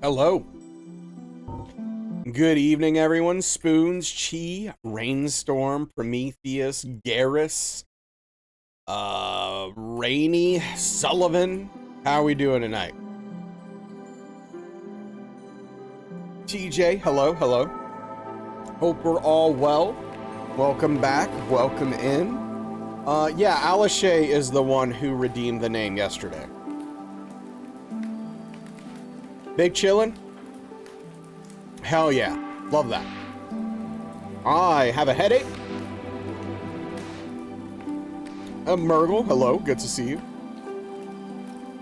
Hello. Good evening, everyone. Spoons, Chi, Rainstorm, Prometheus, Garrus, Rainy, Sullivan. How are we doing tonight? TJ, hello, hello. Hope we're all well. Welcome back. Welcome in. Yeah, Alashay is the one who redeemed the name yesterday. Big chillin'? Hell yeah. Love that. I have a headache. Murgle, hello. Good to see you.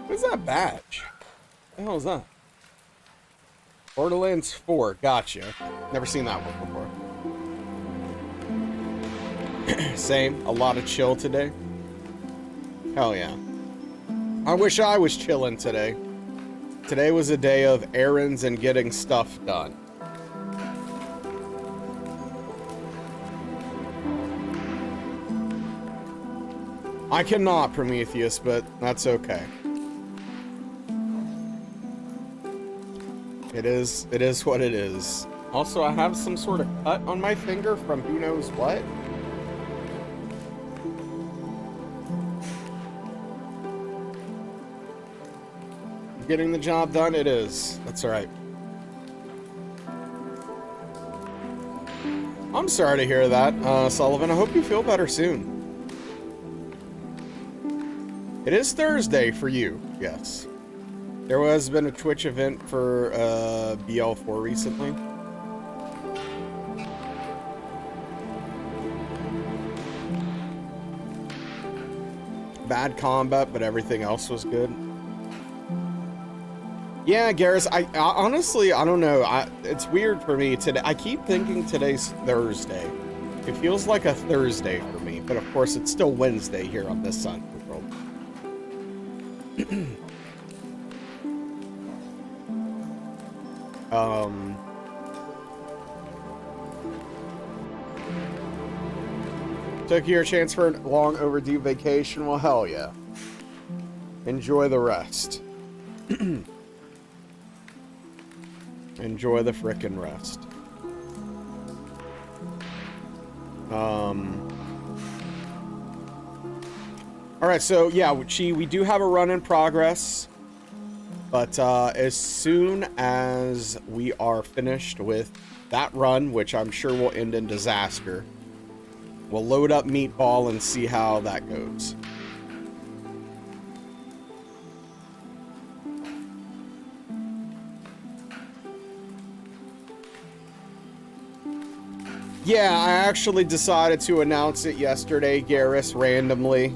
What is that badge? What the hell is that? Borderlands 4. Gotcha. Never seen that one before. Same. A lot of chill today. Hell yeah. I wish I was chilling today. Today was a day of errands and getting stuff done. I cannot, Prometheus, but that's okay. It is what it is. Also, I have some sort of cut on my finger from who knows what. Getting the job done, it is. That's alright. I'm sorry to hear that, Sullivan. I hope you feel better soon. It is Thursday for you, yes. There has been a Twitch event for BL4 recently. Bad combat, but everything else was good. Yeah, Garrus, I honestly, I don't know. It's weird for me today. I keep thinking today's Thursday. It feels like a Thursday for me, but of course it's still Wednesday here on this side of the world. Took your chance for a long overdue vacation? Well, hell yeah. Enjoy the rest. Enjoy the frickin' rest. Alright, so yeah, we do have a run in progress. But as soon as we are finished with that run, which I'm sure will end in disaster, we'll load up Meatball and see how that goes. Yeah, I actually decided to announce it yesterday, Garrus, randomly.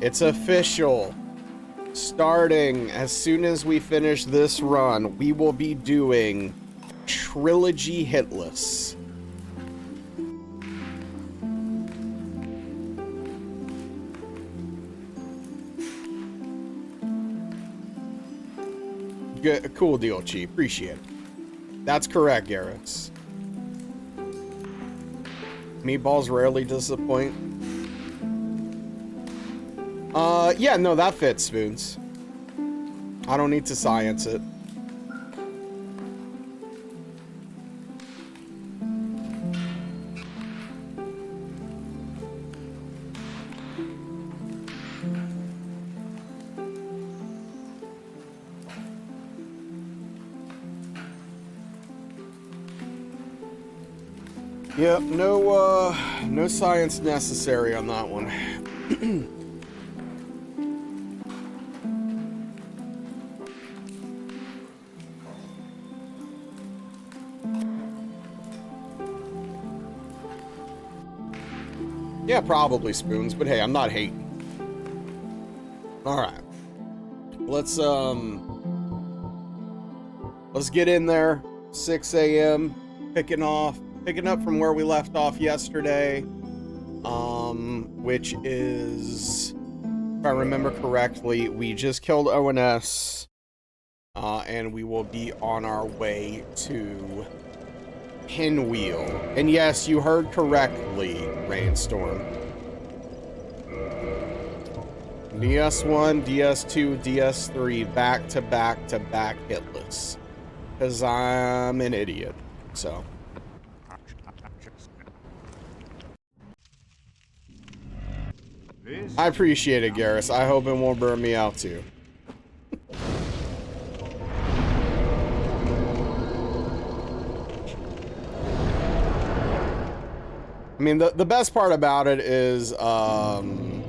It's official. Starting as soon as we finish this run, we will be doing Trilogy Hitless. Good, cool deal, Chi. Appreciate it. That's correct, Garrus. Meatballs rarely disappoint. Yeah, no, that fits, Spoons. I don't need to science it. Yep, no science necessary on that one. Yeah, probably, Spoons, but hey, I'm not hating. Alright. Let's get in there. 6 a.m. Picking up from where we left off yesterday. Which is, if I remember correctly, we just killed ONS. And we will be on our way to Pinwheel. And yes, you heard correctly, Rainstorm. DS1, DS2, DS3, back to back to back hitless. Because I'm an idiot. So. I appreciate it, Garrus. I hope it won't burn me out too. I mean, the best part about it is, and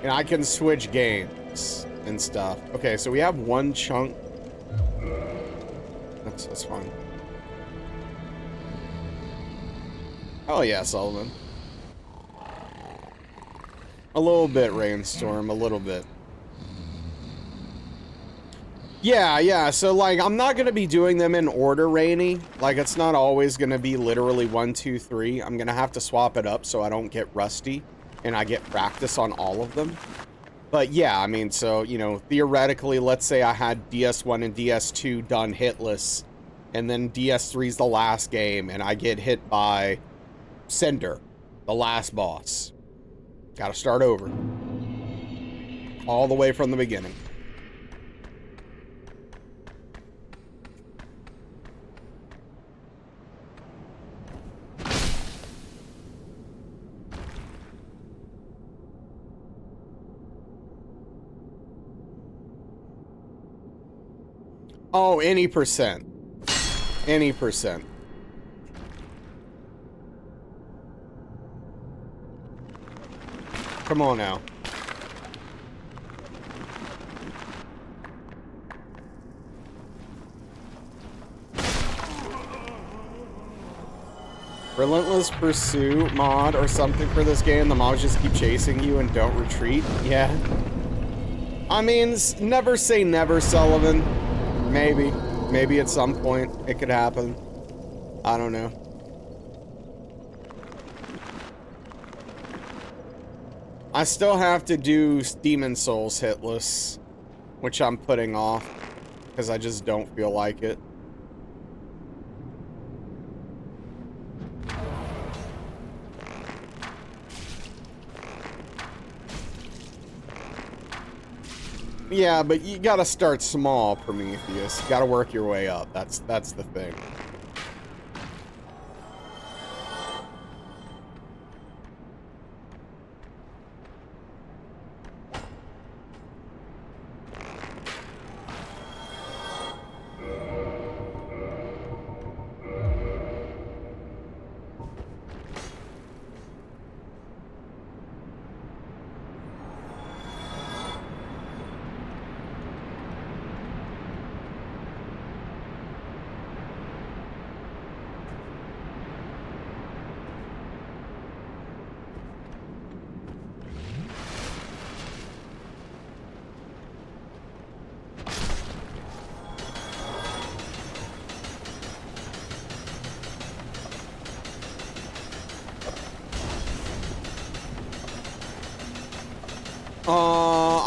I can switch games and stuff. Okay, so we have one chunk. That's fine. Oh yeah, Sullivan. A little bit, Rainstorm, a little bit. Yeah, so, like, I'm not gonna be doing them in order, Rainy. Like, it's not always gonna be literally 1, 2, 3. I'm gonna have to swap it up so I don't get rusty, and I get practice on all of them. But, yeah, I mean, so, you know, theoretically, let's say I had DS1 and DS2 done hitless, and then DS3's the last game, and I get hit by Cinder, the last boss. Gotta start over. All the way from the beginning. Oh, any percent. Any percent. Come on now. Relentless Pursuit mod or something for this game. The mobs just keep chasing you and don't retreat. Yeah. I mean, never say never, Sullivan. Maybe. Maybe at some point it could happen. I don't know. I still have to do Demon Souls hitless, which I'm putting off because I just don't feel like it. Yeah, but you gotta start small, Prometheus. You gotta work your way up. That's the thing.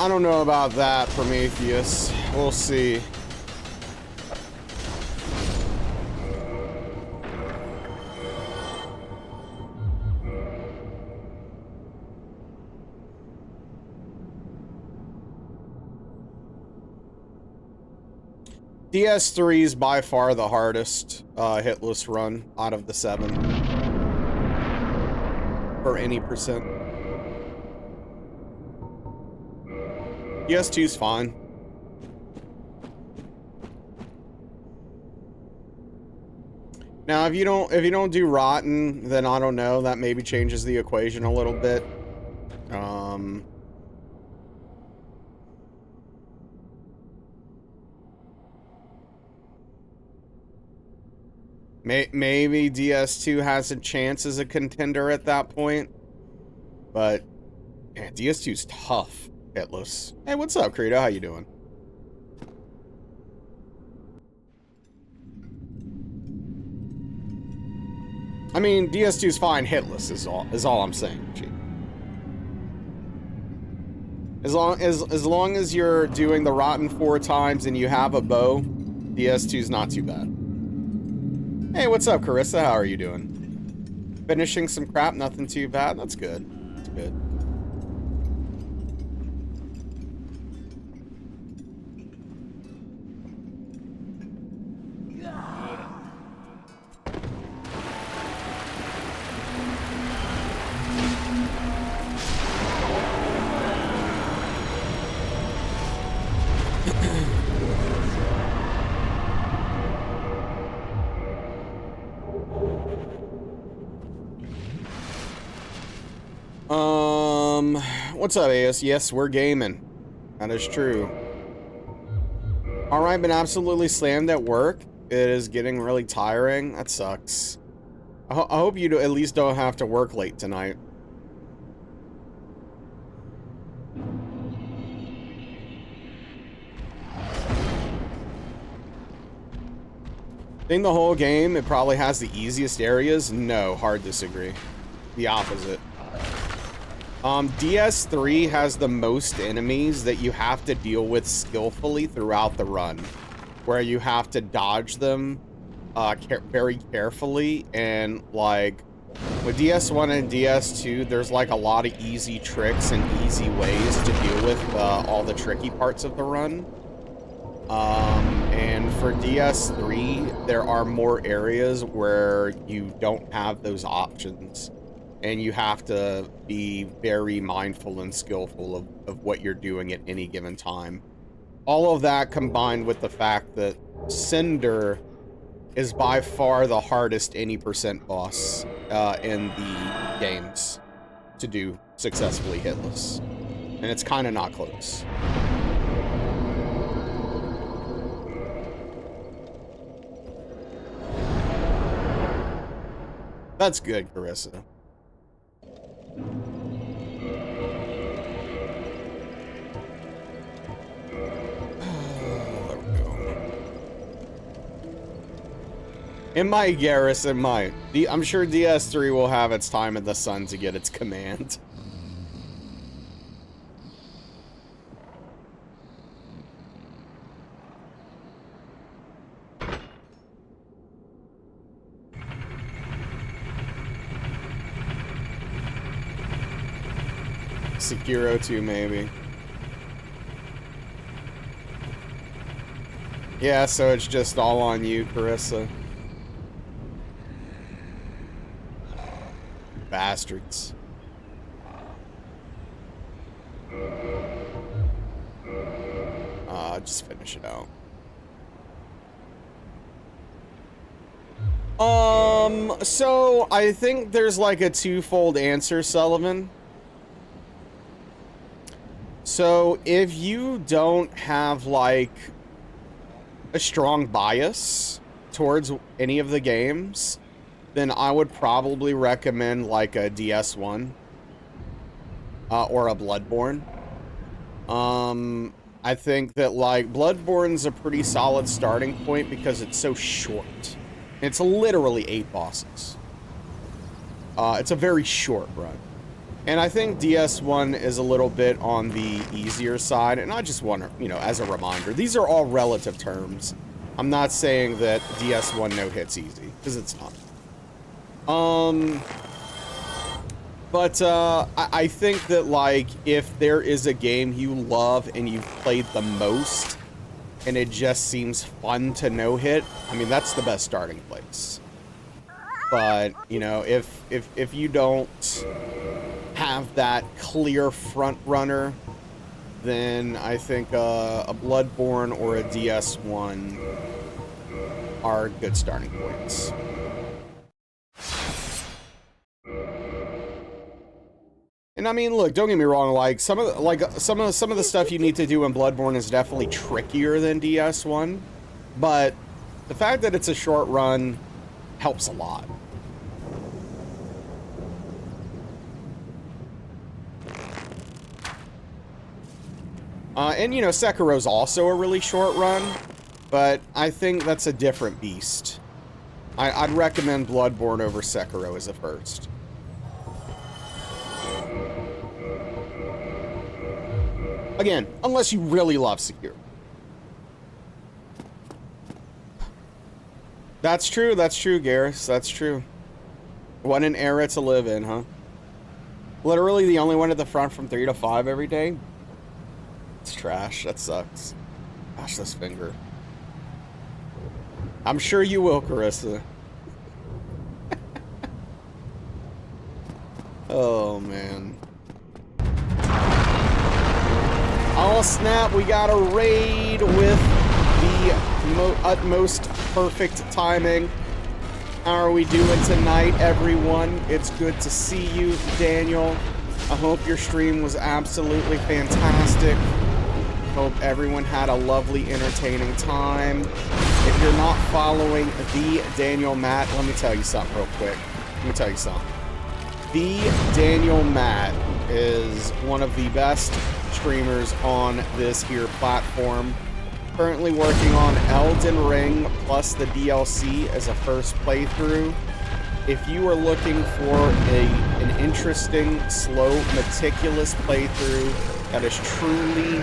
I don't know about that, Prometheus. We'll see. DS3 is by far the hardest hitless run out of the 7. For any percent. DS2's fine. Now, if you don't do Rotten, then I don't know. That maybe changes the equation a little bit. Maybe DS2 has a chance as a contender at that point. But yeah, DS2's tough. Hitless. Hey, what's up, Credo? How you doing? I mean, DS2's fine. Hitless is all I'm saying. Gee. As long as you're doing the Rotten 4 times and you have a bow, DS2's not too bad. Hey, what's up, Carissa? How are you doing? Finishing some crap, nothing too bad. That's good. That's good. What's up, AS? Yes, we're gaming. That is true. Alright, been absolutely slammed at work. It is getting really tiring. That sucks. I hope you at least don't have to work late tonight. In the whole game, it probably has the easiest areas. No, hard disagree. The opposite. DS3 has the most enemies that you have to deal with skillfully throughout the run, where you have to dodge them very carefully, and like with DS1 and DS2, there's like a lot of easy tricks and easy ways to deal with all the tricky parts of the run. And for DS3, there are more areas where you don't have those options. And you have to be very mindful and skillful of what you're doing at any given time. All of that combined with the fact that Cinder is by far the hardest any percent boss in the games to do successfully hitless. And it's kind of not close. That's good, Carissa. It might, Garrus, it might. I'm sure DS3 will have its time in the sun to get its command. Sekiro 2, maybe. Yeah, so it's just all on you, Carissa. Bastards. Just finish it out. So I think there's like a twofold answer, Sullivan. So if you don't have like a strong bias towards any of the games, then I would probably recommend like a DS1 or a Bloodborne. I think that like Bloodborne's a pretty solid starting point because it's so short. It's literally 8 bosses. It's a very short run. And I think DS1 is a little bit on the easier side. And I just want to, you know, as a reminder, these are all relative terms. I'm not saying that DS1 no hit's easy, because it's not. But I think that, like, if there is a game you love and you've played the most, and it just seems fun to no-hit, I mean, that's the best starting place. But, you know, if you don't have that clear front runner, then I think a Bloodborne or a DS1 are good starting points. And I mean, look, don't get me wrong, like some of the stuff you need to do in Bloodborne is definitely trickier than DS1, but the fact that it's a short run helps a lot. And you know, Sekiro's also a really short run, but I think that's a different beast. I'd recommend Bloodborne over Sekiro as a first. Again, unless you really love Sekiro. That's true, Garrus. That's true. What an era to live in, huh? Literally the only one at the front from 3 to 5 every day? It's trash. That sucks. Gosh, this finger. I'm sure you will, Carissa. Oh, man. Oh, snap. We got a raid with the utmost perfect timing. How are we doing tonight, everyone? It's good to see you, Daniel. I hope your stream was absolutely fantastic. Hope everyone had a lovely, entertaining time. If you're not following the Daniel Matt, let me tell you something real quick. Let me tell you something. The Daniel Matt is one of the best streamers on this here platform. Currently working on Elden Ring plus the DLC as a first playthrough. If you are looking for an interesting, slow, meticulous playthrough that is truly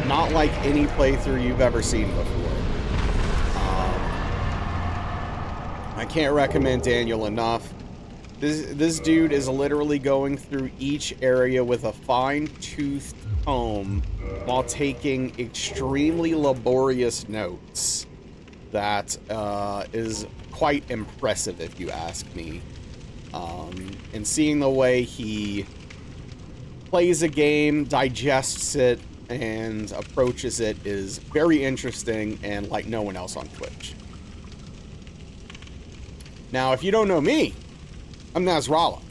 not like any playthrough you've ever seen before, I can't recommend Daniel enough. This dude is literally going through each area with a fine-toothed comb while taking extremely laborious notes. That is quite impressive, if you ask me. And seeing the way he plays a game, digests it, and approaches it is very interesting and like no one else on Twitch. Now, if you don't know me, I'm Nasrallah.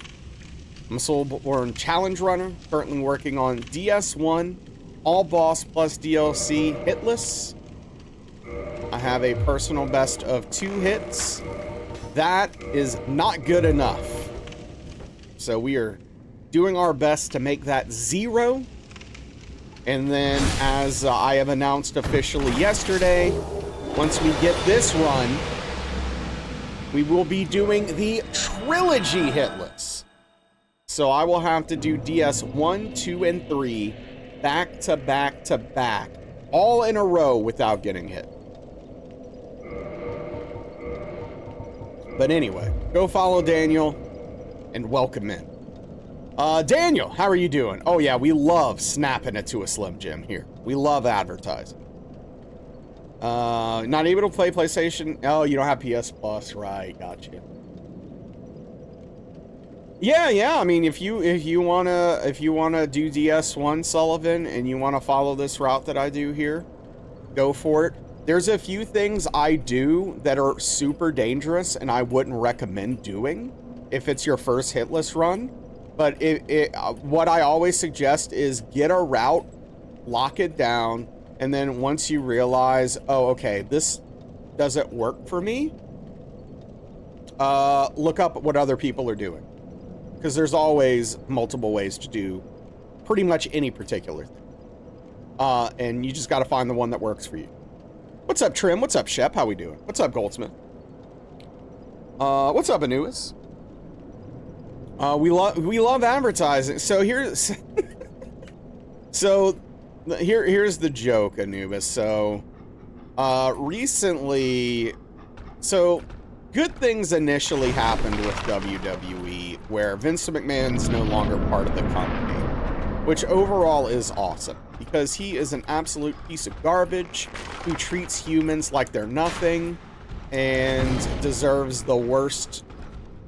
I'm a Soulborn challenge runner, currently working on DS1, all boss plus DLC hitless. I have a personal best of 2 hits. That is not good enough. So we are doing our best to make that 0. And then, as I have announced officially yesterday, once we get this run, we will be doing the trilogy hitless. So I will have to do DS 1, 2, and 3 back to back to back, all in a row without getting hit. But anyway, go follow Daniel and welcome in. Daniel, how are you doing? Oh yeah, we love snapping it to a Slim Jim here. We love advertising. Not able to play PlayStation. Oh, you don't have PS Plus, right? Gotcha. Yeah. I mean, if you wanna do DS1, Sullivan, and you wanna follow this route that I do here, go for it. There's a few things I do that are super dangerous, and I wouldn't recommend doing if it's your first hitless run. But what I always suggest is get a route, lock it down. And then once you realize, oh, okay, this doesn't work for me, look up what other people are doing. Because there's always multiple ways to do pretty much any particular thing. And you just got to find the one that works for you. What's up, Trim? What's up, Shep? How we doing? What's up, Goldsmith? What's up, Anubis? We love advertising. So here's... Here's the joke, Anubis. So, recently, good things initially happened with WWE, where Vince McMahon's no longer part of the company, which overall is awesome, because he is an absolute piece of garbage who treats humans like they're nothing, and deserves the worst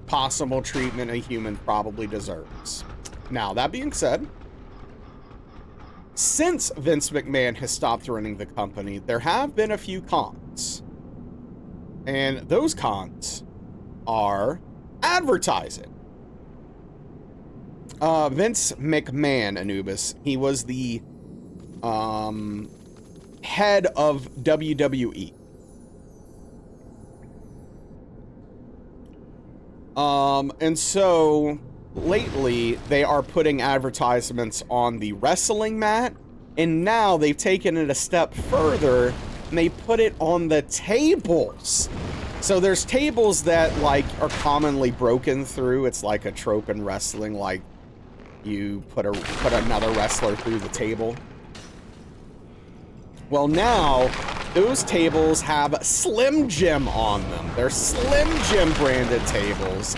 possible treatment a human probably deserves. Now, that being said, since Vince McMahon has stopped running the company, there have been a few cons. And those cons are advertising. Vince McMahon, Anubis, he was the head of WWE. And so lately, they are putting advertisements on the wrestling mat, and now they've taken it a step further, and they put it on the tables. So there's tables that, like, are commonly broken through. It's like a trope in wrestling, like you put another wrestler through the table. Well, now, those tables have Slim Jim on them. They're Slim Jim branded tables.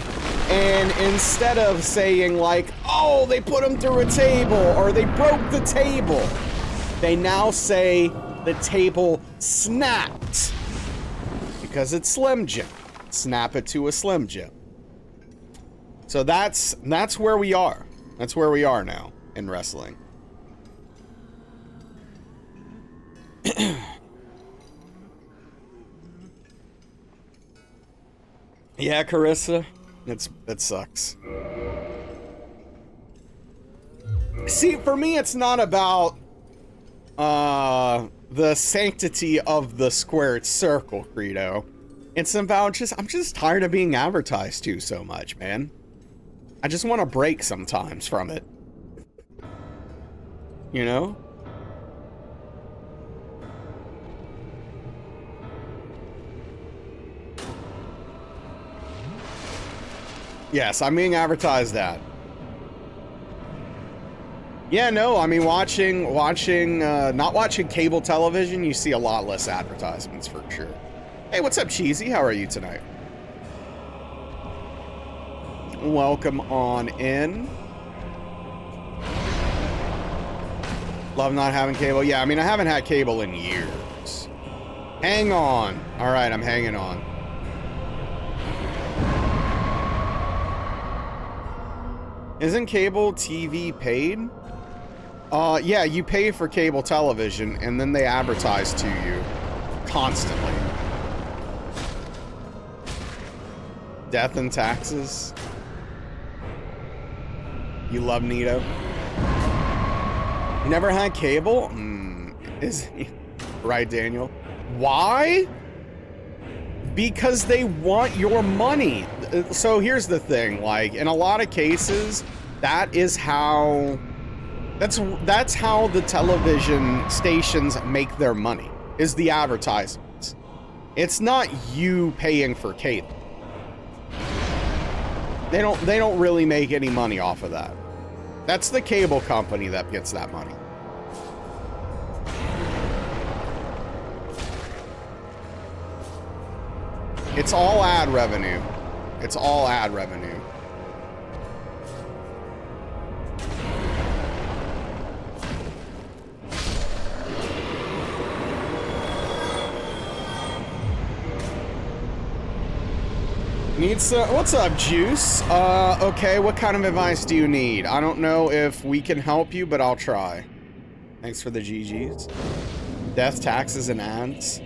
And instead of saying like, oh, they put them through a table or they broke the table, they now say the table snapped. Because it's Slim Jim. Snap it to a Slim Jim. So that's where we are. That's where we are now in wrestling. Yeah, Carissa, that sucks. See, for me, it's not about the sanctity of the squared circle, Credo. It's about I'm just tired of being advertised to so much, man. I just want to break sometimes from it. You know? Yes, I'm being advertised at. Yeah, no, I mean, not watching cable television, you see a lot less advertisements for sure. Hey, what's up, Cheesy? How are you tonight? Welcome on in. Love not having cable. Yeah, I mean, I haven't had cable in years. Hang on. All right, I'm hanging on. Isn't cable TV paid? Yeah, you pay for cable television, and then they advertise to you constantly. Death and taxes. You love Nito. Never had cable? Right, Daniel? Why? Because they want your money. So here's the thing, like, in a lot of cases, that's how the television stations make their money, is the advertisements. It's not you paying for cable. They don't really make any money off of that. That's the cable company that gets that money. It's all ad revenue. It's all ad revenue. What's up, Juice? Okay, what kind of advice do you need? I don't know if we can help you, but I'll try. Thanks for the GGs. Death, taxes, and ads.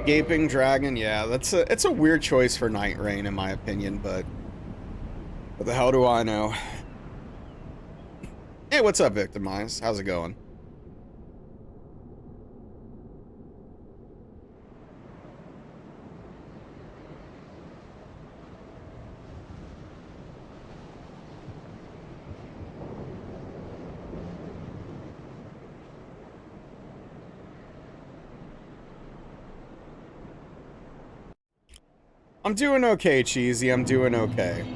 Gaping Dragon, yeah, it's a weird choice for Night Rain in my opinion, but what the hell do I know? Hey, what's up, Victimize? How's it going? I'm doing okay, Cheesy. I'm doing okay.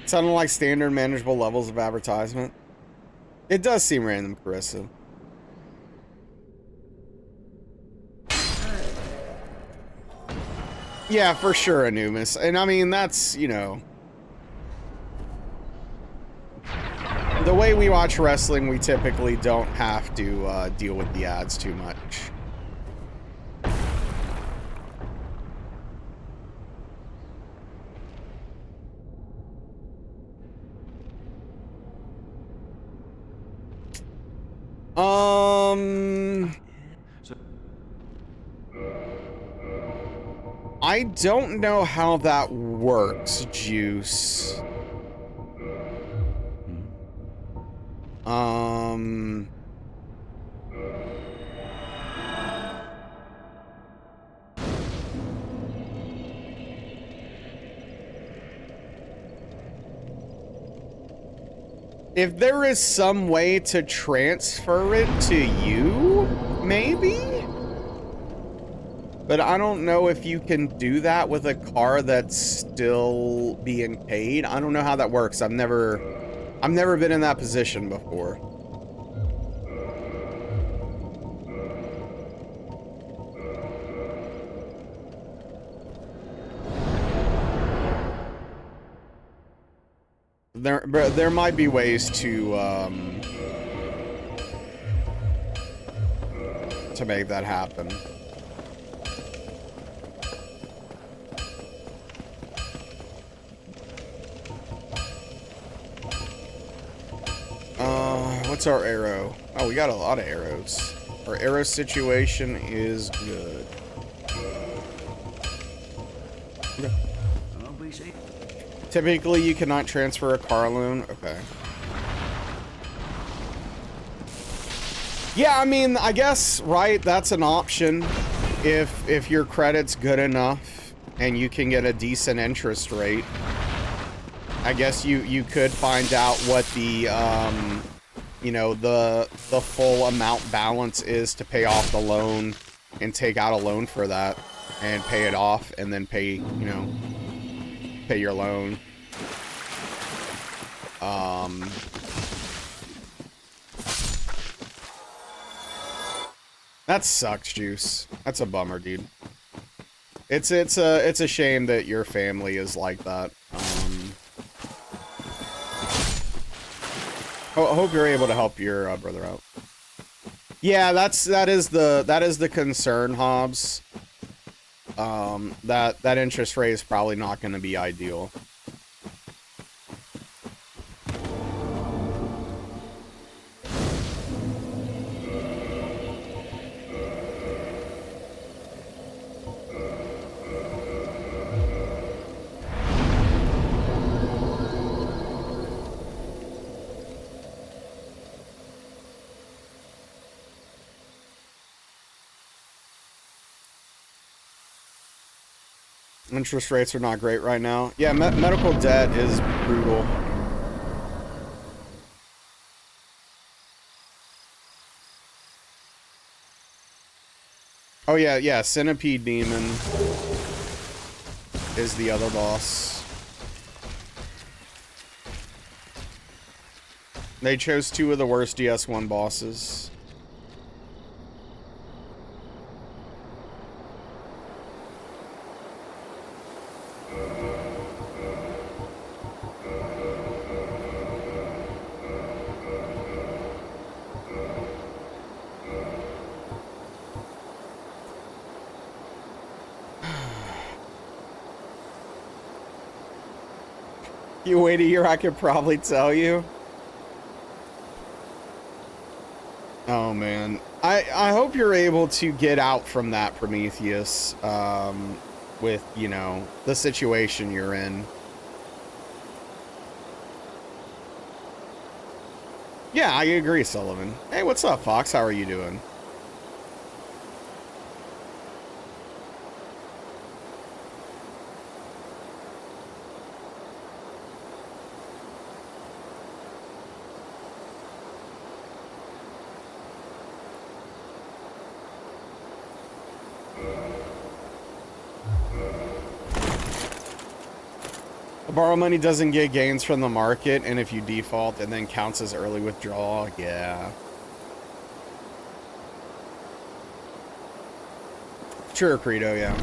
Sounding like standard manageable levels of advertisement. It does seem random, Carissa. Yeah, for sure, Anumis. And I mean, that's, you know, the way we watch wrestling, we typically don't have to deal with the ads too much. I don't know how that works, Juice. If there is some way to transfer it to you, maybe? But I don't know if you can do that with a car that's still being paid. I don't know how that works. I've never been in that position before. There might be ways to make that happen. What's our arrow? Oh, we got a lot of arrows. Our arrow situation is good. Okay. Typically, you cannot transfer a car loan. Okay. Yeah, I mean, I guess, right, that's an option. If your credit's good enough and you can get a decent interest rate, I guess you could find out what the, you know, the full amount balance is to pay off the loan and take out a loan for that and pay it off and then pay, you know, pay your loan. That sucks, Juice. That's a bummer, dude. It's a shame that your family is like that. I hope you're able to help your brother out. Yeah, that is the concern, Hobbs. That interest rate is probably not going to be ideal. Interest rates are not great right now. Yeah, medical debt is brutal. Oh yeah, Centipede Demon is the other boss. They chose two of the worst DS1 bosses. You wait a year, I could probably tell you. Oh man, I hope you're able to get out from that, Prometheus, with, you know, the situation you're in. Yeah, I agree, Sullivan. Hey, what's up, Fox? How are you doing? Borrow money doesn't get gains from the market, and if you default, it then counts as early withdrawal. Yeah. Sure, Credo, yeah.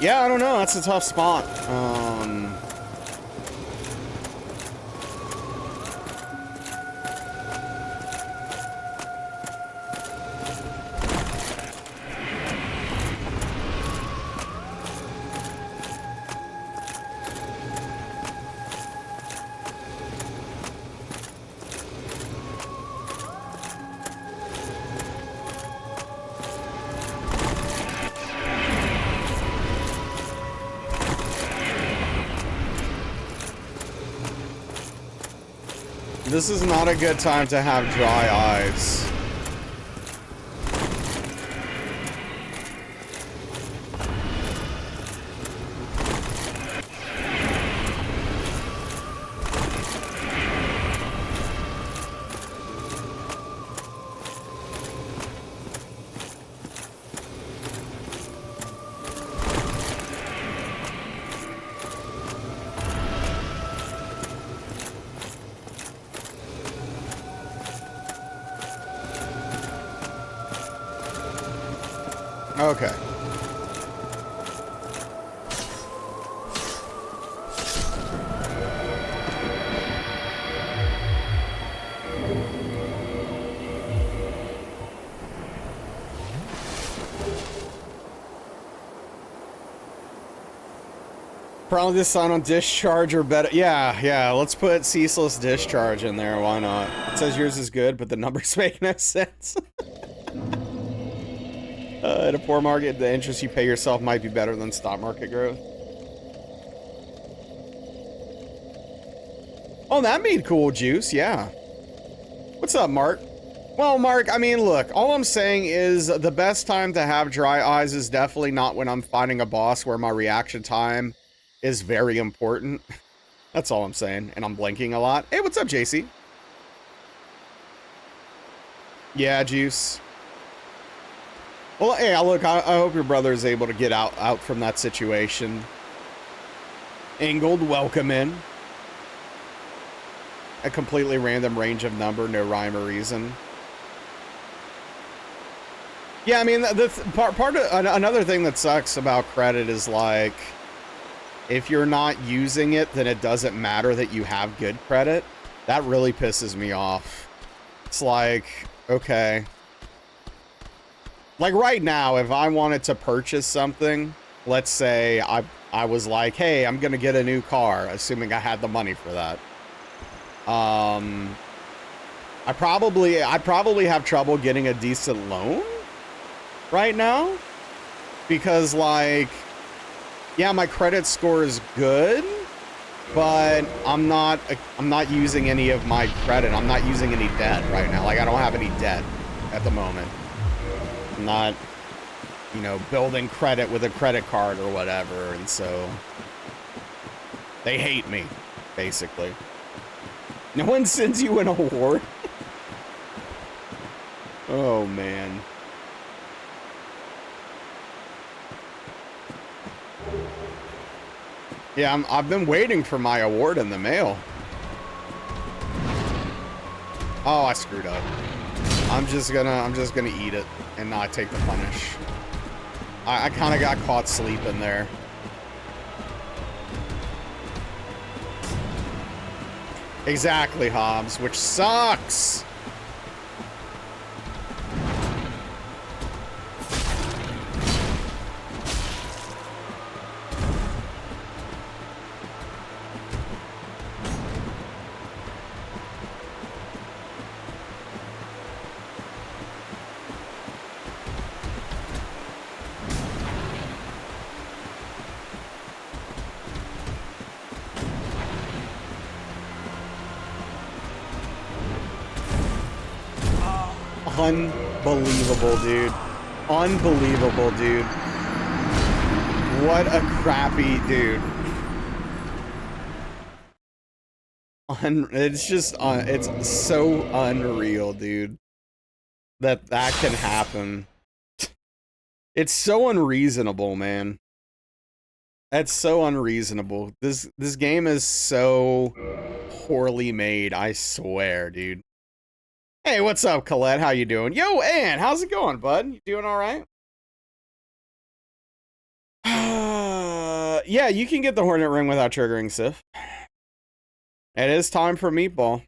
Yeah, I don't know. That's a tough spot. This is not a good time to have dry eyes. Okay. Probably the sign on discharge or better. Yeah, let's put ceaseless discharge in there. Why not? It says yours is good, but the numbers make no sense. At a poor market, the interest you pay yourself might be better than stock market growth. Oh, that made cool juice, yeah. What's up, Mark? Well, Mark, I mean, look, all I'm saying is the best time to have dry eyes is definitely not when I'm fighting a boss where my reaction time is very important. That's all I'm saying, and I'm blinking a lot. Hey, what's up, JC? Yeah, Juice. Well, hey, look, I hope your brother is able to get out from that situation. Angled, welcome in. A completely random range of number, no rhyme or reason. Yeah, I mean, the part of another thing that sucks about credit is like, if you're not using it, then it doesn't matter that you have good credit. That really pisses me off. It's like, okay. Like right now, if I wanted to purchase something, let's say I was like, hey, I'm gonna get a new car, assuming I had the money for that. I'd probably have trouble getting a decent loan right now, because like, yeah, my credit score is good, but I'm not using any of my credit. I'm not using any debt right now. Like, I don't have any debt at the moment. I'm not, you know, building credit with a credit card or whatever, and so they hate me, basically. No one sends you an award? Oh, man. Yeah, I've been waiting for my award in the mail. Oh, I screwed up. I'm just gonna eat it and not take the punish. I kind of got caught sleeping there. Exactly, Hobbs, which sucks. Unbelievable, dude. Unbelievable, dude. What a crappy dude. It's just, it's so unreal, dude. That can happen. It's so unreasonable, man. That's so unreasonable. This game is so poorly made, I swear, dude. Hey, what's up, Colette? How you doing? Yo, Ann, how's it going, bud? You doing all right? Yeah, you can get the Hornet Ring without triggering Sif. It is time for Meatball.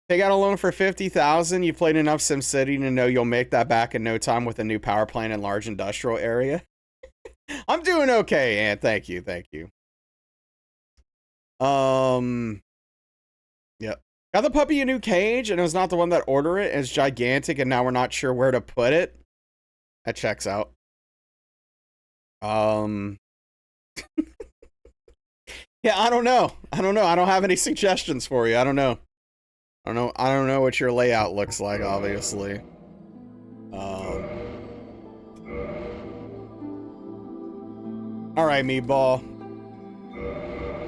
Take out a loan for $50,000. You played enough SimCity to know you'll make that back in no time with a new power plant in large industrial area. I'm doing okay, Ann. Thank you, thank you. Yep. Got the puppy a new cage, and it was not the one that ordered it. It's gigantic, and now we're not sure where to put it. That checks out. Yeah, I don't know. I don't have any suggestions for you. I don't know what your layout looks like, obviously. All right, Meatball.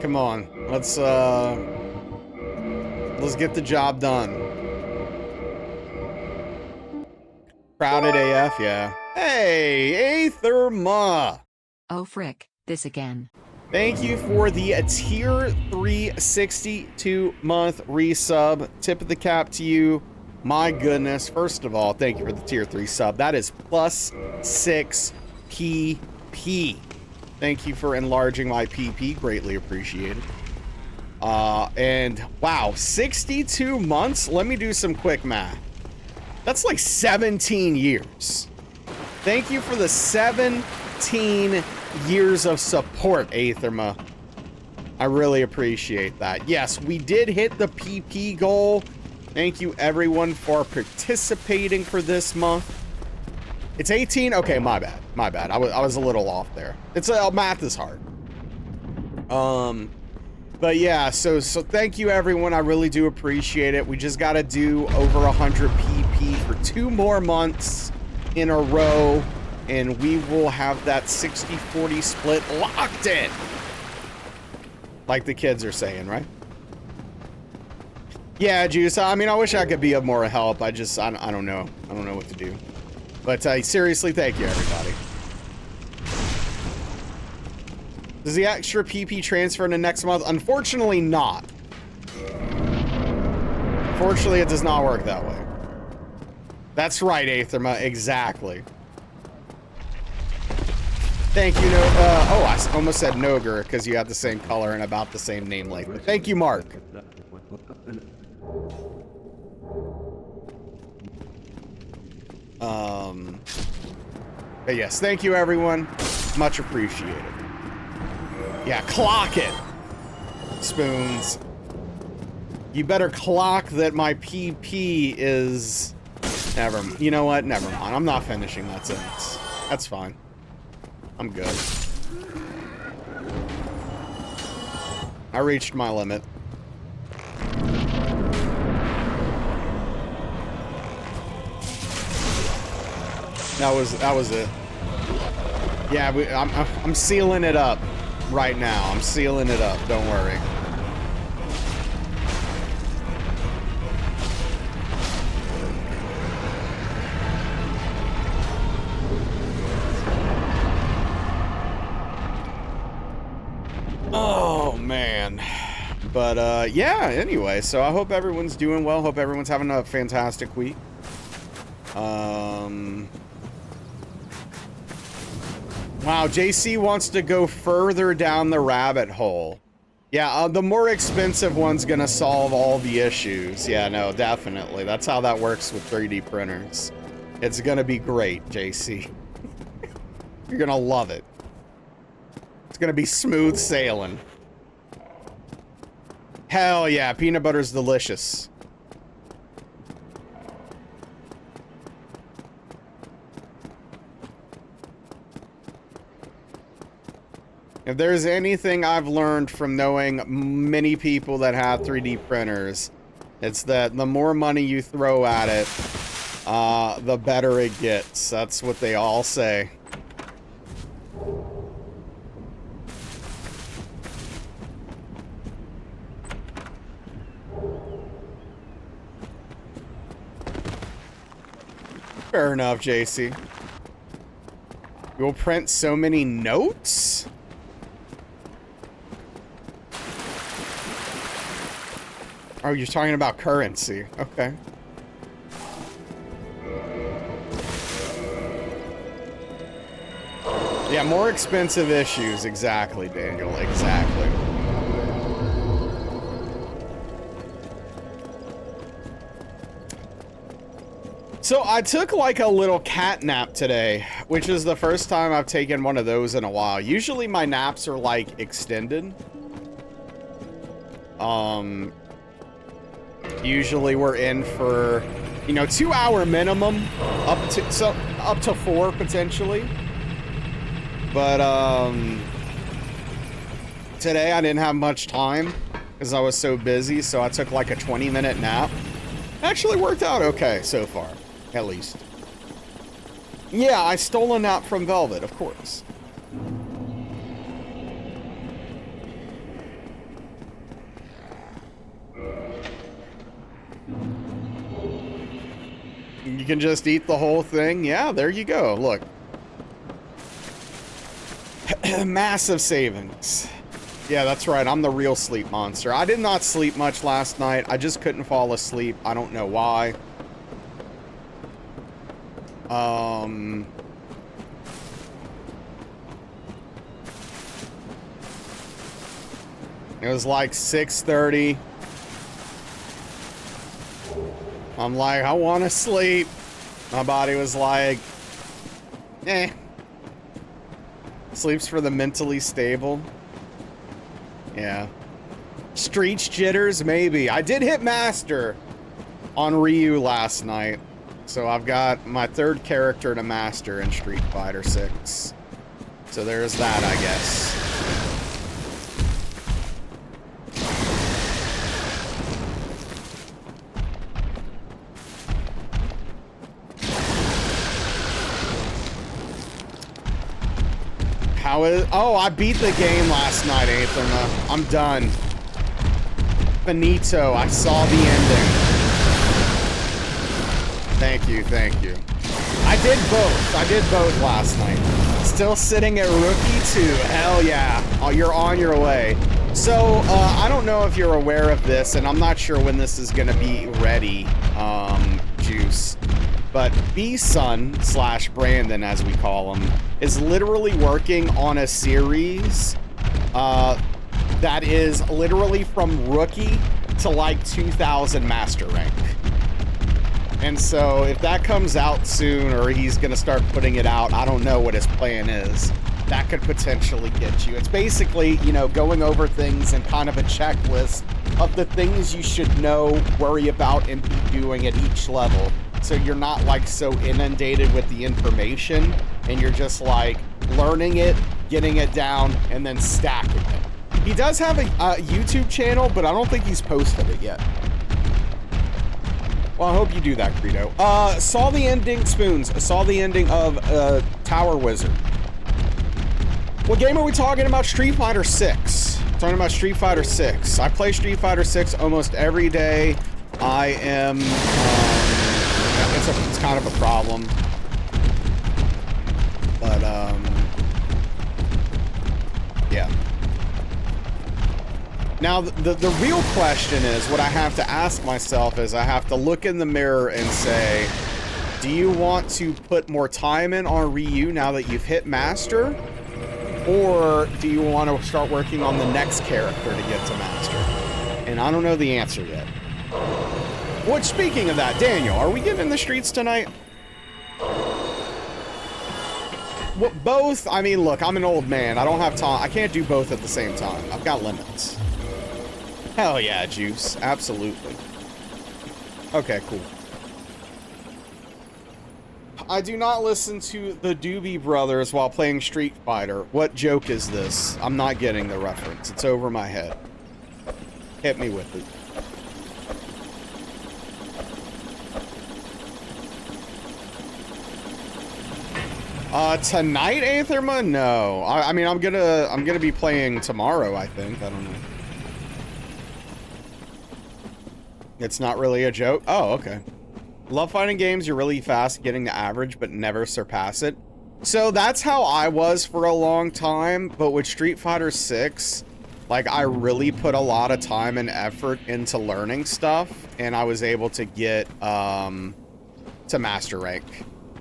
Come on. Let's get the job done. Crowded AF, yeah. Hey, Aetherma. Oh frick, this again. Thank you for the tier 362-month resub. Tip of the cap to you. My goodness. First of all, thank you for the tier 3 sub. That is plus 6 PP. Thank you for enlarging my PP. Greatly appreciated. And wow, 62 months? Let me do some quick math. That's like 17 years. Thank you for the 17 18 years of support, Aetherma. I really appreciate that. Yes, we did hit the PP goal. Thank you everyone for participating for this month. It's 18? Okay, my bad. My bad. I was a little off there. It's math is hard. But yeah, so thank you everyone. I really do appreciate it. We just got to do over 100 PP for 2 more months in a row, and we will have that 60-40 split locked in. Like the kids are saying, right? Yeah, Juice. I mean, I wish I could be of more help. I don't know. I don't know what to do. But seriously, thank you, everybody. Does the extra PP transfer into next month? Unfortunately, not. Unfortunately, it does not work that way. That's right, Aetherma. Exactly. Thank you, oh, I almost said Noger because you have the same color and about the same name length. But thank you, Mark. But yes, thank you, everyone. Much appreciated. Yeah, clock it, Spoons. You better clock that my PP is... You know what? Never mind. I'm not finishing that sentence. That's fine. I'm good. I reached my limit. That was it. Yeah, I'm sealing it up right now. I'm sealing it up. Don't worry. Oh man. But yeah, anyway, so I hope everyone's doing well. Hope everyone's having a fantastic week. Wow, JC wants to go further down the rabbit hole. Yeah, the more expensive one's gonna solve all the issues. Yeah, no, definitely. That's how that works with 3D printers. It's gonna be great, JC. You're gonna love it. It's gonna be smooth sailing. Hell yeah, peanut butter's delicious. If there's anything I've learned from knowing many people that have 3D printers, it's that the more money you throw at it, the better it gets. That's what they all say. Fair enough, JC. You'll print so many notes? Oh, you're talking about currency. Okay. Yeah, more expensive issues. Exactly, Daniel. Exactly. So I took like a little cat nap today, which is the first time I've taken one of those in a while. Usually my naps are like extended. Usually we're in for, you know, 2-hour minimum, up to 4 potentially. But today I didn't have much time because I was so busy, so I took like a 20-minute nap. Actually worked out okay so far, at least. Yeah, I stole a nap from Velvet, of course. You can just eat the whole thing. Yeah, there you go. Look. Massive savings. Yeah, that's right. I'm the real sleep monster. I did not sleep much last night. I just couldn't fall asleep. I don't know why. It was like 6:30. I'm like, I want to sleep. My body was like, eh. Sleeps for the mentally stable. Yeah. Street jitters, maybe. I did hit master on Ryu last night. So I've got my third character to master in Street Fighter 6. So there's that, I guess. How is... Oh, I beat the game last night, Aetherma. I'm done. Finito. I saw the ending. Thank you, thank you. I did both last night. Still sitting at Rookie 2. Hell yeah. Oh, you're on your way. So, I don't know if you're aware of this, and I'm not sure when this is gonna be ready, Juice. But B-Sun / Brandon, as we call him, is literally working on a series that is literally from Rookie to like 2000 Master Rank. And so if that comes out soon, or he's going to start putting it out, I don't know what his plan is. That could potentially get you. It's basically, you know, going over things and kind of a checklist of the things you should know, worry about, and be doing at each level. So you're not like so inundated with the information, and you're just like learning it, getting it down, and then stacking it. He does have a YouTube channel, but I don't think he's posted it yet. Well, I hope you do that, Credo. Saw the ending, Spoons. Saw the ending of Tower Wizard. What game are we talking about? Street Fighter 6. Talking about Street Fighter 6. I play Street Fighter 6 almost every day. I am, it's kind of a problem. But, yeah. Now, the real question is, what I have to ask myself is, I have to look in the mirror and say, do you want to put more time in on Ryu now that you've hit Master? Or do you want to start working on the next character to get to Master? And I don't know the answer yet. What, speaking of that, Daniel, are we getting in the streets tonight? Well, both? I mean, look, I'm an old man. I don't have time. I can't do both at the same time. I've got limits. Hell yeah, Juice. Absolutely. Okay, cool. I do not listen to the Doobie Brothers while playing Street Fighter. What joke is this? I'm not getting the reference. It's over my head. Hit me with it. Tonight, Aetherma? No. I mean, I'm gonna be playing tomorrow, I think. I don't know. It's not really a joke? Oh, okay. Love fighting games. You're really fast getting to average, but never surpass it. So that's how I was for a long time, but with Street Fighter 6, like, I really put a lot of time and effort into learning stuff, and I was able to get, to Master Rank,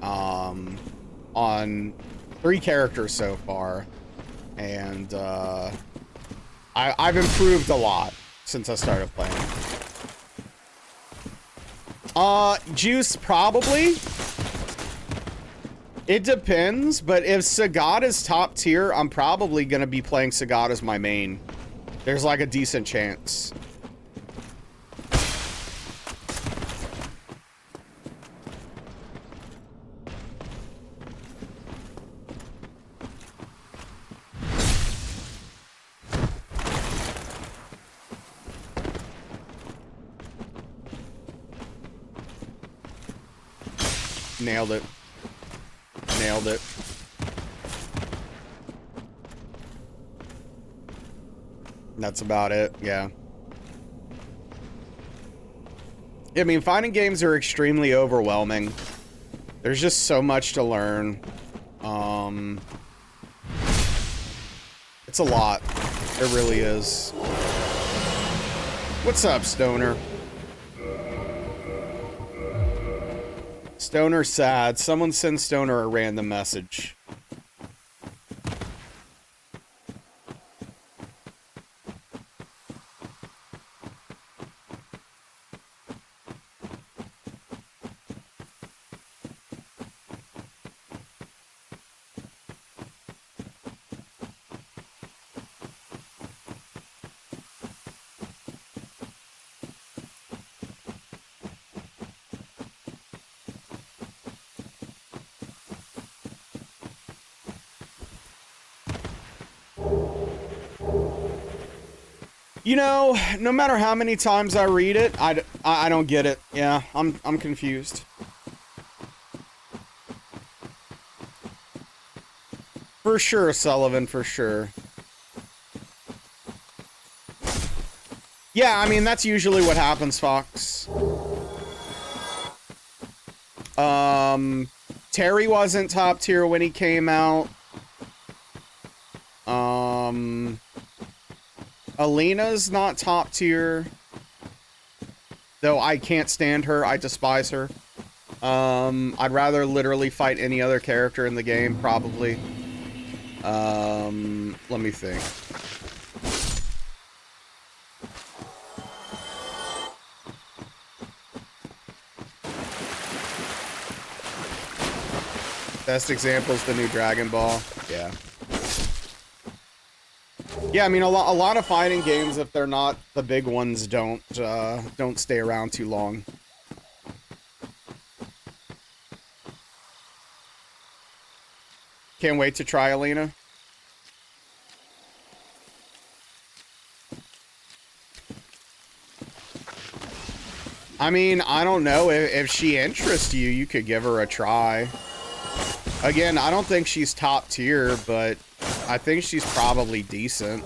on 3 characters so far, and, I've improved a lot since I started playing. Juice, probably. It depends, but if Sagat is top tier, I'm probably gonna be playing Sagat as my main. There's like a decent chance. Nailed it. Nailed it. That's about it, yeah. I mean, fighting games are extremely overwhelming. There's just so much to learn. It's a lot. It really is. What's up, Stoner? Stoner sad. Someone send Stoner a random message. You know, no matter how many times I read it, I don't get it. Yeah, I'm confused. For sure, Sullivan, for sure. Yeah, I mean, that's usually what happens, Fox. Terry wasn't top tier when he came out. Alina's not top tier. Though I can't stand her, I despise her. I'd rather literally fight any other character in the game, probably. Let me think. Best example is the new Dragon Ball. Yeah. Yeah, I mean, a lot of fighting games, if they're not the big ones, don't stay around too long. Can't wait to try Alina. I mean, I don't know. If she interests you, you could give her a try. Again, I don't think she's top tier, but I think she's probably decent.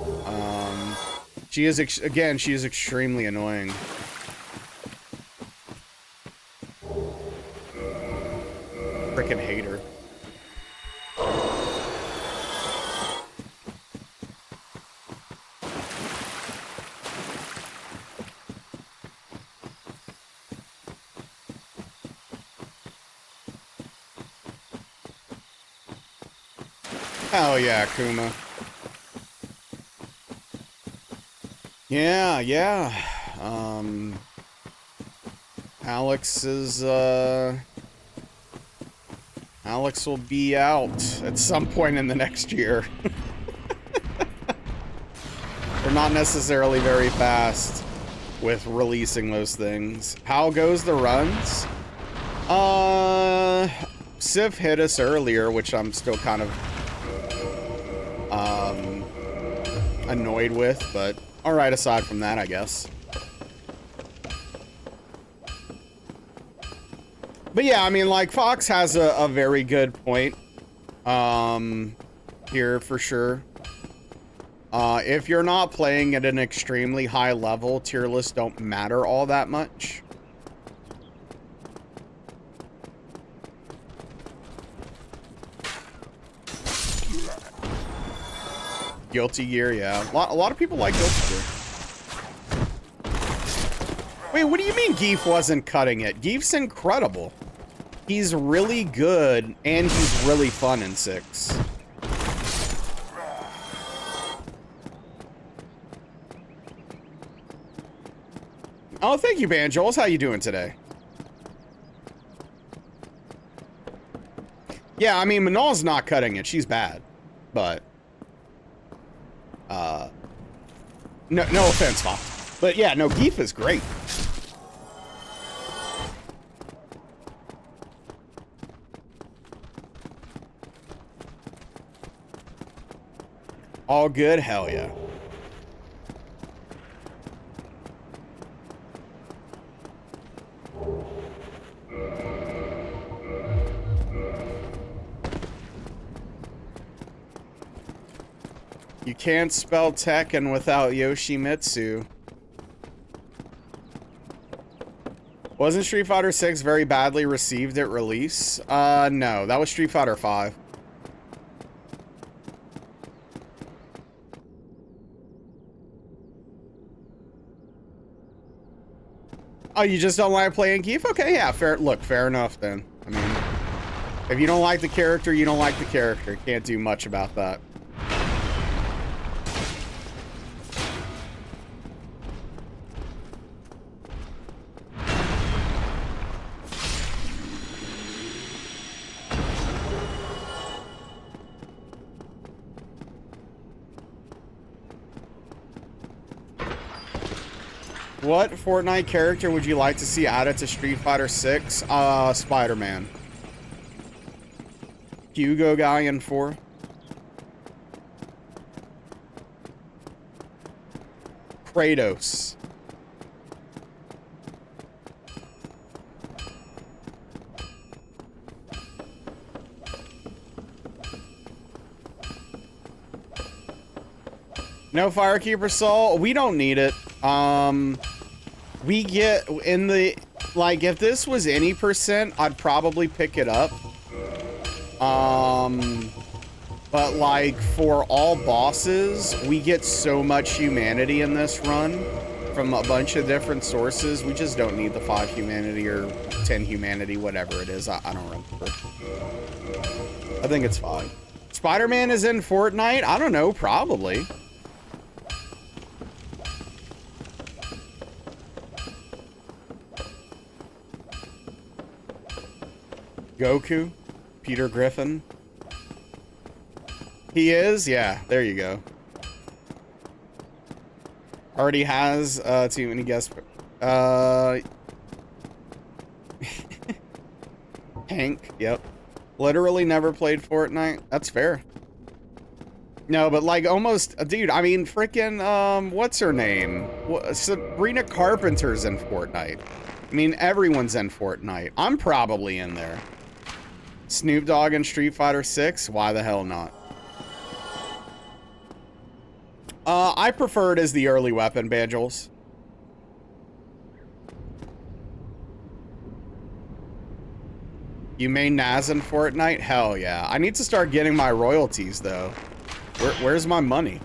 She is, again, she is extremely annoying. Frickin' hate her. Hell yeah, Kuma. Yeah, yeah. Alex will be out at some point in the next year. They're not necessarily very fast with releasing those things. How goes the runs? Civ hit us earlier, which I'm still kind of annoyed with, but alright aside from that, I guess. But yeah, I mean, like, Fox has a very good point here for sure. If you're not playing at an extremely high level, tier lists don't matter all that much. Guilty Gear, yeah. A lot of people like Guilty Gear. Wait, what do you mean Geef wasn't cutting it? Geef's incredible. He's really good, and he's really fun in 6. Oh, thank you, Banjoles. How you doing today? Yeah, I mean, Manal's not cutting it. She's bad. But... No offense, Fox. But yeah, no, Geef is great. All good? Hell yeah. You can't spell Tekken without Yoshimitsu. Wasn't Street Fighter 6 very badly received at release? No, that was Street Fighter 5. Oh, you just don't like playing Geef? Okay, yeah, fair. Look, fair enough then. I mean, if you don't like the character, you don't like the character. Can't do much about that. What Fortnite character would you like to see added to Street Fighter 6? Spider-Man. Hugo guy in 4. Kratos. No Firekeeper Soul. We don't need it. We get in the, like, if this was any percent, I'd probably pick it up. But like for all bosses, we get so much humanity in this run from a bunch of different sources. We just don't need the 5 humanity or 10 humanity, whatever it is. I don't remember. I think it's fine. Spider-Man is in Fortnite? I don't know, probably. Goku? Peter Griffin? He is? Yeah, there you go. Already has, too many guests. Hank, yep. Literally never played Fortnite. That's fair. No, but like almost, dude, I mean, freaking, what's her name? Sabrina Carpenter's in Fortnite. I mean, everyone's in Fortnite. I'm probably in there. Snoop Dogg in Street Fighter 6? Why the hell not? I prefer it as the early weapon, Banjos. You main Naz in Fortnite? Hell yeah. I need to start getting my royalties, though. Where's my money?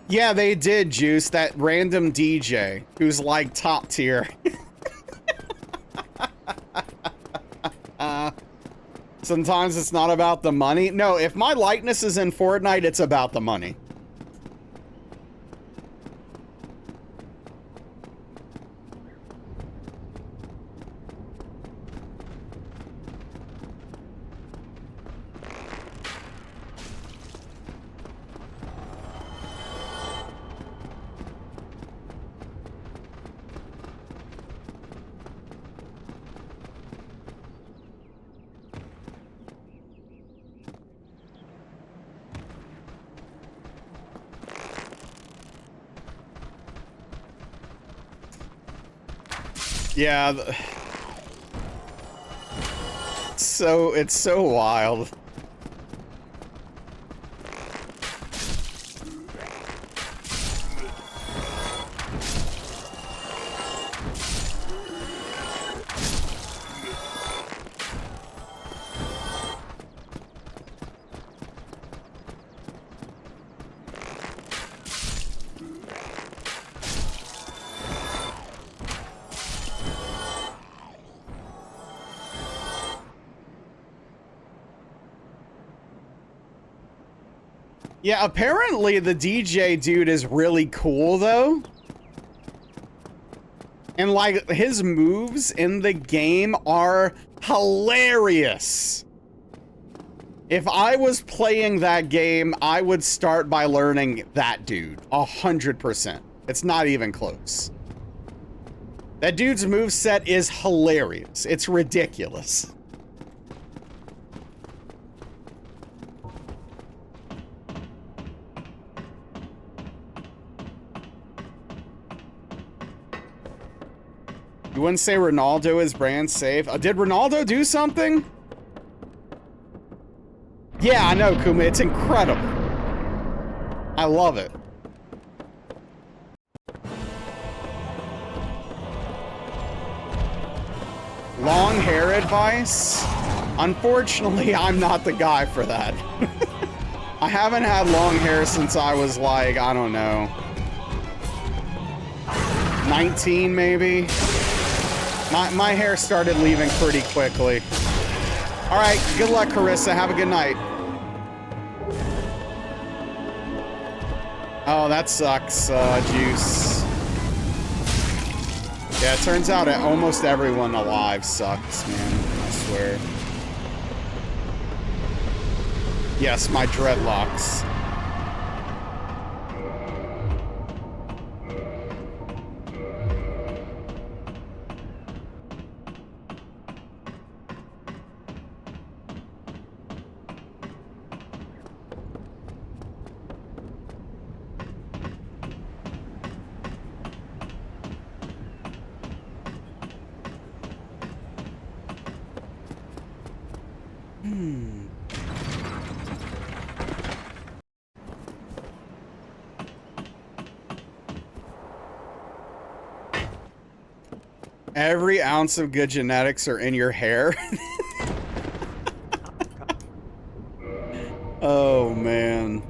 Yeah, they did, Juice. That random DJ who's like top tier. Sometimes it's not about the money. No, if my likeness is in Fortnite, it's about the money. Yeah. It's so wild. Yeah, apparently the DJ dude is really cool, though. And, like, his moves in the game are hilarious. If I was playing that game, I would start by learning that dude. 100%. It's not even close. That dude's moveset is hilarious. It's ridiculous. You wouldn't say Ronaldo is brand safe? Did Ronaldo do something? Yeah, I know, Kuma. It's incredible. I love it. Long hair advice? Unfortunately, I'm not the guy for that. I haven't had long hair since I was like, I don't know, 19 maybe? My hair started leaving pretty quickly. All right, good luck, Carissa. Have a good night. Oh, that sucks, Juice. Yeah, it turns out that almost everyone alive sucks, man. I swear. Yes, my dreadlocks. Every ounce of good genetics are in your hair. Oh, man.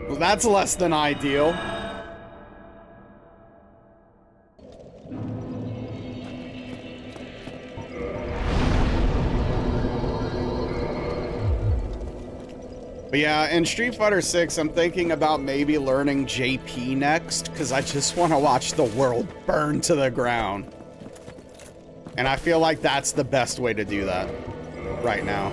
Well, that's less than ideal. But yeah, in Street Fighter 6, I'm thinking about maybe learning JP next, because I just want to watch the world burn to the ground. And I feel like that's the best way to do that right now.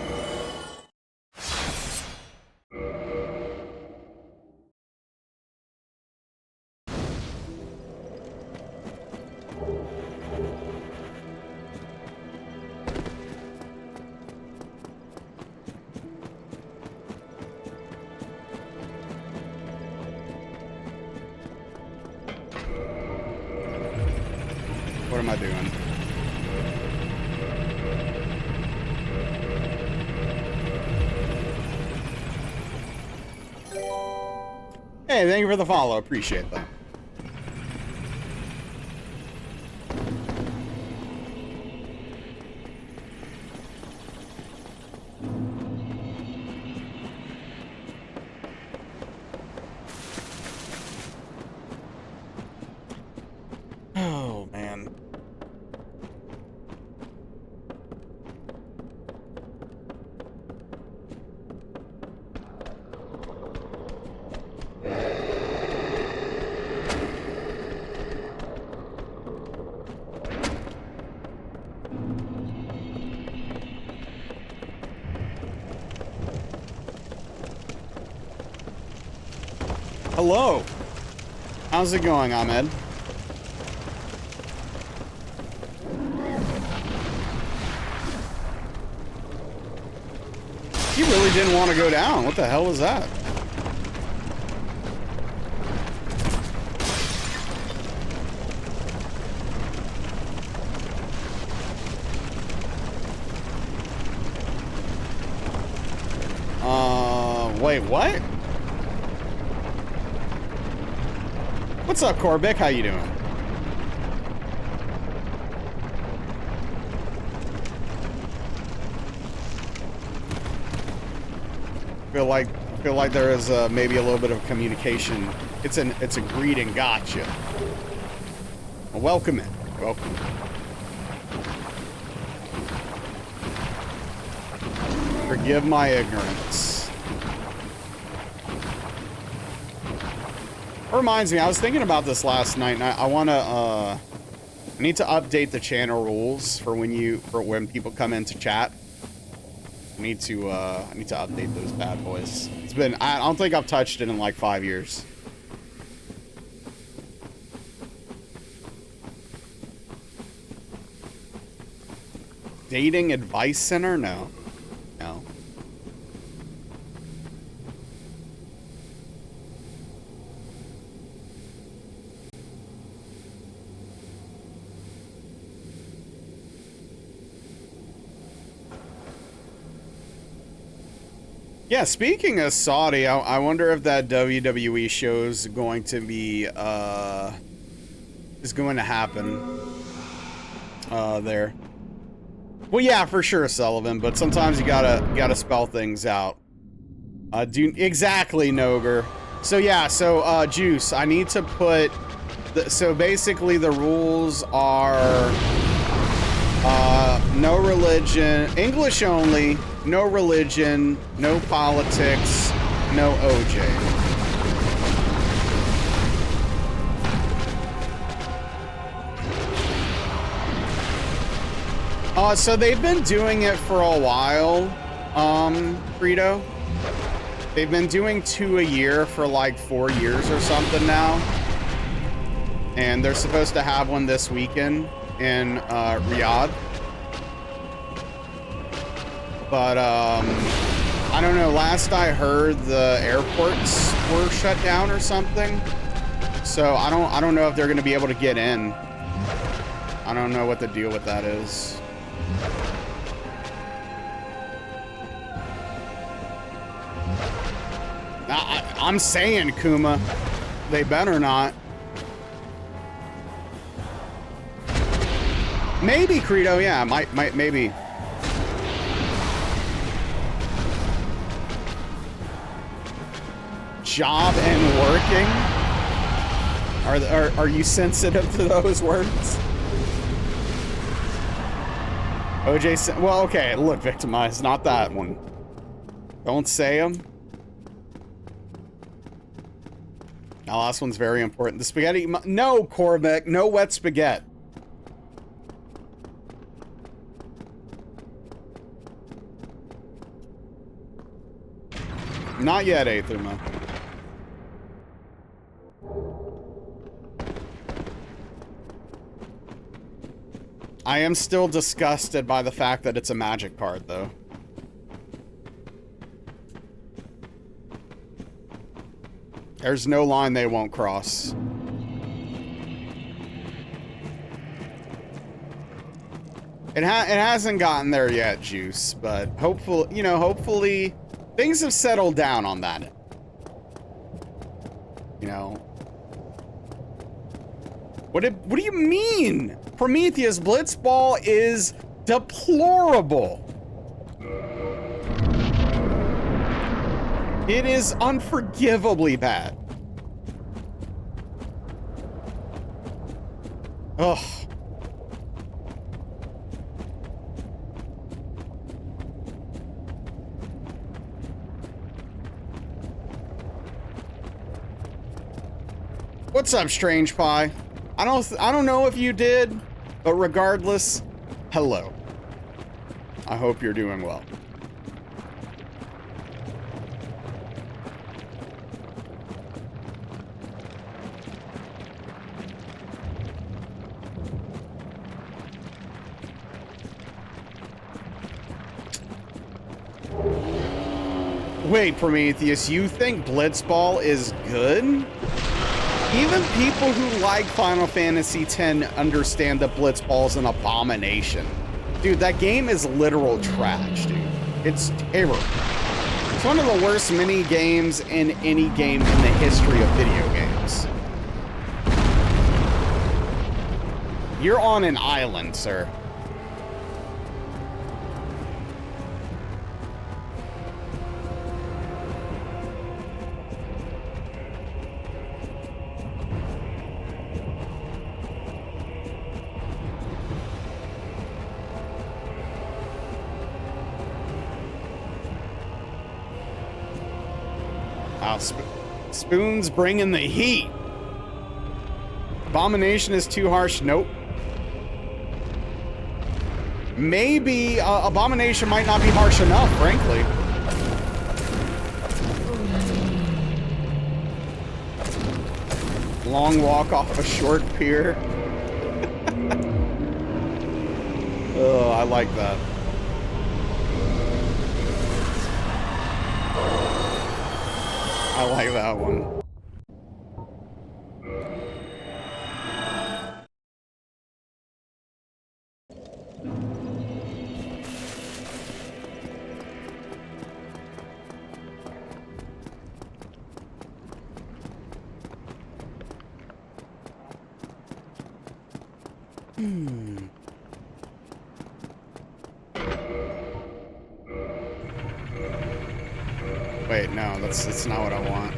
What am I doing? Hey, thank you for the follow. Appreciate that. Oh, man. Hello. How's it going, Ahmed? He really didn't want to go down. What the hell was that? Wait, what? What's up, Corbic? How you doing? Feel like there is maybe a little bit of communication. It's a greeting. Gotcha. Well, welcome in. Welcome. Forgive my ignorance. It reminds me, I was thinking about this last night, and I need to update the channel rules for when people come into chat. I need to update those bad boys. It's been, I don't think I've touched it in like 5 years. Dating advice center? No. No. Yeah, speaking of Saudi, I wonder if that WWE show is going to be, is going to happen, there. Well, yeah, for sure, Sullivan, but sometimes you gotta spell things out. Exactly, Noger. So, yeah, Juice, I need to put So basically the rules are no religion, English only, no religion, no politics, no OJ. So they've been doing it for a while, Frito. They've been doing 2 a year for like 4 years or something now. And they're supposed to have one this weekend in Riyadh. But I don't know, last I heard the airports were shut down or something. So I don't know if they're gonna be able to get in. I don't know what the deal with that is. I'm saying, Kuma, they better not. Maybe, Credo, yeah, maybe. Job and working? Are you sensitive to those words? OJ, well, okay, look, victimized, not that one. Don't say them. Now, last one's very important. The spaghetti, no, Cormac, no wet spaghetti. Not yet, Aetherma. I am still disgusted by the fact that it's a magic card, though. There's no line they won't cross. It hasn't gotten there yet, Juice, but hopefully, you know, hopefully things have settled down on that. You know. What do you mean? Prometheus Blitzball is deplorable. It is unforgivably bad. Ugh. What's up, Strange Pie? I don't know if you did, but regardless, hello. I hope you're doing well. Wait, Prometheus, you think Blitzball is good? Even people who like Final Fantasy X understand that Blitzball is an abomination. Dude, that game is literal trash, dude. It's terrible. It's one of the worst mini games in any game in the history of video games. You're on an island, sir. Spoon's bringing the heat. Abomination is too harsh. Nope. Maybe Abomination might not be harsh enough, frankly. Long walk off a short pier. Oh, I like that. I like that one. Wait, no, that's not what I want.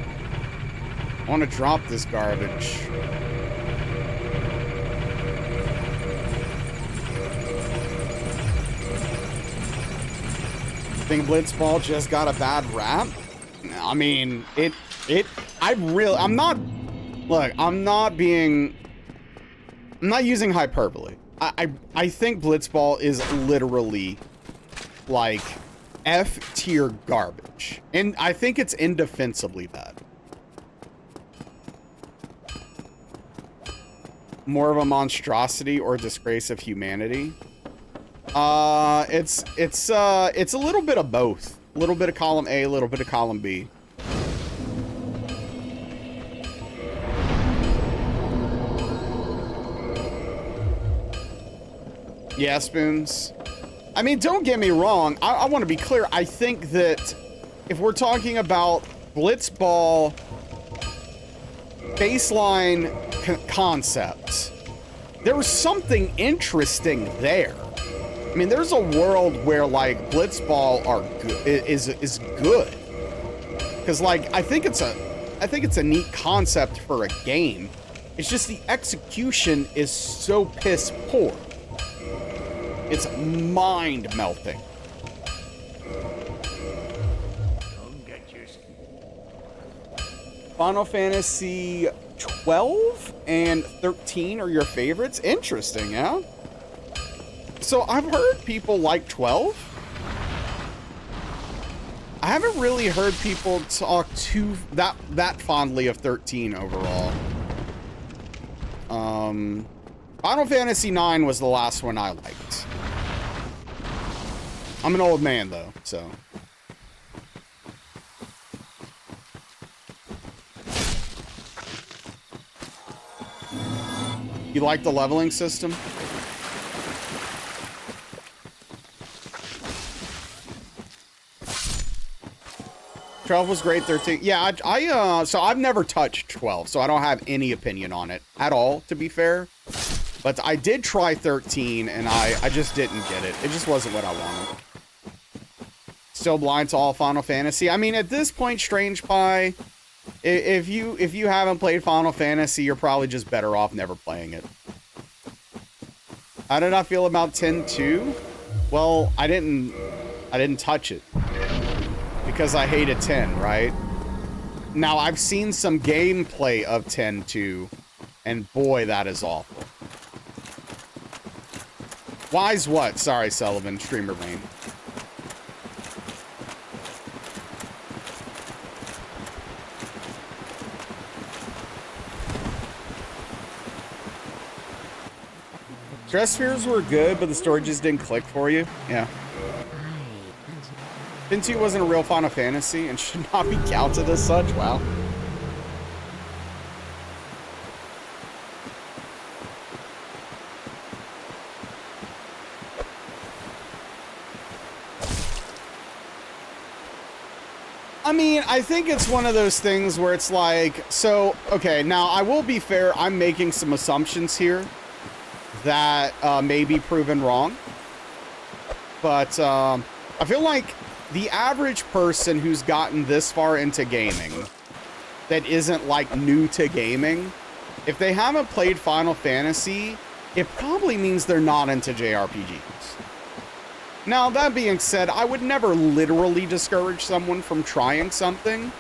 I want to drop this garbage. think Blitzball just got a bad rap. I mean, I'm not using hyperbole. I think Blitzball is literally like F tier garbage. And I think it's indefensibly bad. More of a monstrosity or disgrace of humanity. It's a little bit of both. A little bit of column A, a little bit of column B. Yeah, Spoons. I mean, don't get me wrong. I want to be clear. I think that if we're talking about Blitzball baseline concept, there was something interesting there. I mean, there's a world where like Blitzball is good, because like I think it's a neat concept for a game. It's just the execution is so piss poor. It's mind melting. Final Fantasy 12 and 13 are your favorites? Interesting, yeah? So I've heard people like 12. I haven't really heard people talk that fondly of 13 overall. Final Fantasy 9 was the last one I liked. I'm an old man though, so. You like the leveling system? '12 was great. 13, yeah. So I've never touched 12, so I don't have any opinion on it at all, to be fair. But I did try 13, and I just didn't get it. It just wasn't what I wanted. Still blind to all Final Fantasy. I mean, at this point, Strange Pie, if you haven't played Final Fantasy, you're probably just better off never playing it. How did I feel about 10-2? Well, I didn't touch it because I hated 10, right? Now, I've seen some gameplay of 10-2, and boy, that is awful. Why's what? Sorry, Sullivan, streamer main. Stress Spheres were good, but the story just didn't click for you. Yeah. 10-2 wasn't a real Final Fantasy and should not be counted as such. Wow. I mean, I think it's one of those things where it's like, so, okay, now I will be fair. I'm making some assumptions here that may be proven wrong. But I feel like the average person who's gotten this far into gaming that isn't like new to gaming, if they haven't played Final Fantasy, it probably means they're not into JRPGs. Now, that being said, I would never literally discourage someone from trying something.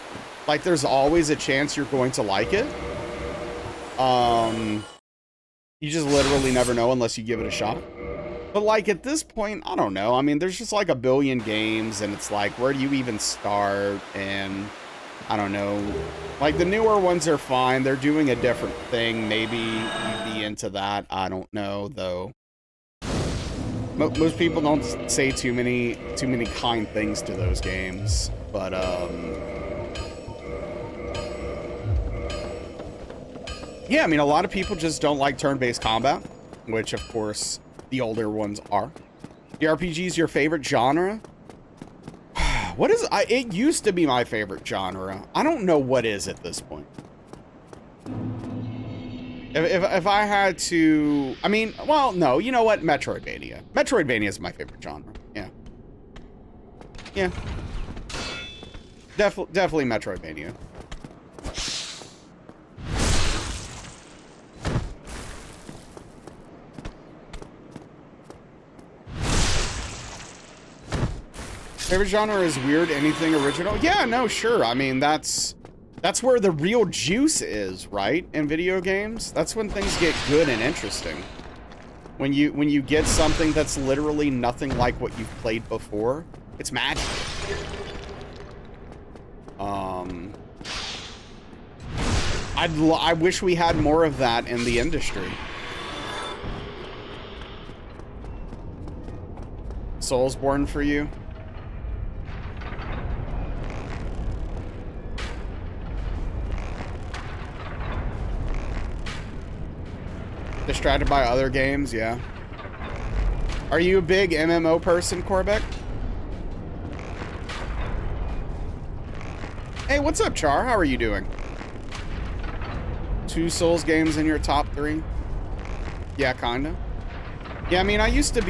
Like, there's always a chance you're going to like it. You just literally never know unless you give it a shot. But like at this point, I don't know. I mean, there's just like a billion games and it's like, where do you even start? And I don't know. Like the newer ones are fine. They're doing a different thing. Maybe you'd be into that. I don't know though. Most people don't say too many kind things to those games. But yeah, I mean, a lot of people just don't like turn-based combat, which, of course, the older ones are. The RPG is your favorite genre? What is... it used to be my favorite genre. I don't know what is at this point. If I had to... I mean, well, no. You know what? Metroidvania. Metroidvania is my favorite genre. Yeah. Yeah. Definitely Metroidvania. Favorite genre is weird, anything original? Yeah, no, sure. I mean, that's where the real juice is, right? In video games, that's when things get good and interesting. When you get something that's literally nothing like what you've played before, it's magic. I wish we had more of that in the industry. Soulsborne for you? Distracted by other games, yeah. Are you a big MMO person, Corbeck? Hey, what's up, Char? How are you doing? 2 Souls games in your top 3? Yeah, kinda. Yeah, I mean, I used to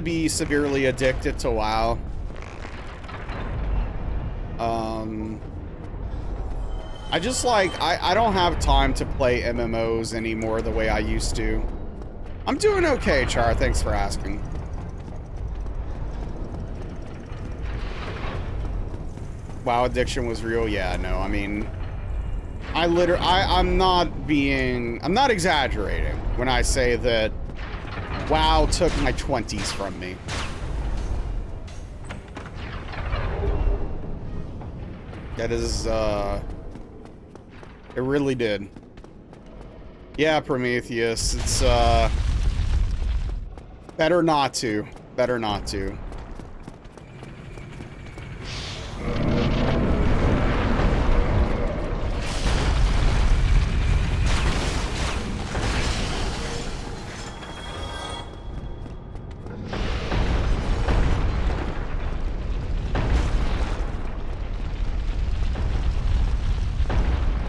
be severely addicted to WoW. I just like, I don't have time to play MMOs anymore the way I used to. I'm doing okay, Char. Thanks for asking. WoW addiction was real. Yeah, no, I mean, I'm not exaggerating when I say that WoW took my 20s from me. That is, it really did. Yeah, Prometheus, it's, better not to. Better not to.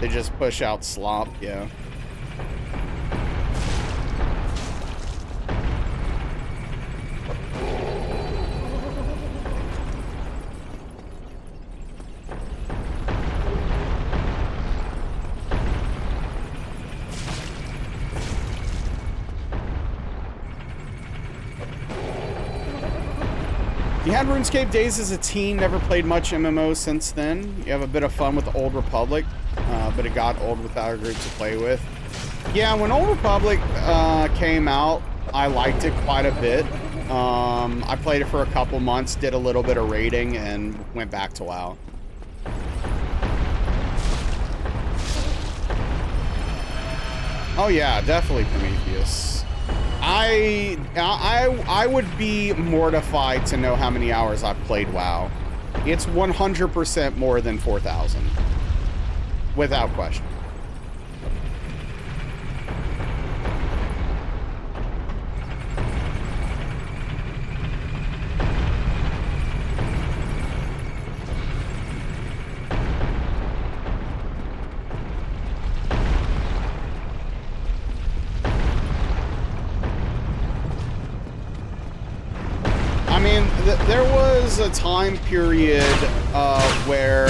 They just push out slop, yeah. You had RuneScape days as a teen, never played much MMO since then. You have a bit of fun with the Old Republic, but it got old without a group to play with. Yeah, when Old Republic came out, I liked it quite a bit. I played it for a couple months, did a little bit of raiding, and went back to WoW. Oh yeah, definitely Prometheus. I would be mortified to know how many hours I've played WoW. It's 100% more than 4,000. Without question. There was a time period where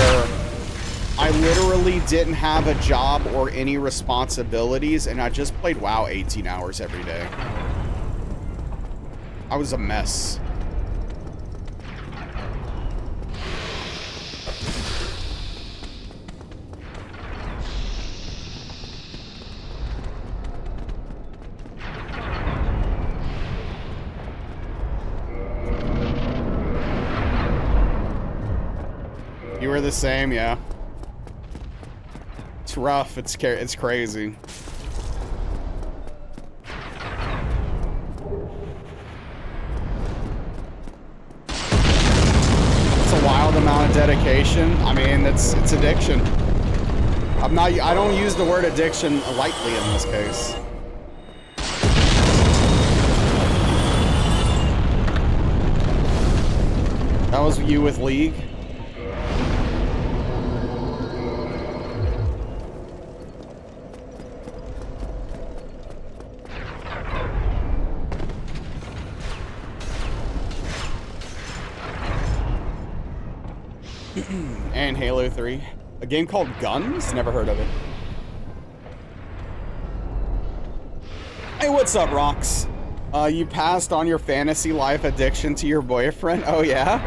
I literally didn't have a job or any responsibilities, and I just played WoW 18 hours every day. I was a mess. You were the same, yeah. It's rough. It's crazy. It's a wild amount of dedication. I mean, it's addiction. I don't use the word addiction lightly in this case. That was you with League. And Halo 3. A game called Guns? Never heard of it. Hey, what's up, Rox? You passed on your fantasy life addiction to your boyfriend? Oh, yeah?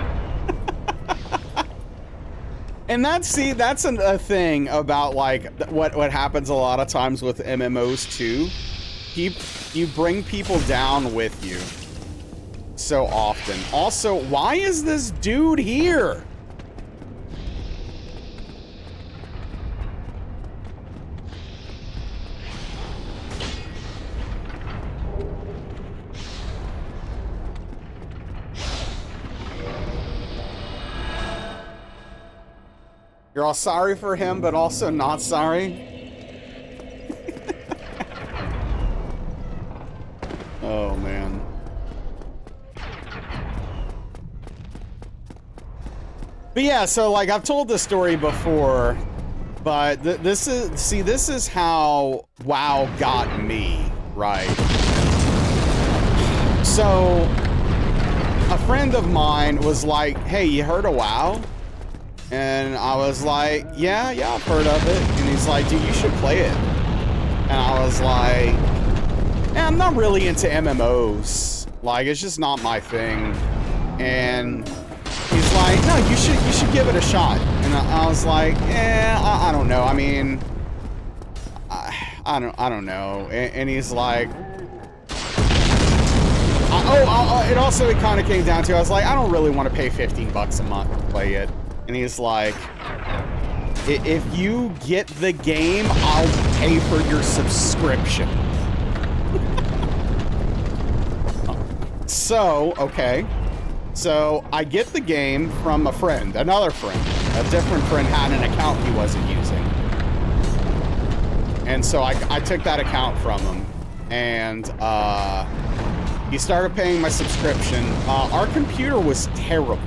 And that's a thing about like what happens a lot of times with MMOs too. You bring people down with you so often. Also, why is this dude here? You're all sorry for him, but also not sorry. Oh, man. But yeah, so like I've told this story before, but this is how WoW got me, right? So a friend of mine was like, hey, you heard of WoW? And I was like, yeah, I've heard of it. And he's like, dude, you should play it. And I was like, yeah, I'm not really into MMOs. Like, it's just not my thing. And he's like, no, you should give it a shot. And I was like, I don't know. I mean, I don't know. And he's like, it kind of came down to, I was like, I don't really want to pay 15 bucks a month to play it. And he's like, if you get the game, I'll pay for your subscription. So, okay. So I get the game from a friend, another friend. A different friend had an account he wasn't using. And so I took that account from him. And he started paying my subscription. Our computer was terrible.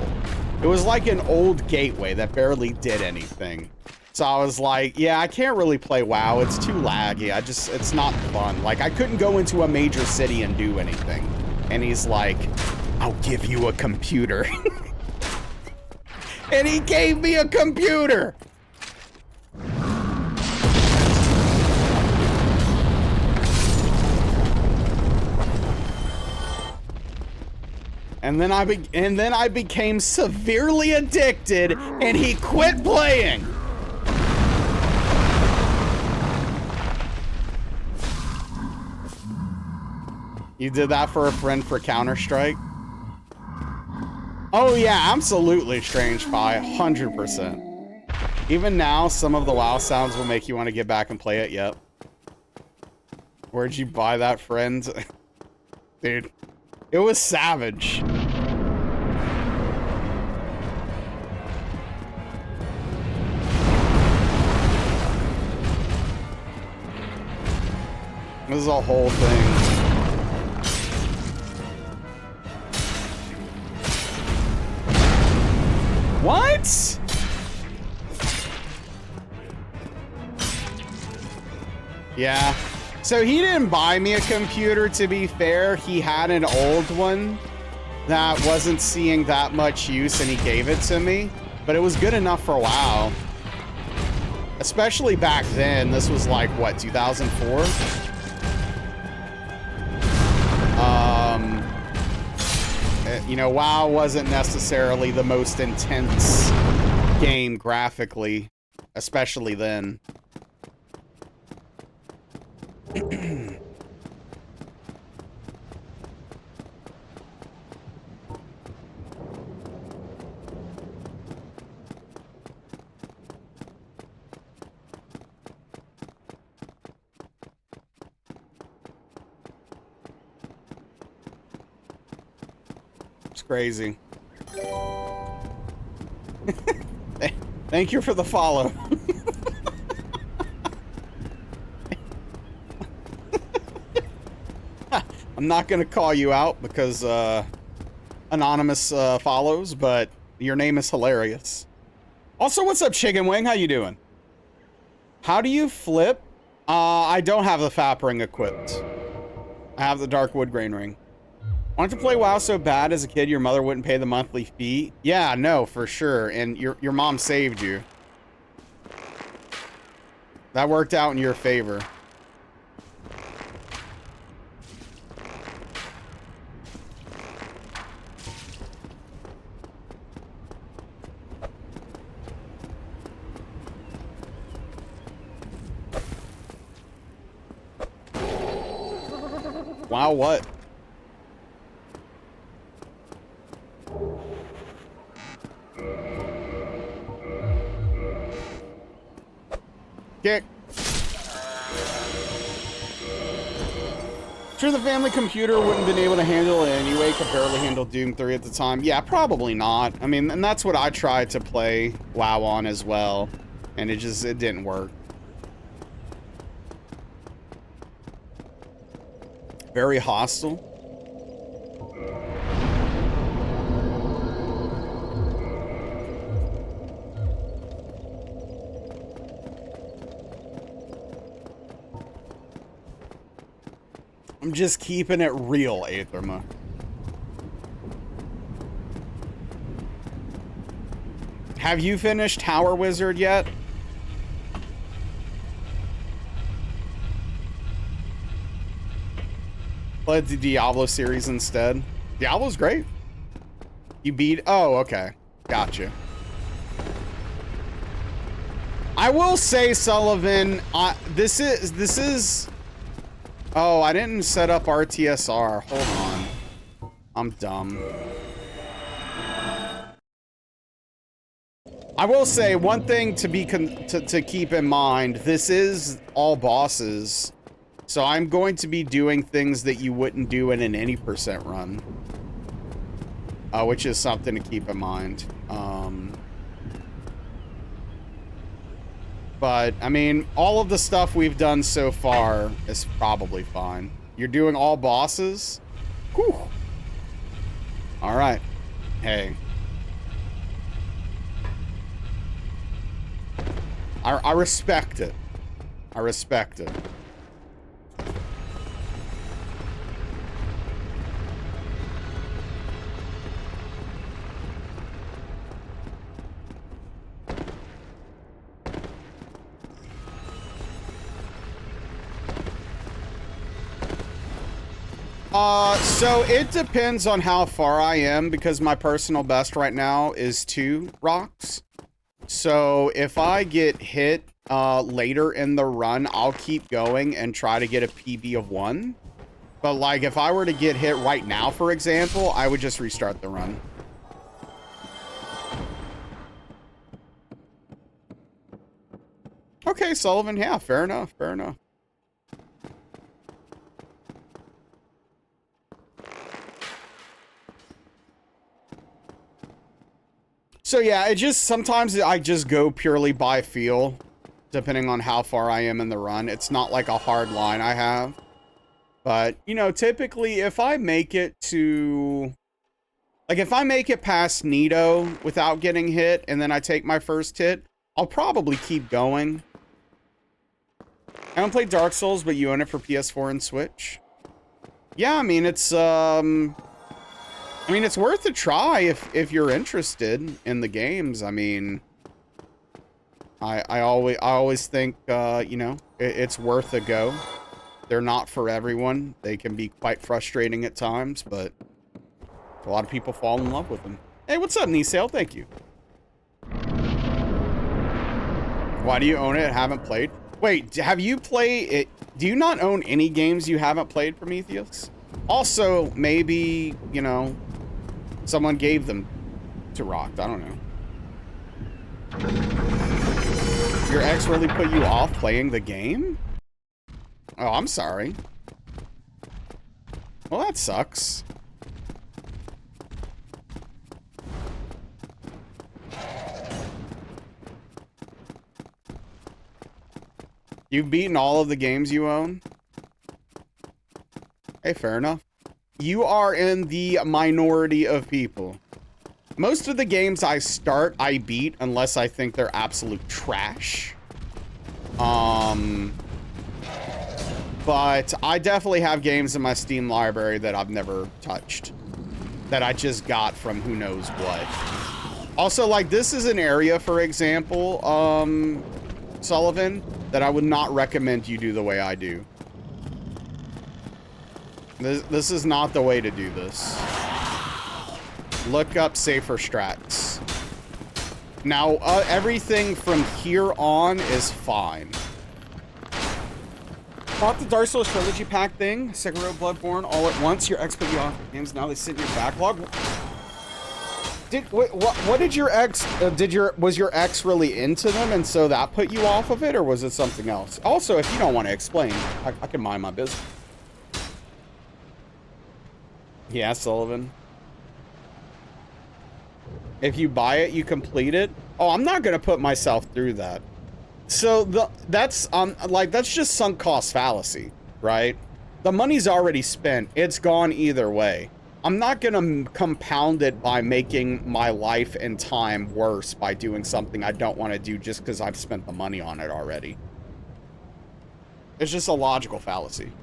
It was like an old gateway that barely did anything. So I was like, yeah, I can't really play WoW. It's too laggy. It's not fun. Like, I couldn't go into a major city and do anything. And he's like, I'll give you a computer. And he gave me a computer. And then I became severely addicted, and he quit playing. You did that for a friend for Counter-Strike? Oh yeah, absolutely, Strange Pie, 100%. Even now, some of the WoW sounds will make you want to get back and play it. Yep. Where'd you buy that, friend? Dude, it was savage. This is a whole thing. What? Yeah. So he didn't buy me a computer, to be fair. He had an old one that wasn't seeing that much use, and he gave it to me. But it was good enough for a while. Especially back then. This was like, what, 2004? You know, WoW wasn't necessarily the most intense game graphically, especially then. It's crazy. Thank you for the follow. I'm not gonna call you out because anonymous follows, but your name is hilarious. Also, what's up, Chicken Wing? How you doing? How do you flip? I don't have the FAP ring equipped. I have the Dark Wood Grain ring. Wanted to play WoW so bad as a kid your mother wouldn't pay the monthly fee? Yeah, no, for sure. And your mom saved you. That worked out in your favor. Wow, what? Kick. Sure, the family computer wouldn't have been able to handle it anyway. Could barely handle Doom 3 at the time. Yeah, probably not. I mean, and that's what I tried to play WoW on as well. And it didn't work. Very hostile. I'm just keeping it real, Aetherma. Have you finished Tower Wizard yet? Played the Diablo series instead. Diablo's great. You beat... Oh, okay. Gotcha. I will say, Sullivan, this is... Oh, I didn't set up RTSR. Hold on. I'm dumb. I will say one thing to keep in mind. This is all bosses, so I'm going to be doing things that you wouldn't do in an any % run, which is something to keep in mind. But, I mean, all of the stuff we've done so far is probably fine. You're doing all bosses? Whew. Alright. Hey. I respect it. I respect it. So it depends on how far I am, because my personal best right now is 2 rocks. So if I get hit later in the run, I'll keep going and try to get a PB of 1. But like if I were to get hit right now, for example, I would just restart the run. Okay, Sullivan, yeah, fair enough, fair enough. So yeah, sometimes I just go purely by feel, depending on how far I am in the run. It's not like a hard line I have. But, you know, typically if I make it to... Like if I make it past Nito without getting hit, and then I take my first hit, I'll probably keep going. I don't play Dark Souls, but you own it for PS4 and Switch. Yeah, I mean, it's worth a try if you're interested in the games. I mean, I always think, you know, it's worth a go. They're not for everyone. They can be quite frustrating at times, but a lot of people fall in love with them. Hey, what's up, Nisale? Thank you. Why do you own it? Haven't played? Wait, have you played it? Do you not own any games you haven't played, Prometheus? Also, maybe, you know, someone gave them to Rocked. I don't know. Your ex really put you off playing the game? Oh, I'm sorry. Well, that sucks. You've beaten all of the games you own? Hey, fair enough. You are in the minority of people. Most of the games I start, I beat unless I think they're absolute trash. But I definitely have games in my Steam library that I've never touched, that I just got from who knows what. Also, like, this is an area, for example, Sullivan, that I would not recommend you do the way I do. This is not the way to do this. Look up safer strats. Now, everything from here on is fine. Bought the Dark Souls Trilogy pack thing, Sekiro, Bloodborne, all at once. Your ex put you off games, now they sit in your backlog. What did your ex, was your ex really into them and so that put you off of it, or was it something else? Also, if you don't want to explain, I can mind my business. Yeah, Sullivan. If you buy it, you complete it. Oh, I'm not gonna put myself through that. So that's just sunk cost fallacy, right? The money's already spent. It's gone either way. I'm not gonna compound it by making my life and time worse by doing something I don't want to do just because I've spent the money on it already. It's just a logical fallacy.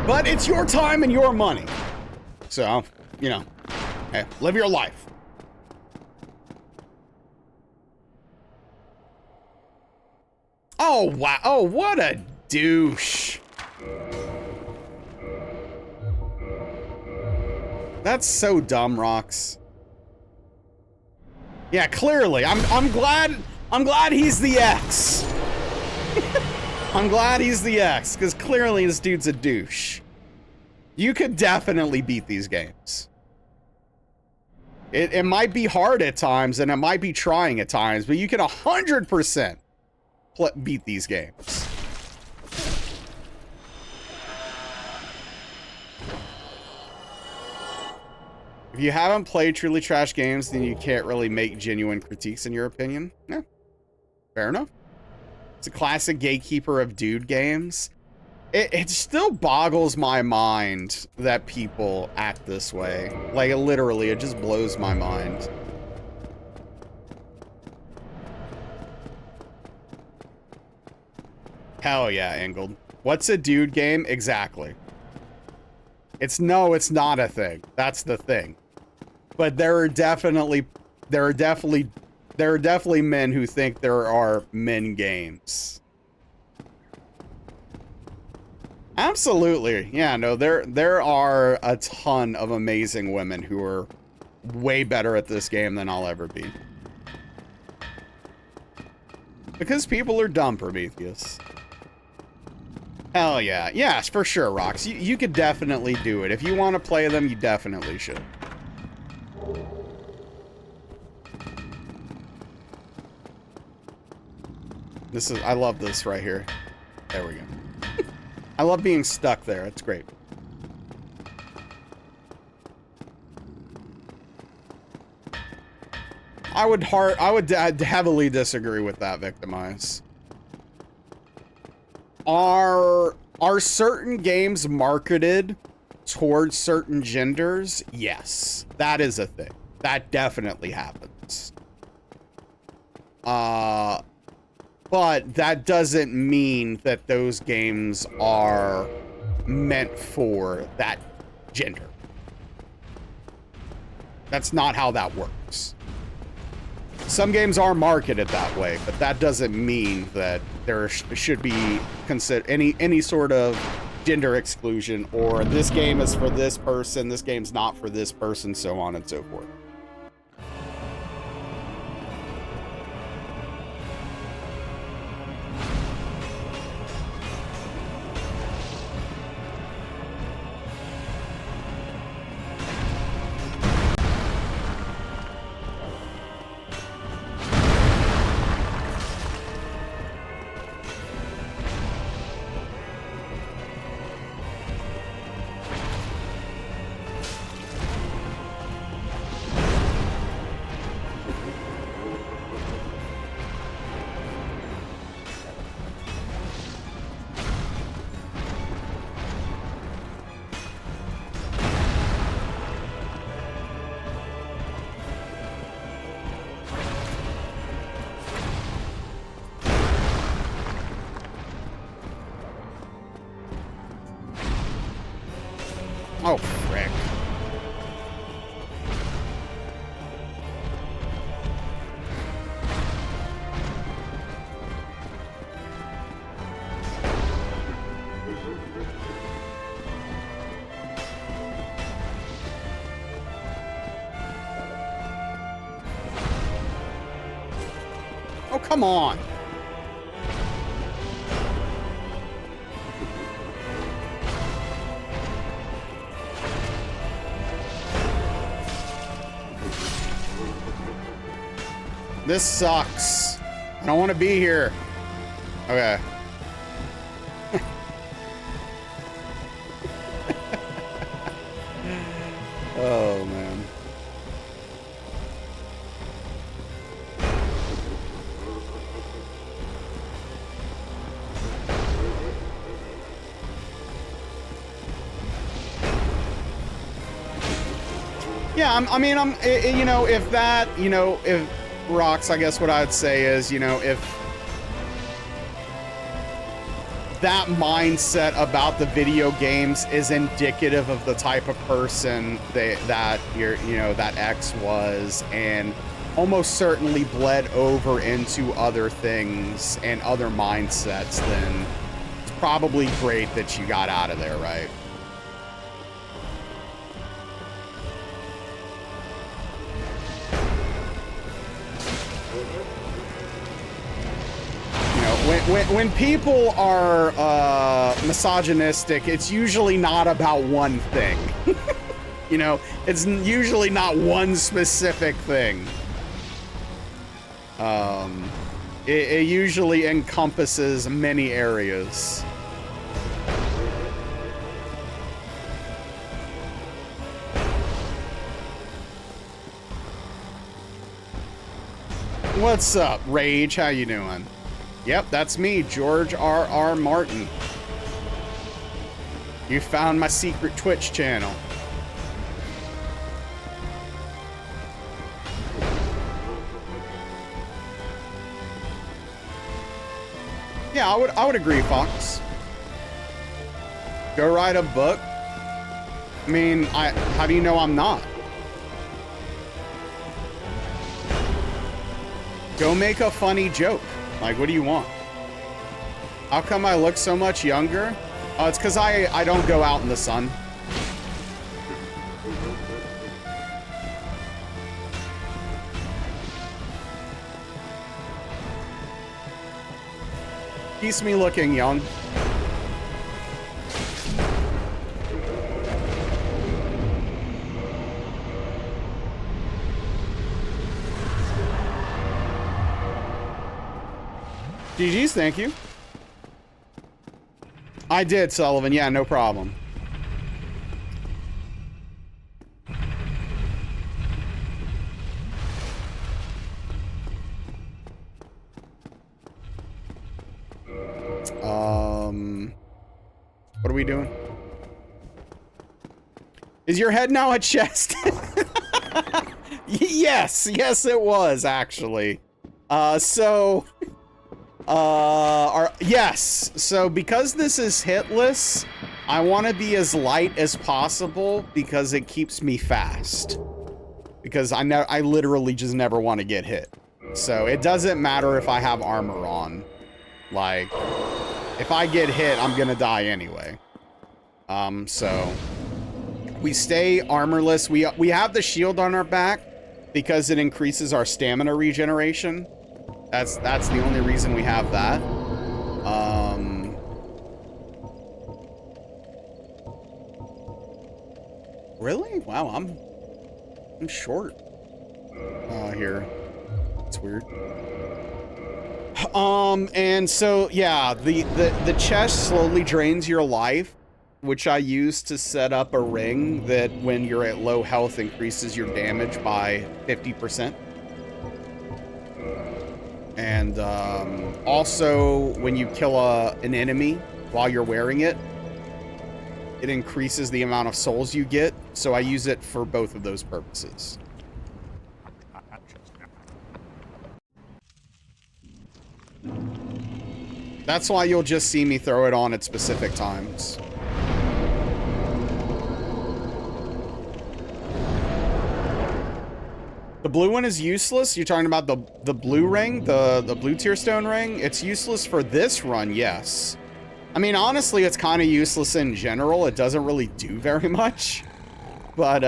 But it's your time and your money. So, you know, hey, live your life. Oh, wow. Oh, what a douche. That's so dumb, Rox. Yeah, clearly. I'm glad he's the ex. I'm glad he's the ex, because clearly this dude's a douche. You could definitely beat these games. It might be hard at times, and it might be trying at times, but you can 100% beat these games. If you haven't played truly trash games, then you can't really make genuine critiques in your opinion. Yeah, fair enough. It's a classic gatekeeper of dude games. It still boggles my mind that people act this way. Like, literally, it just blows my mind. Hell yeah, Engled. What's a dude game? Exactly. It's not a thing. That's the thing. But there are definitely men who think there are men games. Absolutely. Yeah, no, there are a ton of amazing women who are way better at this game than I'll ever be. Because people are dumb, Prometheus. Hell yeah. Yes, for sure, Rox. You could definitely do it. If you want to play them, you definitely should. I love this right here. There we go. I love being stuck there. It's great. I would heavily disagree with that, Victimize. Are certain games marketed towards certain genders? Yes, that is a thing. That definitely happens. But that doesn't mean that those games are meant for that gender. That's not how that works. Some games are marketed that way, but that doesn't mean that there should be any sort of gender exclusion, or this game is for this person, this game's not for this person, so on and so forth. Oh, frick. Oh, come on. This sucks. I don't want to be here. Okay. Oh, man. Yeah, you know, if that, you know, if rocks, I guess what I'd say is, you know, if that mindset about the video games is indicative of the type of person that that X was, and almost certainly bled over into other things and other mindsets, then it's probably great that you got out of there, right? When people are misogynistic, it's usually not about one thing. You know, it's usually not one specific thing. It usually encompasses many areas. What's up, Rage? How you doing? Yep, that's me, George R.R. Martin. You found my secret Twitch channel. Yeah, I would agree, Fox. Go write a book? I mean, how do you know I'm not? Go make a funny joke. Like, what do you want? How come I look so much younger? Oh, it's because I don't go out in the sun. Keeps me looking young. GG's, thank you. I did, Sullivan. Yeah, no problem. What are we doing? Is your head now a chest? Yes, it was actually. Yes. So because this is hitless, I want to be as light as possible because it keeps me fast. Because I literally just never want to get hit. So it doesn't matter if I have armor on. Like, if I get hit, I'm gonna die anyway. So we stay armorless. We have the shield on our back because it increases our stamina regeneration. That's the only reason we have that. Really? Wow, I'm short. Here. It's weird. And so yeah, the chest slowly drains your life, which I use to set up a ring that when you're at low health increases your damage by 50%. And also when you kill an enemy while you're wearing it, it increases the amount of souls you get. So I use it for both of those purposes. That's why you'll just see me throw it on at specific times. The blue one is useless? You're talking about the blue ring? The blue tier stone ring? It's useless for this run, yes. I mean, honestly, it's kind of useless in general. It doesn't really do very much. But,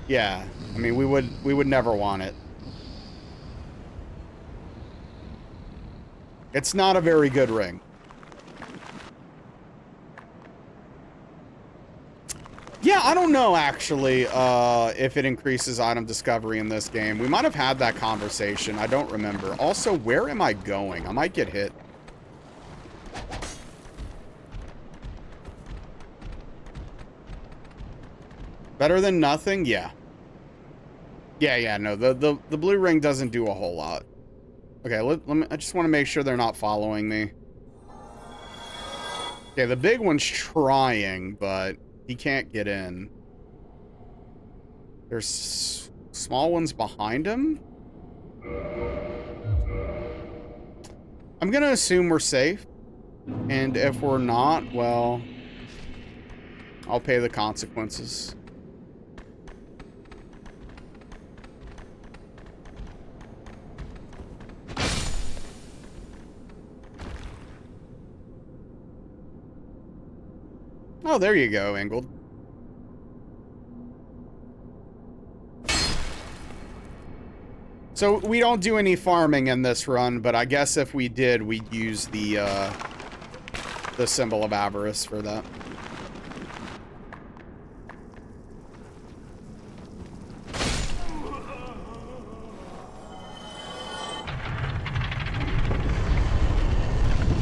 yeah. I mean, we would never want it. It's not a very good ring. Yeah, I don't know, actually, if it increases item discovery in this game. We might have had that conversation. I don't remember. Also, where am I going? I might get hit. Better than nothing? Yeah. Yeah, no, the blue ring doesn't do a whole lot. Okay, let me, I just want to make sure they're not following me. Okay, the big one's trying, but he can't get in. There's small ones behind him. I'm gonna assume we're safe. And if we're not, well, I'll pay the consequences. Oh, there you go, Angled. So we don't do any farming in this run, but I guess if we did, we'd use the symbol of avarice for that.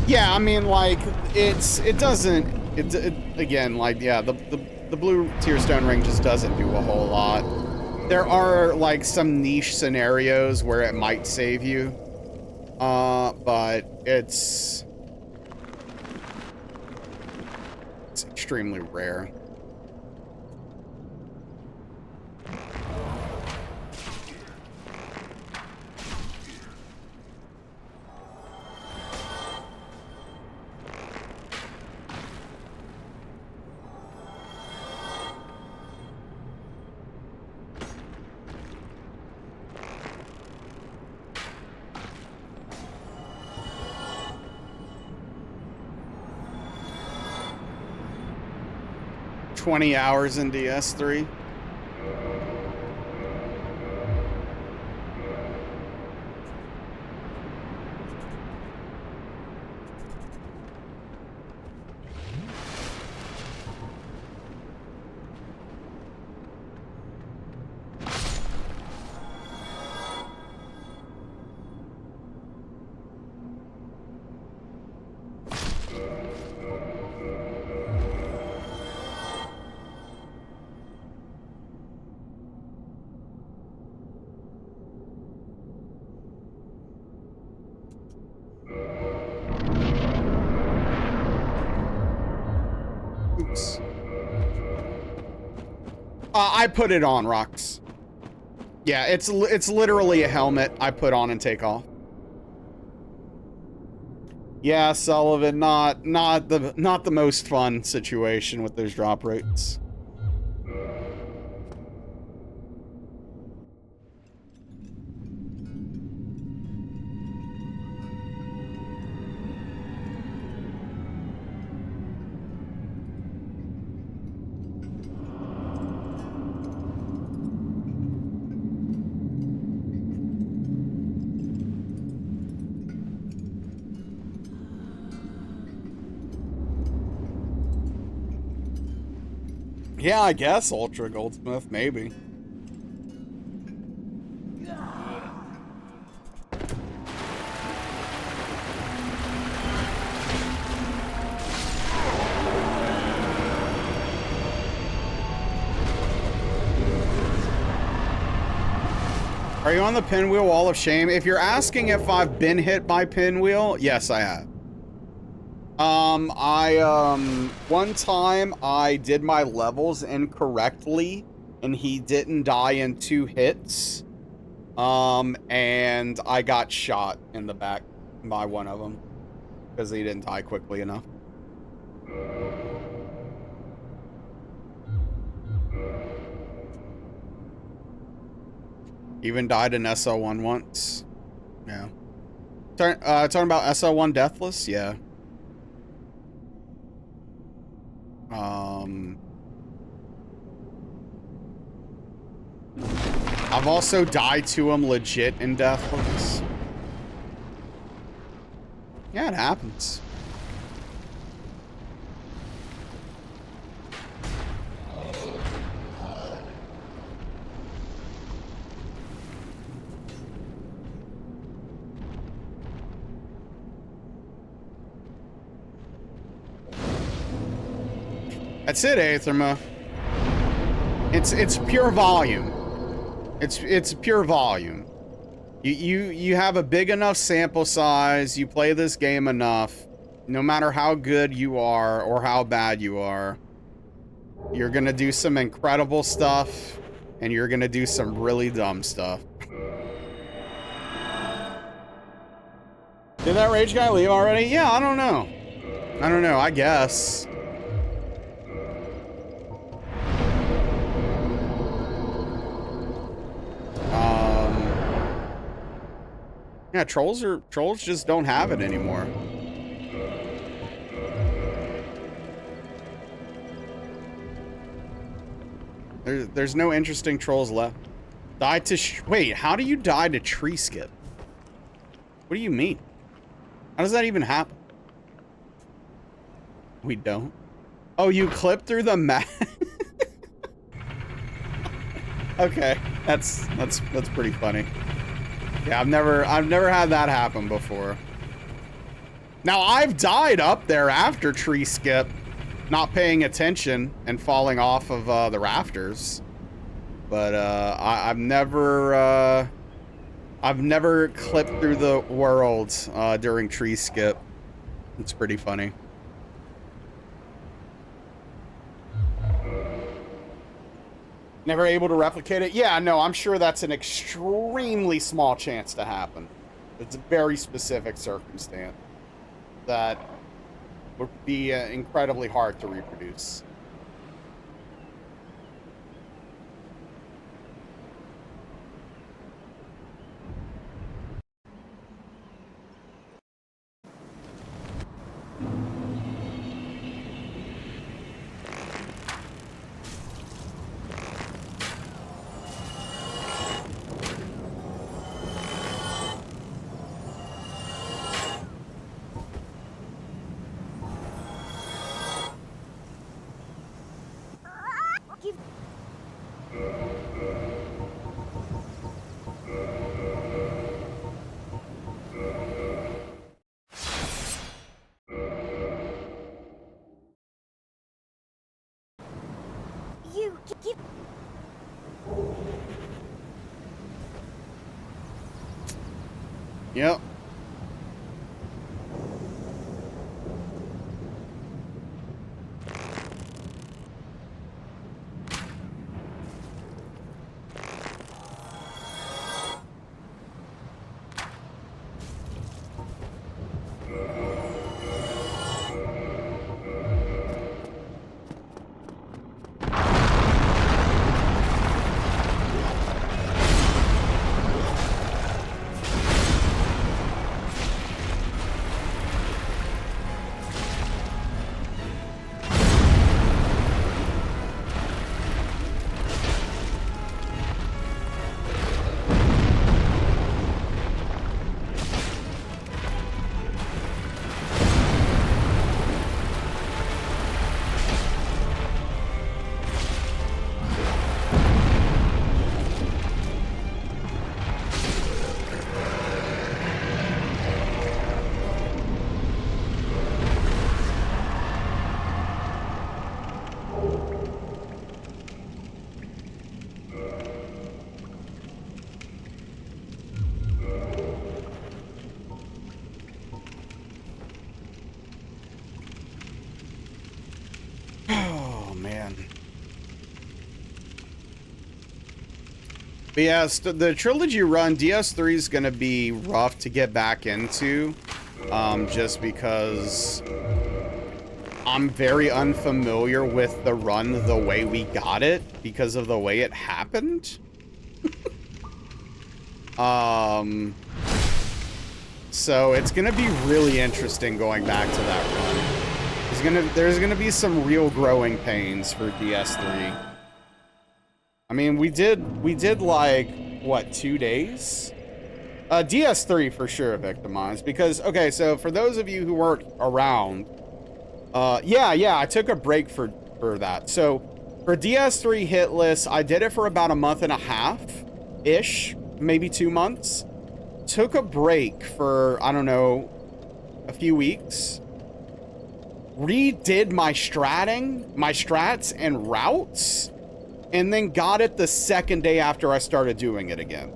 Yeah, I mean, like, it doesn't, again, like, yeah, the blue tier stone ring just doesn't do a whole lot. There are, like, some niche scenarios where it might save you, but it's extremely rare. $20 hours in DS3. Oops. I put it on, Rox. Yeah, it's literally a helmet I put on and take off. Yeah, Sullivan, not the most fun situation with those drop rates. Yeah, I guess Ultra Goldsmith, maybe. Are you on the pinwheel wall of shame? If you're asking if I've been hit by pinwheel, yes, I have. One time I did my levels incorrectly and he didn't die in 2 hits. And I got shot in the back by one of them because he didn't die quickly enough. Even died in SL1 once. Yeah. Talking about SL1 Deathless? Yeah. I've also died to him legit in Deathless. Yeah, it happens. That's it, Aetherma. It's pure volume. It's pure volume. You have a big enough sample size, you play this game enough, no matter how good you are or how bad you are, you're gonna do some incredible stuff and you're gonna do some really dumb stuff. Did that rage guy leave already? Yeah, I don't know. I don't know, I guess. Yeah, trolls just don't have it anymore. There's no interesting trolls left. Die to wait, how do you die to tree skip? What do you mean? How does that even happen? We don't. Oh, you clip through the map. Okay, that's pretty funny. Yeah, I've never had that happen before. Now, I've died up there after tree skip, not paying attention and falling off of the rafters. But I've never clipped through the world during tree skip. It's pretty funny. Never able to replicate it? Yeah, no, I'm sure that's an extremely small chance to happen. It's a very specific circumstance that would be incredibly hard to reproduce. Yep. But yeah, the trilogy run, DS3 is going to be rough to get back into, just because I'm very unfamiliar with the run the way we got it, because of the way it happened. So it's gonna be really interesting going back to that run. There's gonna be some real growing pains for DS3. I mean, we did like what, 2 days? DS3 for sure victimized because okay, so for those of you who weren't around, yeah, I took a break for that. So for DS3 hit list, I did it for about a month and a half ish, maybe 2 months. Took a break for, I don't know, a few weeks. Redid my strats and routes, and then got it the second day after I started doing it again.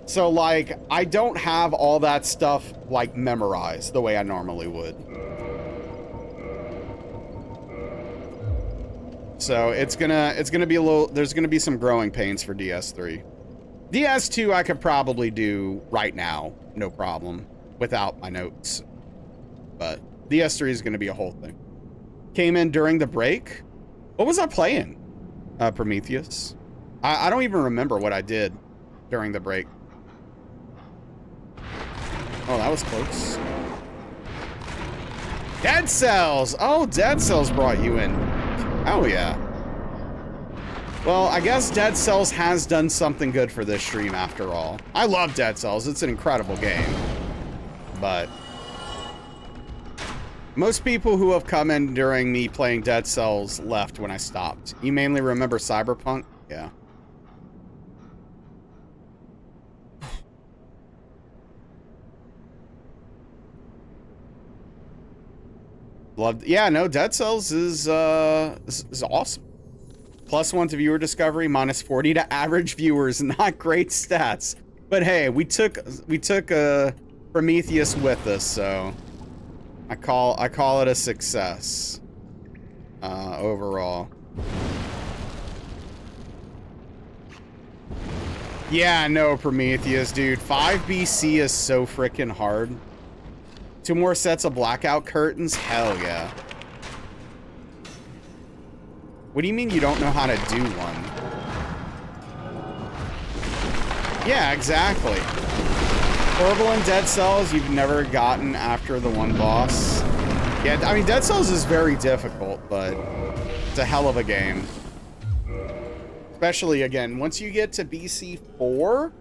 So, like, I don't have all that stuff, like, memorized the way I normally would. So, it's gonna be a little, there's gonna be some growing pains for DS3. DS2 I could probably do right now, no problem, without my notes. But DS3 is gonna be a whole thing. Came in during the break. What was I playing? Prometheus. I don't even remember what I did during the break. Oh, that was close. Dead Cells! Oh, Dead Cells brought you in. Oh, yeah. Well, I guess Dead Cells has done something good for this stream after all. I love Dead Cells. It's an incredible game. But most people who have come in during me playing Dead Cells left when I stopped. You mainly remember Cyberpunk? Yeah. Loved. Yeah, no, Dead Cells is awesome. +1 to viewer discovery, -40 to average viewers. Not great stats, but hey, we took Prometheus with us, so I call it a success overall. Yeah, no, Prometheus, dude. 5 BC is so freaking hard. 2 more sets of blackout curtains? Hell yeah. What do you mean you don't know how to do one? Yeah, exactly. Horrible in Dead Cells you've never gotten after the one boss. Yeah, I mean, Dead Cells is very difficult, but it's a hell of a game. Especially, again, once you get to BC4,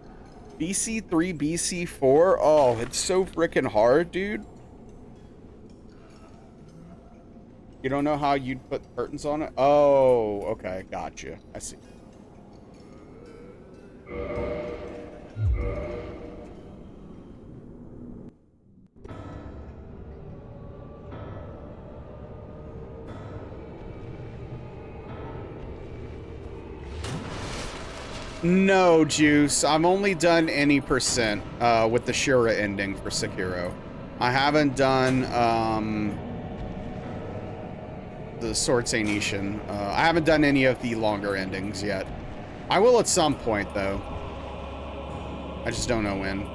BC3, BC4, oh, it's so freaking hard, dude. You don't know how you'd put curtains on it? Oh, okay, gotcha. I see. No, Juice. I've only done any percent with the Shura ending for Sekiro. I haven't done the Sword Saint Ishin. I haven't done any of the longer endings yet. I will at some point, though. I just don't know when.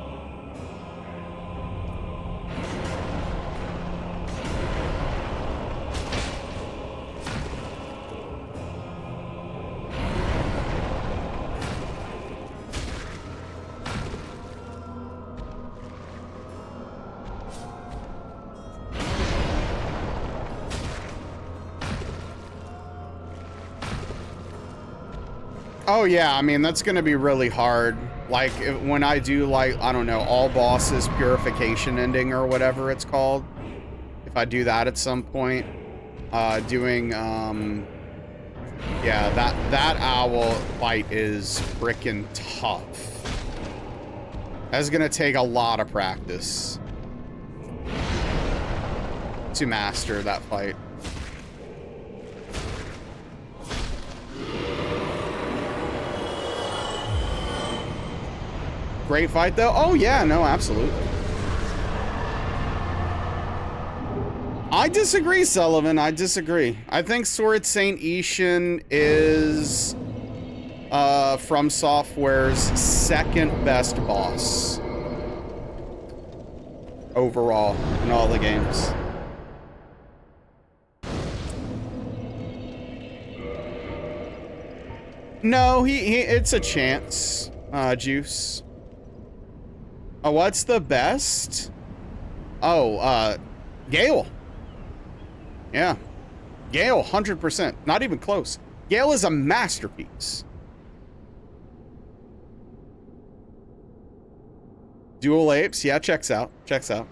Oh yeah, I mean, that's gonna be really hard. Like, when I do, like, I don't know, all bosses purification ending or whatever it's called. If I do that at some point, doing, yeah, that owl fight is freaking tough. That's gonna take a lot of practice to master that fight. Great fight, though. Oh, yeah, no, absolutely. I disagree, Sullivan. I disagree. I think Sword Saint Ishin is From Software's second best boss overall in all the games. No, it's a chance, Juice. Oh, what's the best? Oh, Gale. Yeah. Gale, 100%. Not even close. Gale is a masterpiece. Dual apes. Yeah, checks out. Checks out.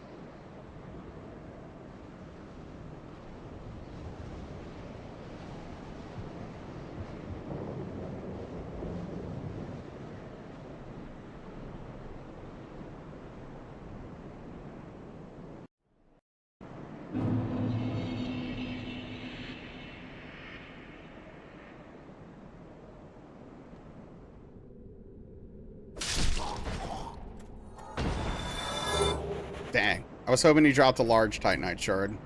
Dang. I was hoping he dropped a large Titanite shard.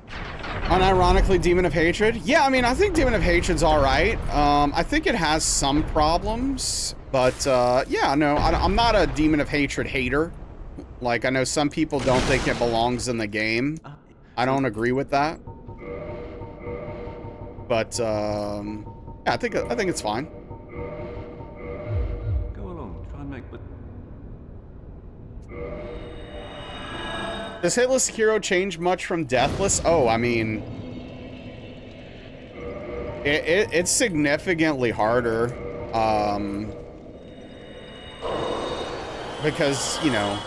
Unironically, Demon of Hatred. Yeah, I mean, I think Demon of Hatred's all right. I think it has some problems, but yeah, no, I'm not a Demon of Hatred hater. Like, I know some people don't think it belongs in the game. I don't agree with that. But yeah, I think it's fine. Go along, try and make. Does Hitless Hero change much from Deathless? Oh, I mean, it's significantly harder. Because, you know,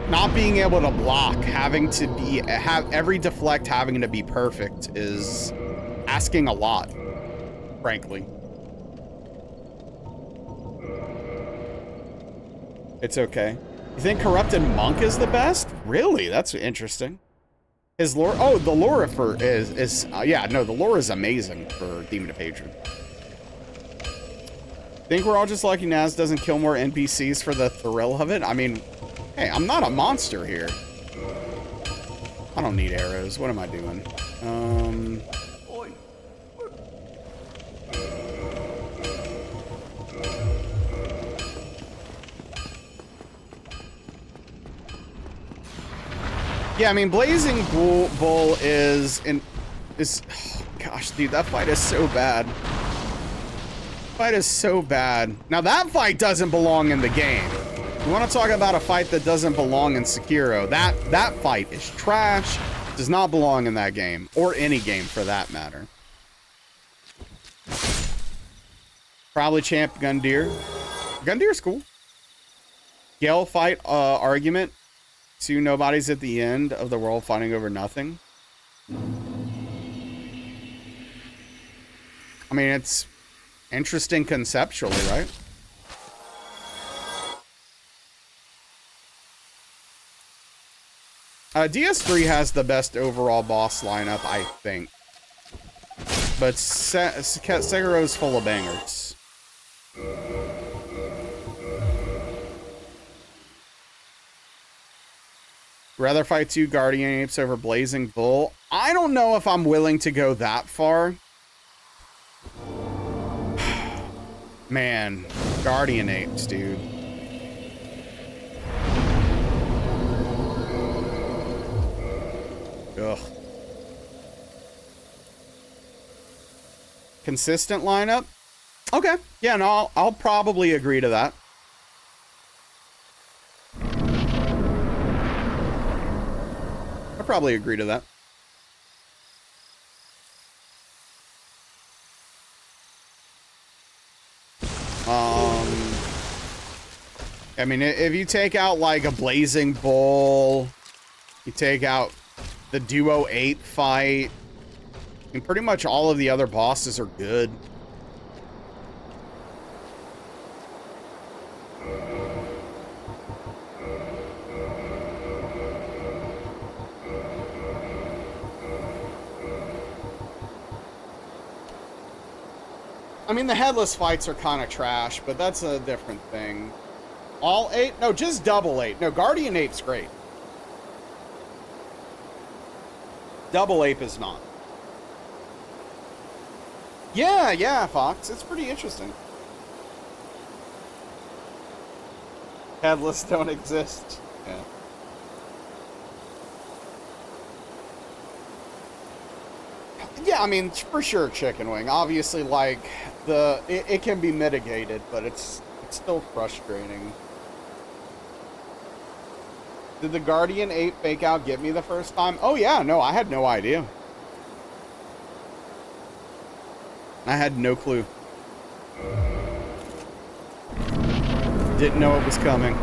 not being able to block, having to have every deflect having to be perfect is asking a lot, frankly. It's okay. You think Corrupted Monk is the best? Really? That's interesting. His lore... Oh, the lore for is yeah, no, the lore is amazing for Demon of Hatred. Think we're all just lucky Naz doesn't kill more NPCs for the thrill of it? I mean, hey, I'm not a monster here. I don't need arrows. What am I doing? Yeah, I mean, Blazing Bull is oh, gosh, dude, that fight is so bad. Fight is so bad. Now that fight doesn't belong in the game. You want to talk about a fight that doesn't belong in Sekiro? That fight is trash. Does not belong in that game, or any game for that matter. Probably champ Gundyr. Gundyr's cool. Gale fight argument. 2 nobodies at the end of the world fighting over nothing. I mean, it's interesting conceptually, right? DS3 has the best overall boss lineup, I think. But Sekiro's full of bangers. Rather fight 2 Guardian Apes over Blazing Bull? I don't know if I'm willing to go that far. Man, Guardian Apes, dude. Ugh. Consistent lineup? Okay. Yeah, no, I'll probably agree to that. I'll probably agree to that. I mean, if you take out like a Blazing Bull, you take out the Duo 8 fight, and pretty much all of the other bosses are good. I mean, the headless fights are kind of trash, but that's a different thing. All 8? No, just double 8. No, Guardian 8's great. Double Ape is not. Yeah, Fox. It's pretty interesting. Headless don't exist. Yeah. Yeah, I mean, for sure, Chicken Wing. Obviously, like, it can be mitigated, but it's It's still frustrating. Did the Guardian 8 fake out get me the first time? Oh yeah, no, I had no idea. I had no clue. Didn't know it was coming.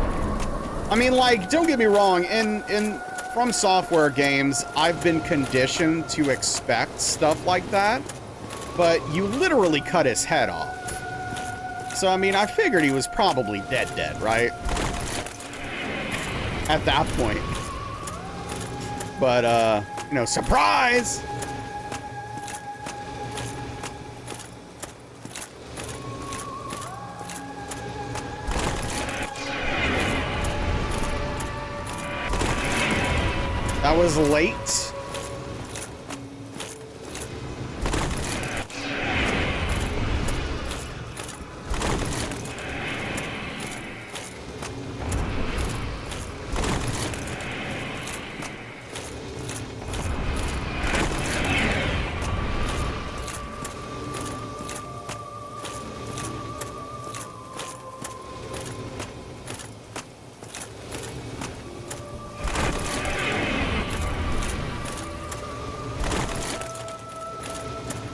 I mean, like, don't get me wrong, from software games, I've been conditioned to expect stuff like that, but you literally cut his head off. So, I mean, I figured he was probably dead, right? At that point. But, you know, surprise! That was late.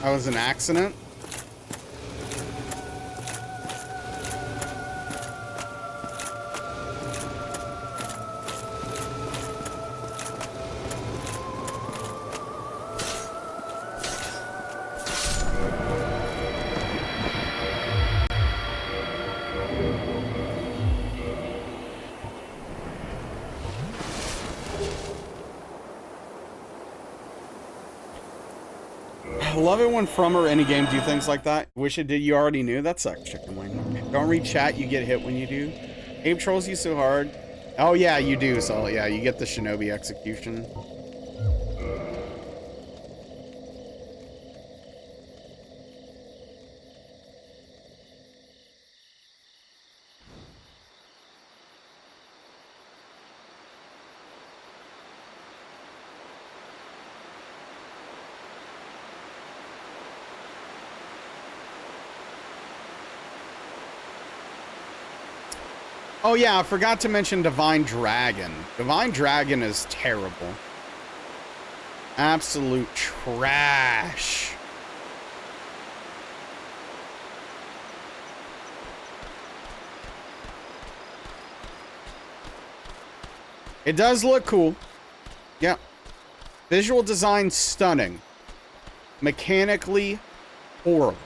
That was an accident. I love it when From or any game do things like that. Wish it did. You already knew. That sucks, chicken wing. Don't read chat. You get hit when you do. Abe trolls you so hard. Oh yeah, you do. So yeah, you get the shinobi execution. Oh yeah, I forgot to mention Divine Dragon. Divine Dragon is terrible. Absolute trash. It does look cool. Yeah. Visual design stunning. Mechanically horrible.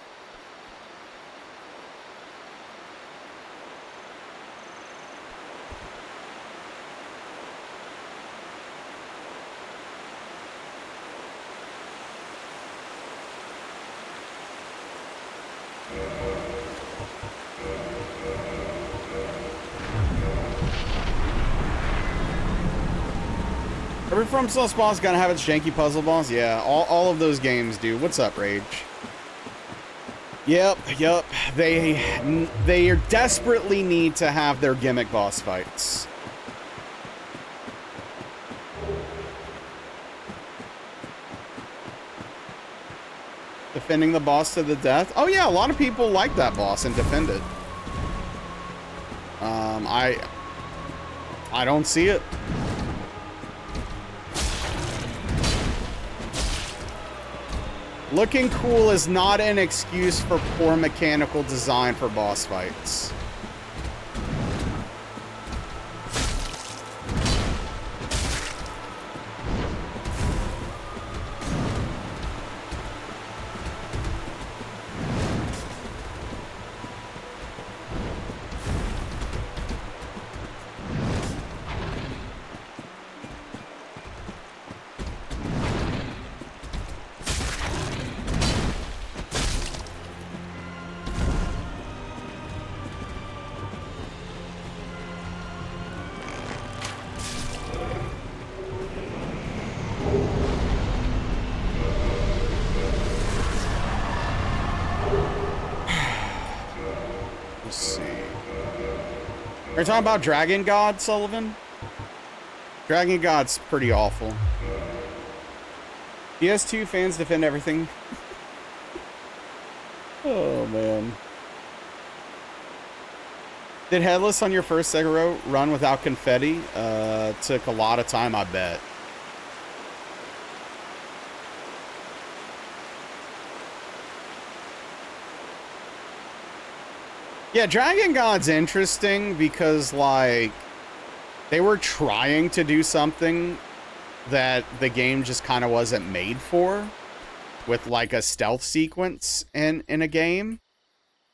Every From Source boss gotta have its janky puzzle boss. Yeah, all of those games do. What's up, Rage? Yep. They desperately need to have their gimmick boss fights. Defending the boss to the death. Oh yeah, a lot of people like that boss and defend it. I don't see it. Looking cool is not an excuse for poor mechanical design for boss fights. Are you talking about Dragon God, Sullivan? Dragon God's pretty awful. PS2 fans defend everything. Oh, man. Did Headless on your first Sekiro run without confetti? Took a lot of time, I bet. Yeah, Dragon God's interesting because, like, they were trying to do something that the game just kind of wasn't made for, with, like, a stealth sequence in a game,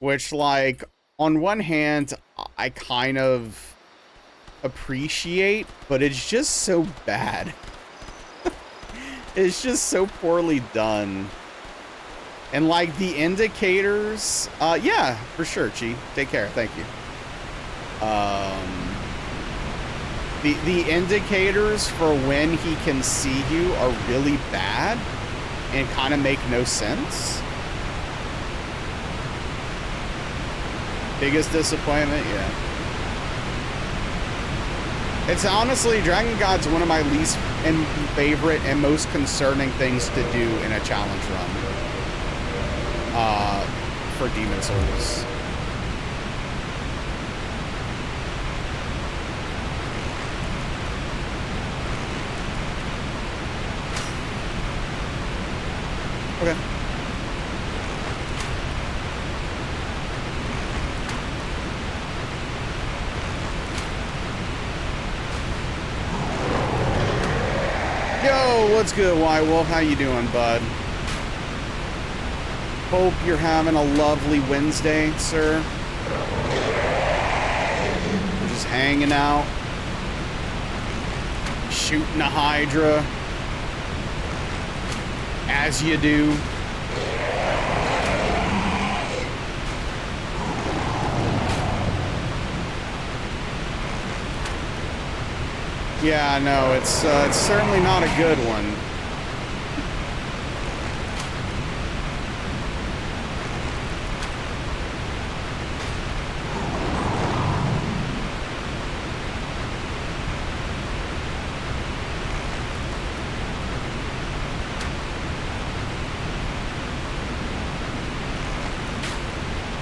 which, like, on one hand, I kind of appreciate, but it's just so bad. It's just so poorly done. And, like, the indicators, yeah, for sure, Chi. Take care, thank you. The indicators for when he can see you are really bad and kind of make no sense. Biggest disappointment, yeah. It's honestly, Dragon God's one of my least favorite and most concerning things to do in a challenge run. For Demon Souls. Okay. Yo, what's good, White Wolf? How you doing, bud? Hope you're having a lovely Wednesday, sir. We're just hanging out, shooting a Hydra, as you do. Yeah, I know, it's certainly not a good one.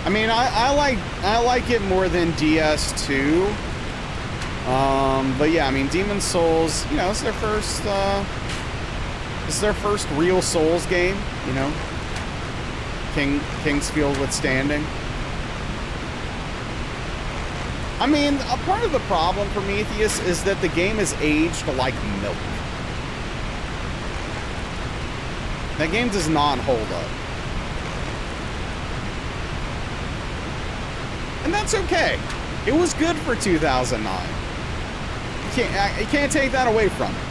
I mean, I like it more than DS2. But yeah, I mean, Demon Souls, you know, it's their first real Souls game, you know. Kingsfield withstanding. I mean, a part of the problem for Prometheus is that the game is aged like milk. That game does not hold up. And that's okay. It was good for 2009. You can't take that away from it.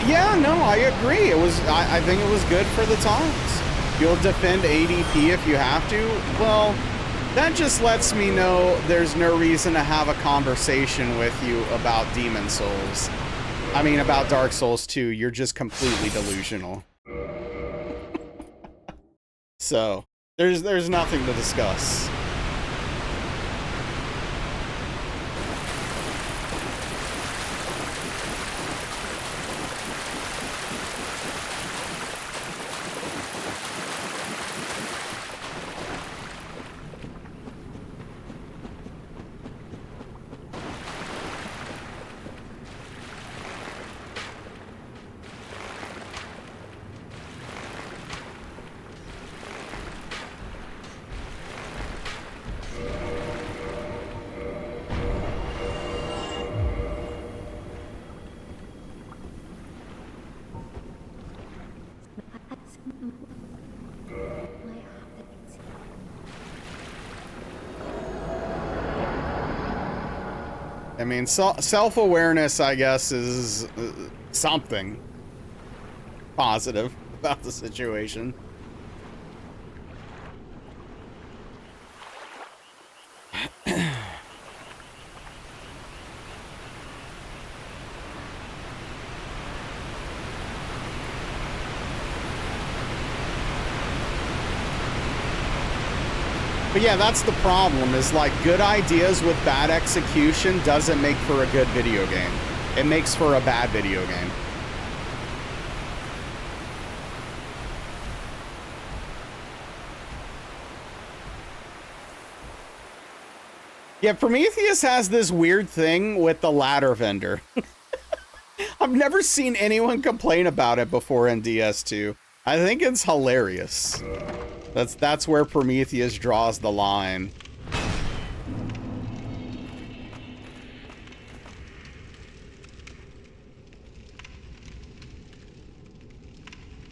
Yeah, no, I agree. I think it was good for the times. You'll defend ADP if you have to. Well, that just lets me know there's no reason to have a conversation with you about Demon Souls. I mean, about Dark Souls 2. You're just completely delusional. So, there's nothing to discuss. I mean, self-awareness, I guess, is something positive. about the situation. But yeah, that's the problem, is like good ideas with bad execution doesn't make for a good video game. It makes for a bad video game. Yeah, Prometheus has this weird thing with the ladder vendor. I've never seen anyone complain about it before in DS2. I think it's hilarious. That's where Prometheus draws the line.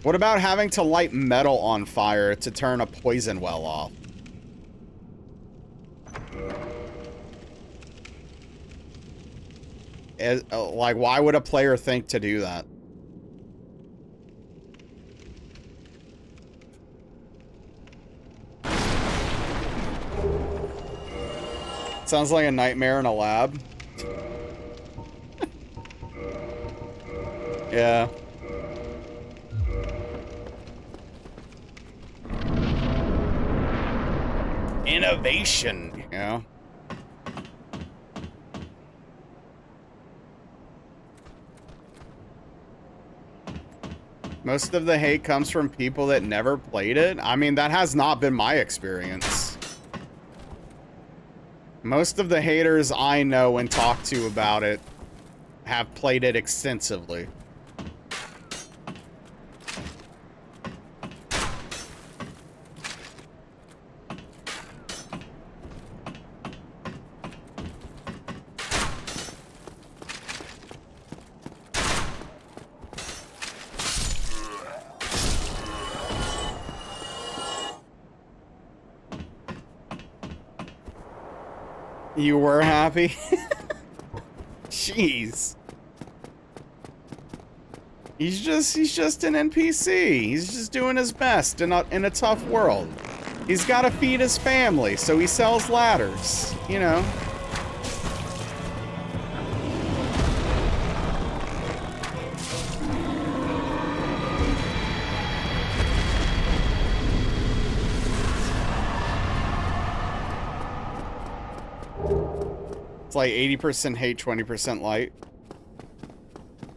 What about having to light metal on fire to turn a poison well off? Like, why would a player think to do that? Sounds like a nightmare in a lab. Yeah. Innovation, yeah. Most of the hate comes from people that never played it. I mean, that has not been my experience. Most of the haters I know and talk to about it have played it extensively. You were happy? Jeez. He's just an NPC. He's just doing his best in a tough world. He's got to feed his family, so he sells ladders, you know. It's like 80% hate, 20% light.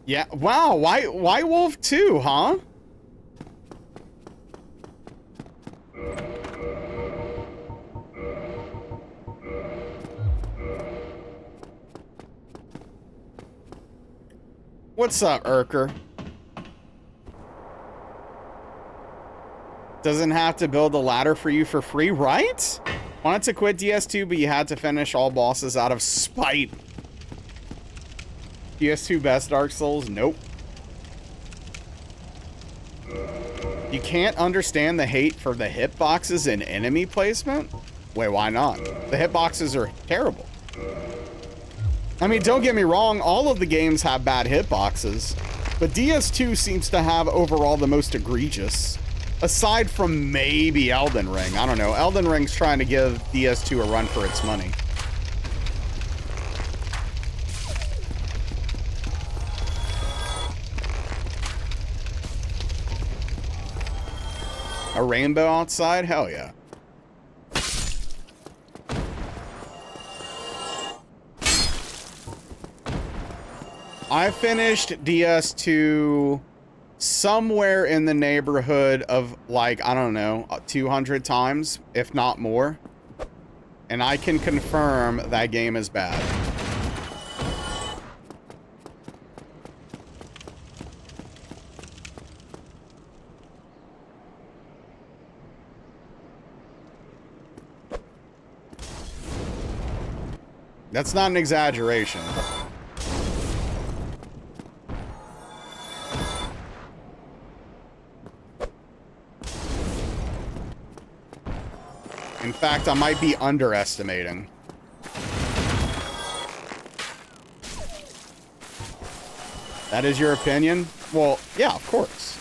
Yeah, wow, White Wolf 2, huh? What's up, Urker? Doesn't have to build a ladder for you for free, right? Wanted to quit DS2, but you had to finish all bosses out of spite. PS2 best Dark Souls? Nope. You can't understand the hate for the hitboxes and enemy placement? Wait, why not? The hitboxes are terrible. I mean, don't get me wrong, all of the games have bad hitboxes, but DS2 seems to have overall the most egregious. Aside from maybe Elden Ring. I don't know. Elden Ring's trying to give DS2 a run for its money. A rainbow outside? Hell yeah. I finished DS2 somewhere in the neighborhood of, like, I don't know, 200 times, if not more. And I can confirm that game is bad. That's not an exaggeration. In fact, I might be underestimating. That is your opinion? Well, yeah, of course.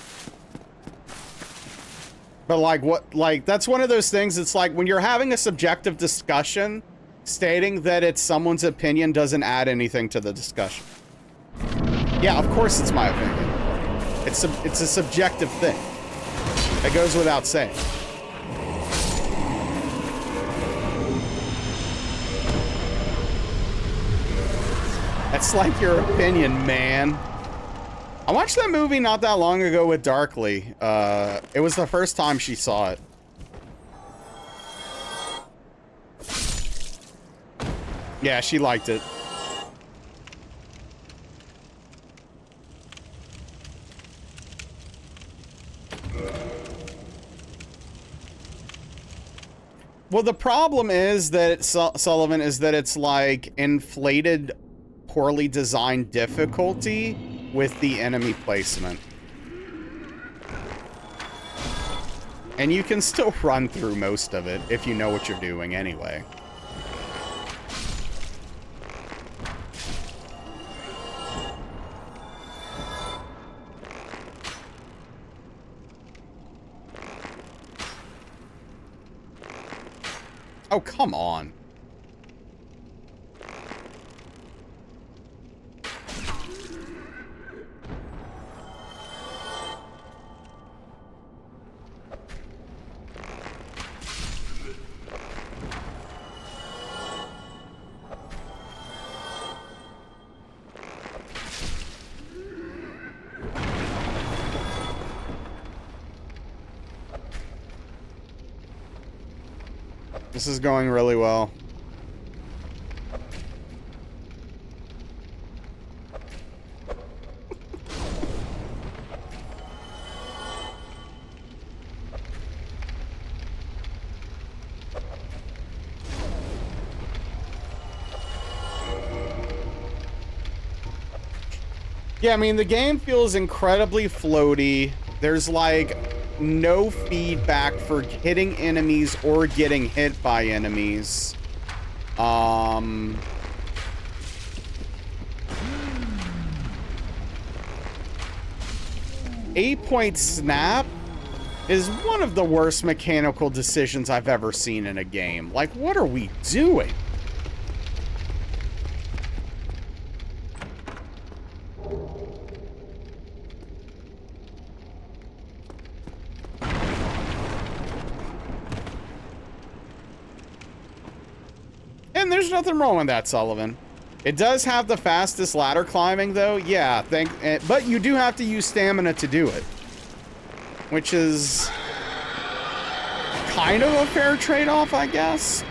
But like what, like that's one of those things. It's like when you're having a subjective discussion, stating that it's someone's opinion doesn't add anything to the discussion. Yeah, of course it's my opinion. It's a subjective thing. It goes without saying. That's like your opinion, man. I watched that movie not that long ago with Darkly. It was the first time she saw it. Yeah, she liked it. Well, the problem is that Sullivan is that it's like inflated, poorly designed difficulty with the enemy placement. And you can still run through most of it if you know what you're doing anyway. Oh, come on. This is going really well. Yeah, I mean, the game feels incredibly floaty. There's like no feedback for hitting enemies or getting hit by enemies. 8-point snap is one of the worst mechanical decisions I've ever seen in a game. Like, what are we doing? And there's nothing wrong with that, Sullivan. It does have the fastest ladder climbing, though. Yeah, but you do have to use stamina to do it, which is kind of a fair trade-off, I guess.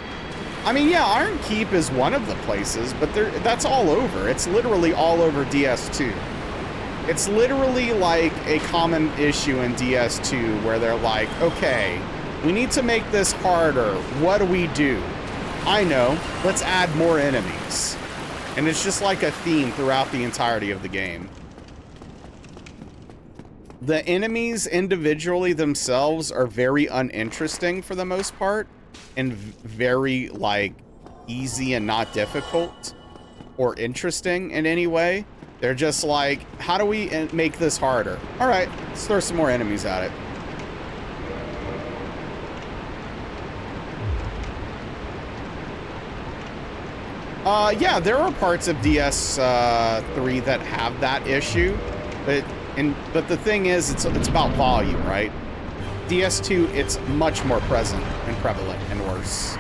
I mean, yeah, Iron Keep is one of the places, but that's all over. It's literally all over DS2. It's literally like a common issue in DS2 where they're like, okay, we need to make this harder. What do we do? I know, let's add more enemies. And it's just like a theme throughout the entirety of the game. The enemies individually themselves are very uninteresting for the most part, and very, like, easy and not difficult or interesting in any way. They're just like, how do we make this harder? All right, let's throw some more enemies at it. Yeah, there are parts of DS3 that have that issue, but the thing is, it's about volume, right? DS2, it's much more present and prevalent and worse.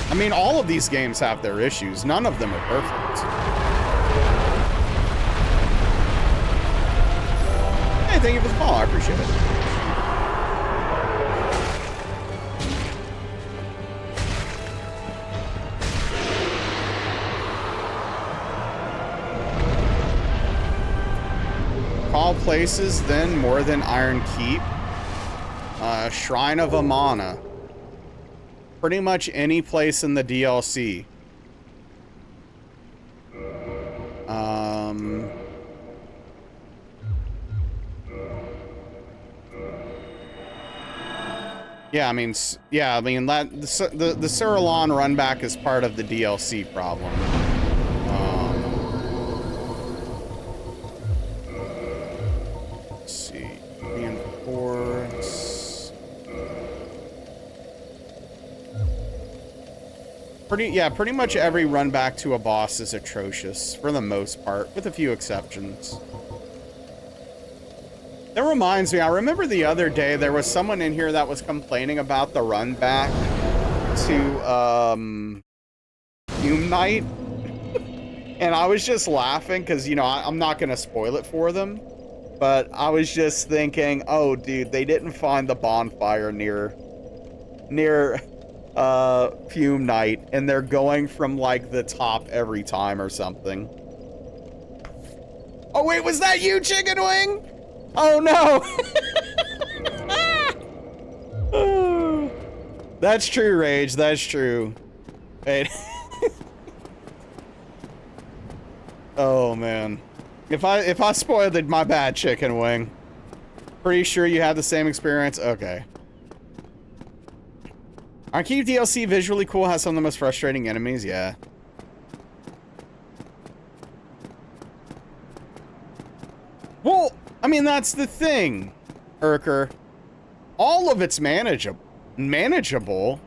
I mean, all of these games have their issues. None of them are perfect. Hey, thank you for the follow. I appreciate it. All places, then, more than Iron Keep. Shrine of Amana. Pretty much any place in the DLC. Yeah, I mean, that the Cerulean run back is part of the DLC problem. Pretty much every run back to a boss is atrocious for the most part, with a few exceptions. That reminds me, I remember the other day there was someone in here that was complaining about the run back to Fume Night. And I was just laughing because, you know, I'm not going to spoil it for them. But I was just thinking, oh, dude, they didn't find the bonfire near Fume Night. And they're going from, like, the top every time or something. Oh, wait, was that you, Chicken Wing? Oh, no. That's true, Rage. That's true. Wait. Oh, man. If I spoiled it, my bad, Chicken Wing. Pretty sure you had the same experience? Okay. Arcade DLC visually cool, has some of the most frustrating enemies, yeah. Well, I mean, that's the thing, Urker. All of it's manageable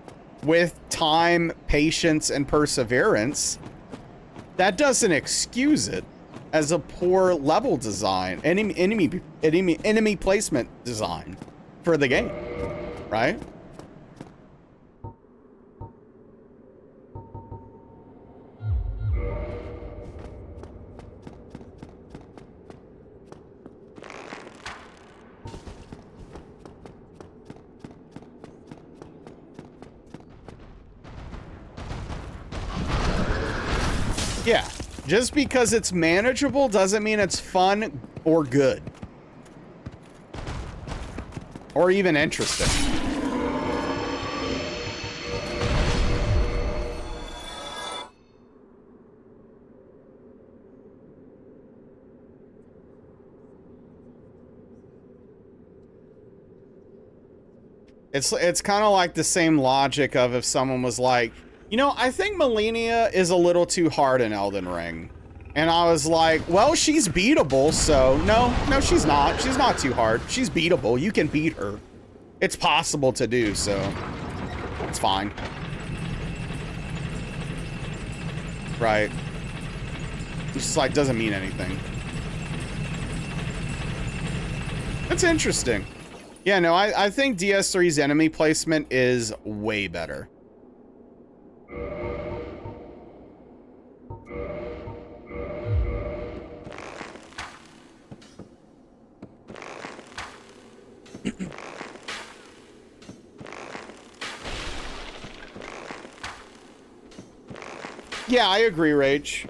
with time, patience, and perseverance. That doesn't excuse it as a poor level design, enemy placement design for the game, right? Yeah, just because it's manageable doesn't mean it's fun or good. Or even interesting. It's kind of like the same logic of if someone was like, you know, I think Melania is a little too hard in Elden Ring. And I was like, well, she's beatable, so no, she's not. She's not too hard. She's beatable. You can beat her. It's possible to do, so it's fine. Right. It's just like, doesn't mean anything. That's interesting. Yeah, no, I think DS3's enemy placement is way better. Yeah, I agree, Rage.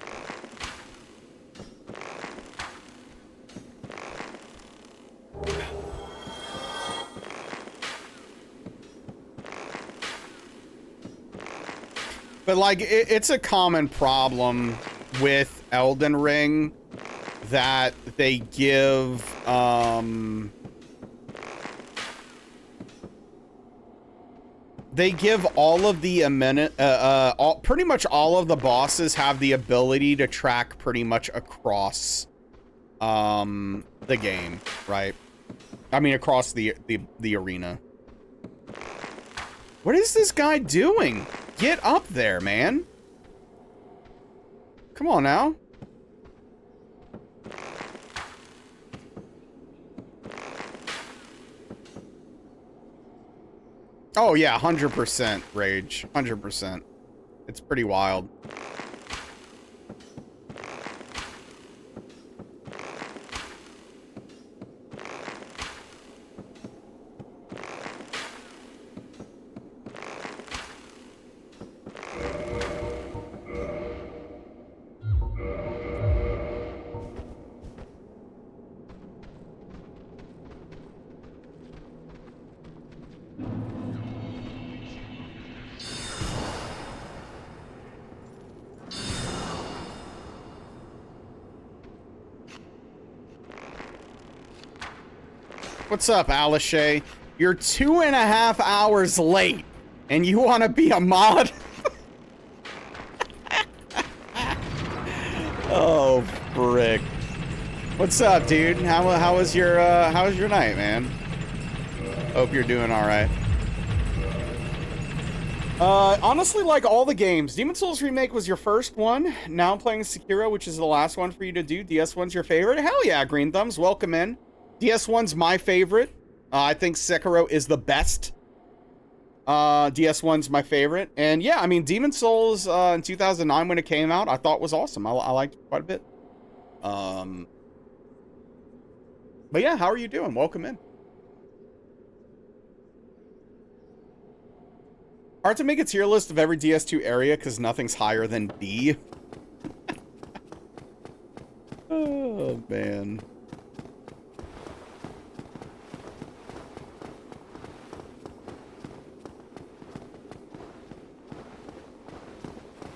But, like, it's a common problem with Elden Ring that they give, all of the pretty much all of the bosses have the ability to track pretty much across, the game, right? I mean, across the arena. What is this guy doing? Get up there, man. Come on now. Oh, yeah, 100% Rage. 100%. It's pretty wild. What's up, Alishay? You're 2.5 hours late, and you want to be a mod? Oh, frick. What's up, dude? How was your night, man? Hope you're doing all right. Honestly, like all the games. Demon Souls Remake was your first one. Now I'm playing Sekiro, which is the last one for you to do. DS1's your favorite? Hell yeah, Green Thumbs. Welcome in. DS1's my favorite. I think Sekiro is the best. DS1's my favorite. And yeah, I mean, Demon Souls in 2009 when it came out, I thought was awesome. I liked it quite a bit. But yeah, how are you doing? Welcome in. Hard to make a tier list of every DS2 area because nothing's higher than B. Oh, man.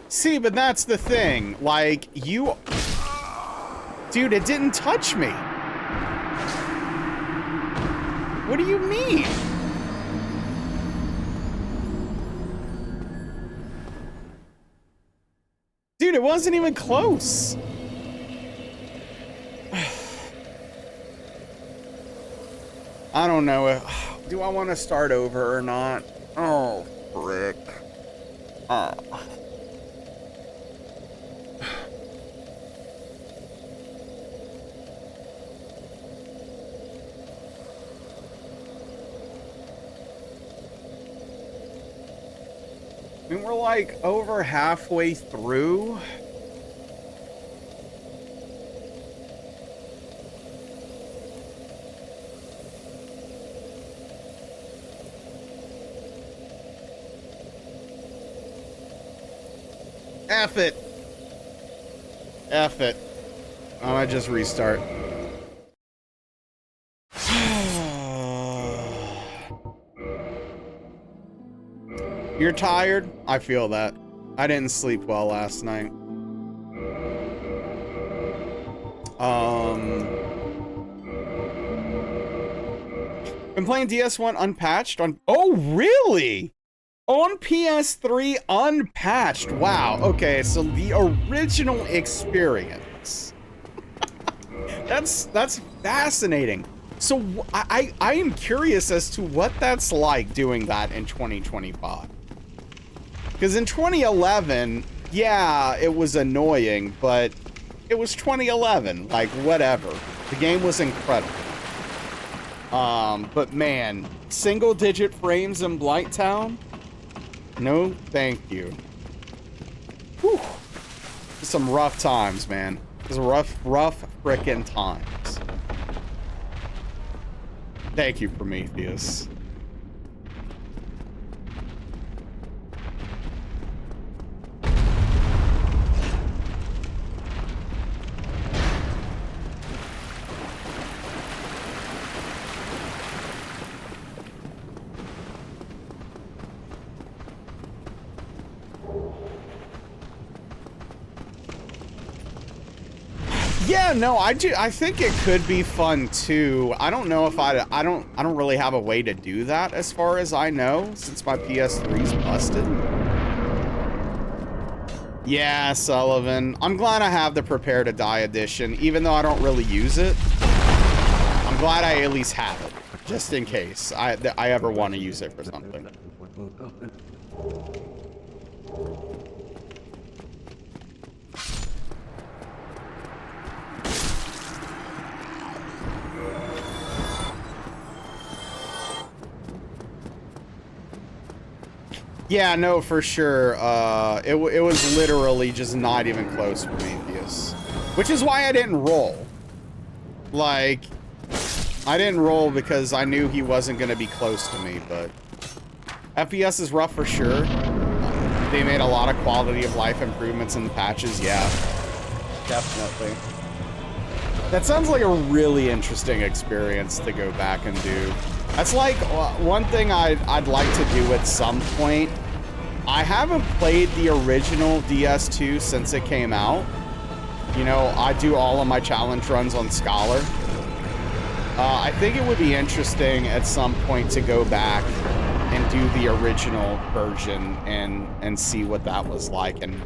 See, but that's the thing. Like, you... Dude, it didn't touch me. What do you mean? Dude, it wasn't even close. I don't know. Do I want to start over or not? Oh, frick. Oh. I mean, we're like over halfway through. F it. F it. I might just restart. You're tired? I feel that. I didn't sleep well last night. Been playing DS1 unpatched on... Oh, really? On PS3 unpatched. Wow. Okay, so the original experience. That's fascinating. So I am curious as to what that's like doing that in 2025. Because in 2011, yeah, it was annoying, but it was 2011. Like, whatever. The game was incredible. But man, single-digit frames in Blighttown? No, thank you. Whew. Some rough times, man. It was rough frickin' times. Thank you, Prometheus. Yeah, no, I think it could be fun too. I don't know if I don't really have a way to do that as far as I know, since my PS3's busted. Yeah, Sullivan. I'm glad I have the Prepare to Die edition, even though I don't really use it. I'm glad I at least have it, just in case I ever want to use it for something. Yeah, no, for sure. It was literally just not even close for Prometheus. Which is why I didn't roll. Like, I didn't roll because I knew he wasn't going to be close to me, but... FPS is rough for sure. They made a lot of quality of life improvements in the patches, yeah. Definitely. That sounds like a really interesting experience to go back and do. That's like one thing I'd like to do at some point. I haven't played the original DS2 since it came out. You know, I do all of my challenge runs on Scholar. I think it would be interesting at some point to go back and do the original version and see what that was like and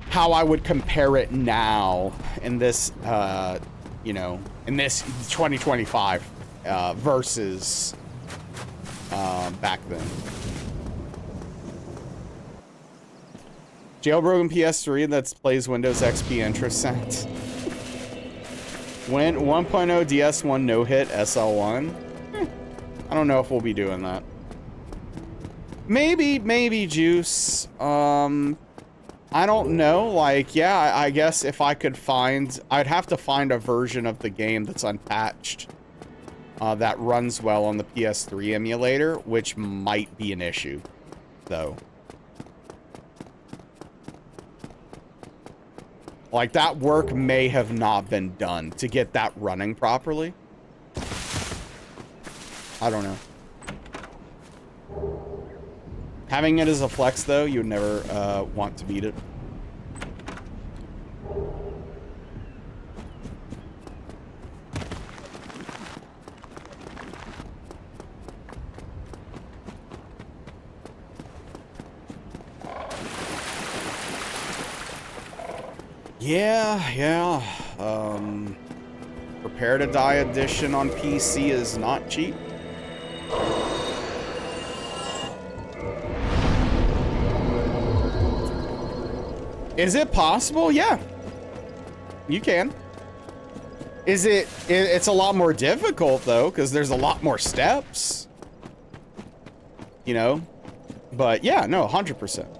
how I would compare it now in this, you know, in this 2025 versus back then. Jailbroken PS3 that plays Windows XP intro sounds. When 1.0 DS1 no hit SL1. I don't know if we'll be doing that. Maybe Juice. I don't know. Like, yeah, I guess if I could find, I'd have to find a version of the game that's unpatched that runs well on the PS3 emulator, which might be an issue, though. Like, that work may have not been done to get that running properly. I don't know. Having it as a flex, though, you would never want to beat it. Yeah. Prepare to Die edition on PC is not cheap. Is it possible? Yeah. You can. It's a lot more difficult, though, because there's a lot more steps. You know? But, yeah, no, 100%.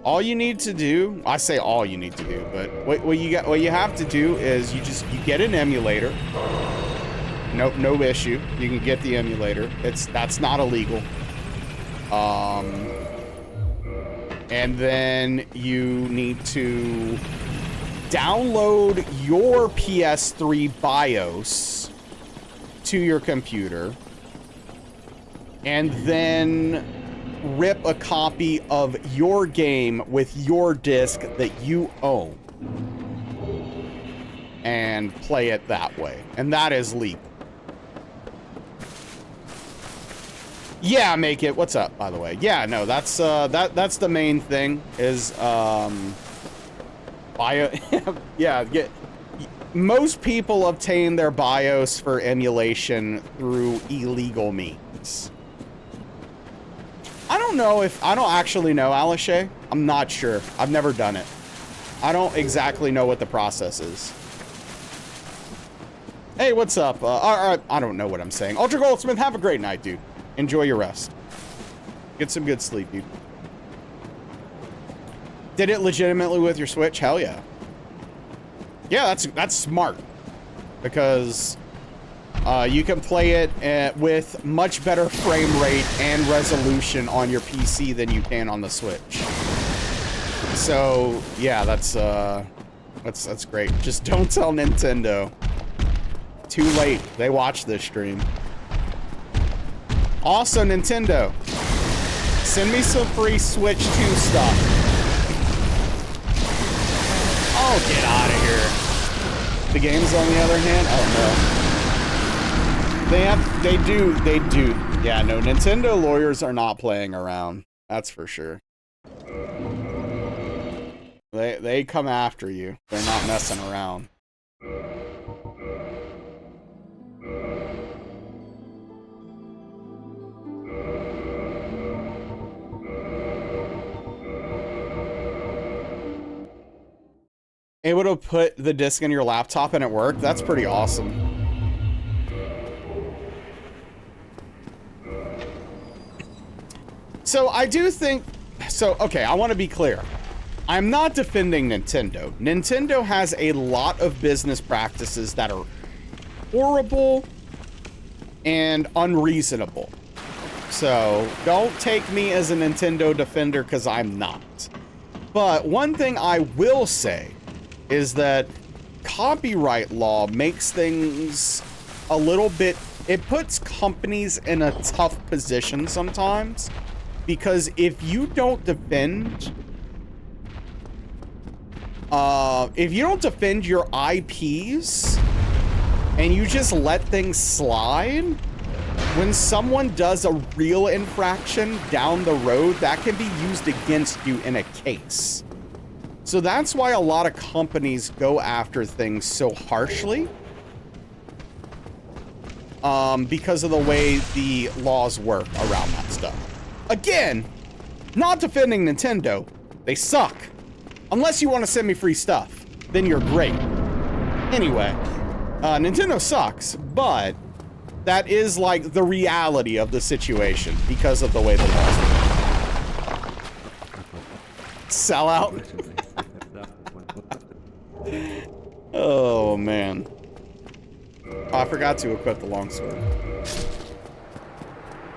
All you need to do, I say all you need to do, but what you have to do is you get an emulator. No issue. You can get the emulator. That's not illegal. And then you need to download your PS3 BIOS to your computer, and then rip a copy of your game with your disc that you own and play it that way. And that is legal. Yeah, make it. What's up, by the way? Yeah, no, that's the main thing is bio. Yeah, most people obtain their BIOS for emulation through illegal means. I don't actually know, Alishay. I'm not sure. I've never done it. I don't exactly know what the process is. Hey, what's up? I don't know what I'm saying. Ultra Goldsmith, have a great night, dude. Enjoy your rest. Get some good sleep, dude. Did it legitimately with your Switch? Hell yeah. Yeah, that's smart. Because you can play it with much better frame rate and resolution on your PC than you can on the Switch. So, yeah, that's great. Just don't tell Nintendo. Too late. They watch this stream. Also, Nintendo, send me some free Switch 2 stuff. Oh, get out of here. The games, on the other hand, oh no. They do. Yeah, no, Nintendo lawyers are not playing around. That's for sure. They come after you. They're not messing around. Able to put the disc in your laptop and it worked? That's pretty awesome. So I do think, okay, I want to be clear. I'm not defending Nintendo. Nintendo has a lot of business practices that are horrible and unreasonable. So don't take me as a Nintendo defender, because I'm not. But one thing I will say is that copyright law makes things a little bit, it puts companies in a tough position sometimes, because if you don't defend your IPs and you just let things slide, when someone does a real infraction down the road, that can be used against you in a case. So that's why a lot of companies go after things so harshly, because of the way the laws work around that stuff. Again, not defending Nintendo, They suck. Unless you want to send me free stuff, then you're great. Anyway, Nintendo sucks, but that is like the reality of the situation because of the way the laws work. Sell out. Oh man. Oh, I forgot to equip the longsword.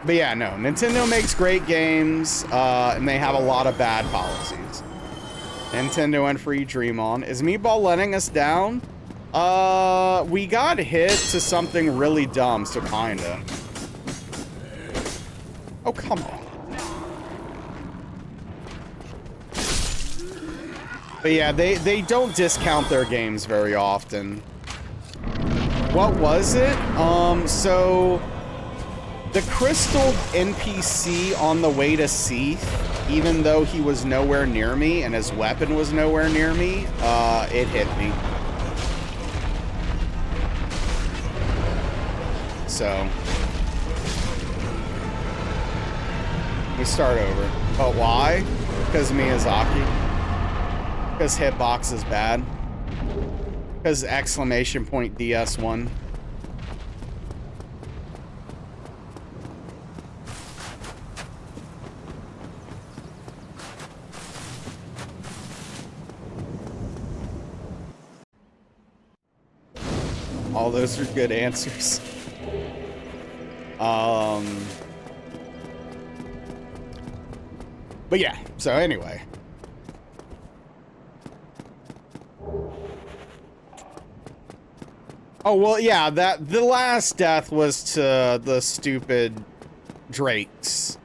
But yeah, no, Nintendo makes great games, and they have a lot of bad policies. Nintendo and Free Dream On. Is Meatball letting us down? We got hit to something really dumb, so kinda. Oh, come on. But yeah, they don't discount their games very often. What was it? So the Crystal NPC on the way to Seath, even though he was nowhere near me and his weapon was nowhere near me, it hit me. So we start over. But why? Because Miyazaki. Because hitbox is bad. Because exclamation point DS1. All those are good answers. But yeah, so anyway. Oh, well, yeah, the last death was to the stupid drakes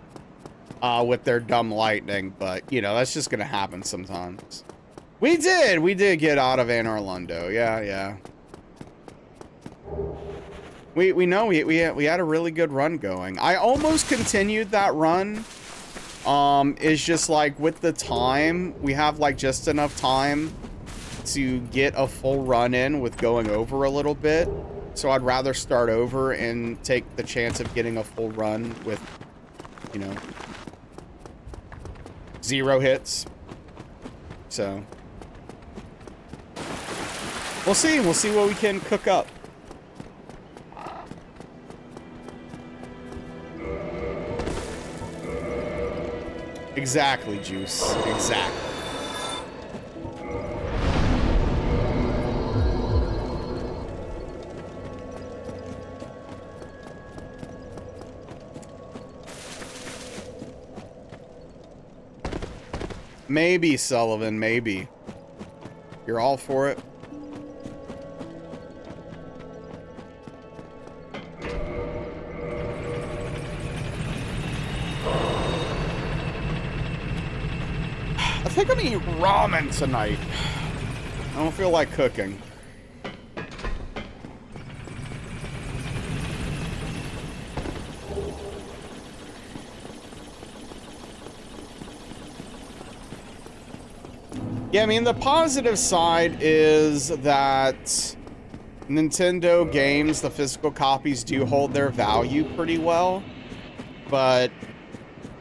with their dumb lightning, but, you know, that's just gonna happen sometimes. We did get out of Anor Londo, yeah. We know we had a really good run going. I almost continued that run. It's just like with the time, we have like just enough time to get a full run in with going over a little bit. So I'd rather start over and take the chance of getting a full run with, you know, 0 hits. So we'll see what we can cook up. Exactly, Juice. Exactly. Maybe, Sullivan, maybe. You're all for it? I think I'm eating ramen tonight. I don't feel like cooking. Yeah, I mean, the positive side is that Nintendo games, the physical copies, do hold their value pretty well, but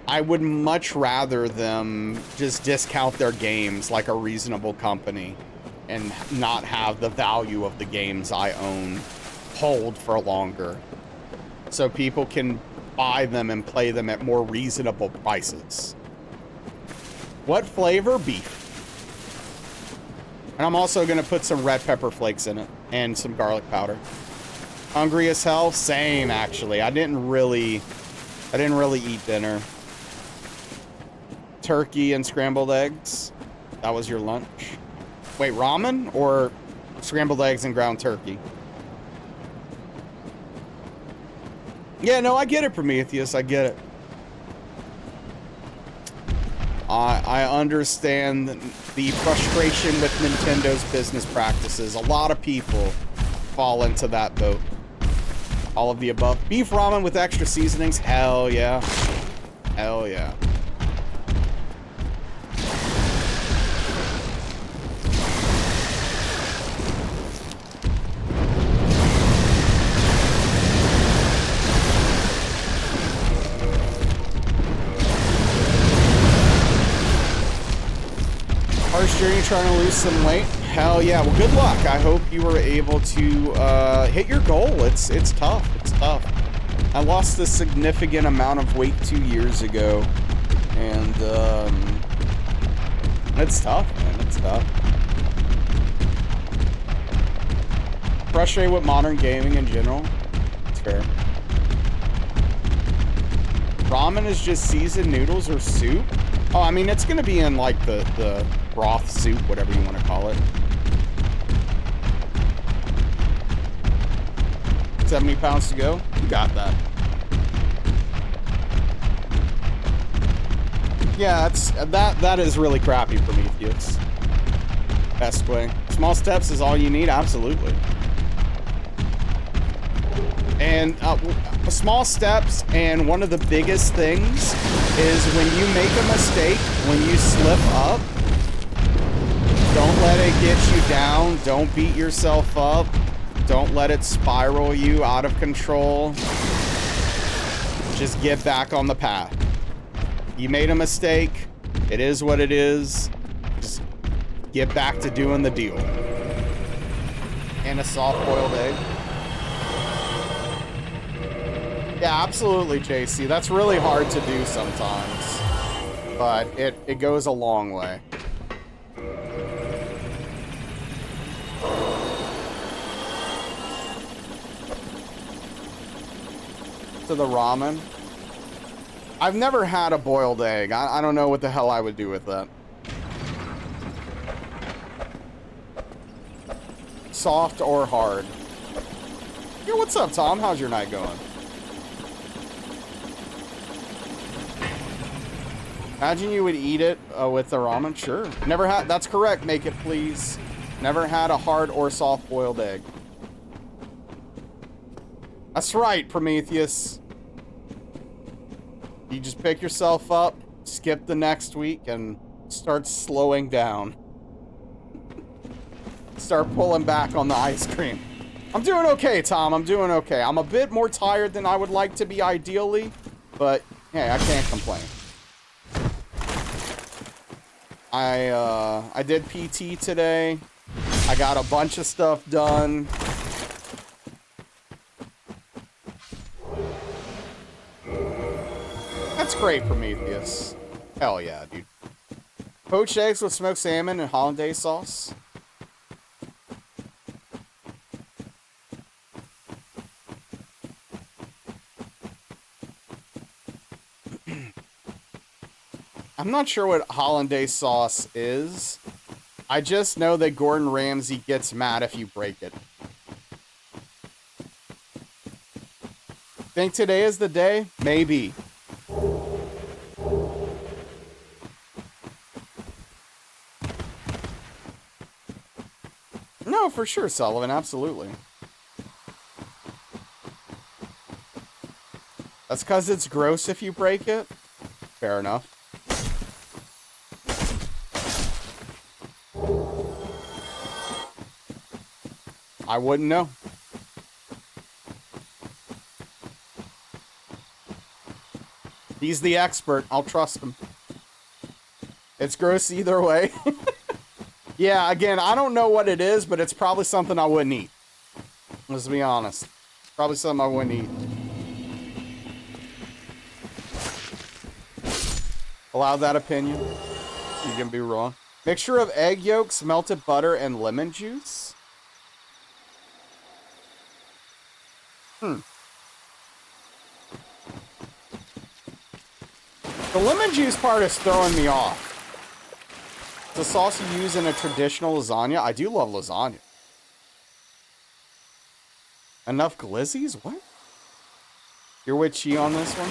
I would much rather them just discount their games like a reasonable company and not have the value of the games I own hold for longer, so people can buy them and play them at more reasonable prices. What flavor? Beef. And I'm also gonna put some red pepper flakes in it and some garlic powder. Hungry as hell? Same, actually. I didn't really eat dinner. Turkey and scrambled eggs. That was your lunch. Wait, ramen or scrambled eggs and ground turkey? Yeah, no, I get it, Prometheus. I get it. I understand the frustration with Nintendo's business practices. A lot of people fall into that boat. All of the above. Beef ramen with extra seasonings? Hell yeah. Hell yeah. longest journey trying to lose some weight? Hell yeah. Well, good luck. I hope you were able to hit your goal. It's tough. It's tough. I lost a significant amount of weight 2 years ago. And it's tough, man. It's tough. Frustrated with modern gaming in general. It's fair. Ramen is just seasoned noodles or soup? Oh, I mean, it's going to be in, like, the broth soup, whatever you want to call it. 70 pounds to go? You got that. Yeah, that is really crappy for me, Felix. Best way. Small steps is all you need? Absolutely. And small steps, and one of the biggest things is when you make a mistake, when you slip up, don't let it get you down. Don't beat yourself up. Don't let it spiral you out of control. Just get back on the path. You made a mistake. It is what it is. Just get back to doing the deal. And a soft-boiled egg. Yeah, absolutely, JC. That's really hard to do sometimes. But it goes a long way. To the ramen. I've never had a boiled egg. I don't know what the hell I would do with that. Soft or hard? Yo, what's up, Tom? How's your night going? Imagine you would eat it with the ramen. Sure. Never had. That's correct. Make it, please. Never had a hard or soft boiled egg. That's right, Prometheus. You just pick yourself up, skip the next week, and start slowing down. Start pulling back on the ice cream. I'm doing okay, Tom. I'm doing okay. I'm a bit more tired than I would like to be ideally, but hey, I can't complain. I did PT today. I got a bunch of stuff done. That's great, Prometheus. Hell yeah, dude. Poached eggs with smoked salmon and hollandaise sauce. I'm not sure what hollandaise sauce is. I just know that Gordon Ramsay gets mad if you break it. Think today is the day? Maybe. No, for sure, Sullivan. Absolutely. That's because it's gross if you break it? Fair enough. I wouldn't know. He's the expert. I'll trust him. It's gross either way. Yeah, again, I don't know what it is, but it's probably something I wouldn't eat. Let's be honest. Probably something I wouldn't eat. Allow that opinion. You can be wrong. Mixture of egg yolks, melted butter, and lemon juice. The lemon juice part is throwing me off. The sauce you use in a traditional lasagna? I do love lasagna. Enough glizzies? What? You're with Chi on this one?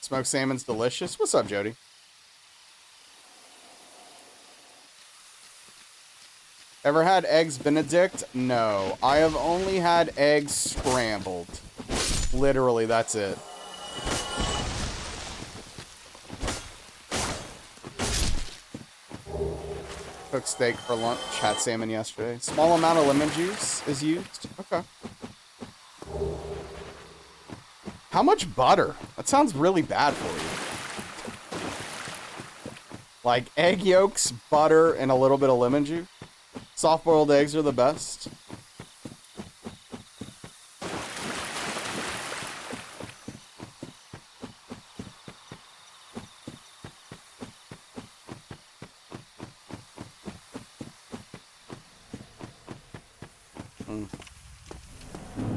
Smoked salmon's delicious. What's up, Jody? Ever had eggs Benedict? No. I have only had eggs scrambled. Literally, that's it. Cooked steak for lunch. Had salmon yesterday. Small amount of lemon juice is used. Okay. How much butter? That sounds really bad for you. Like egg yolks, butter, and a little bit of lemon juice. Soft-boiled eggs are the best.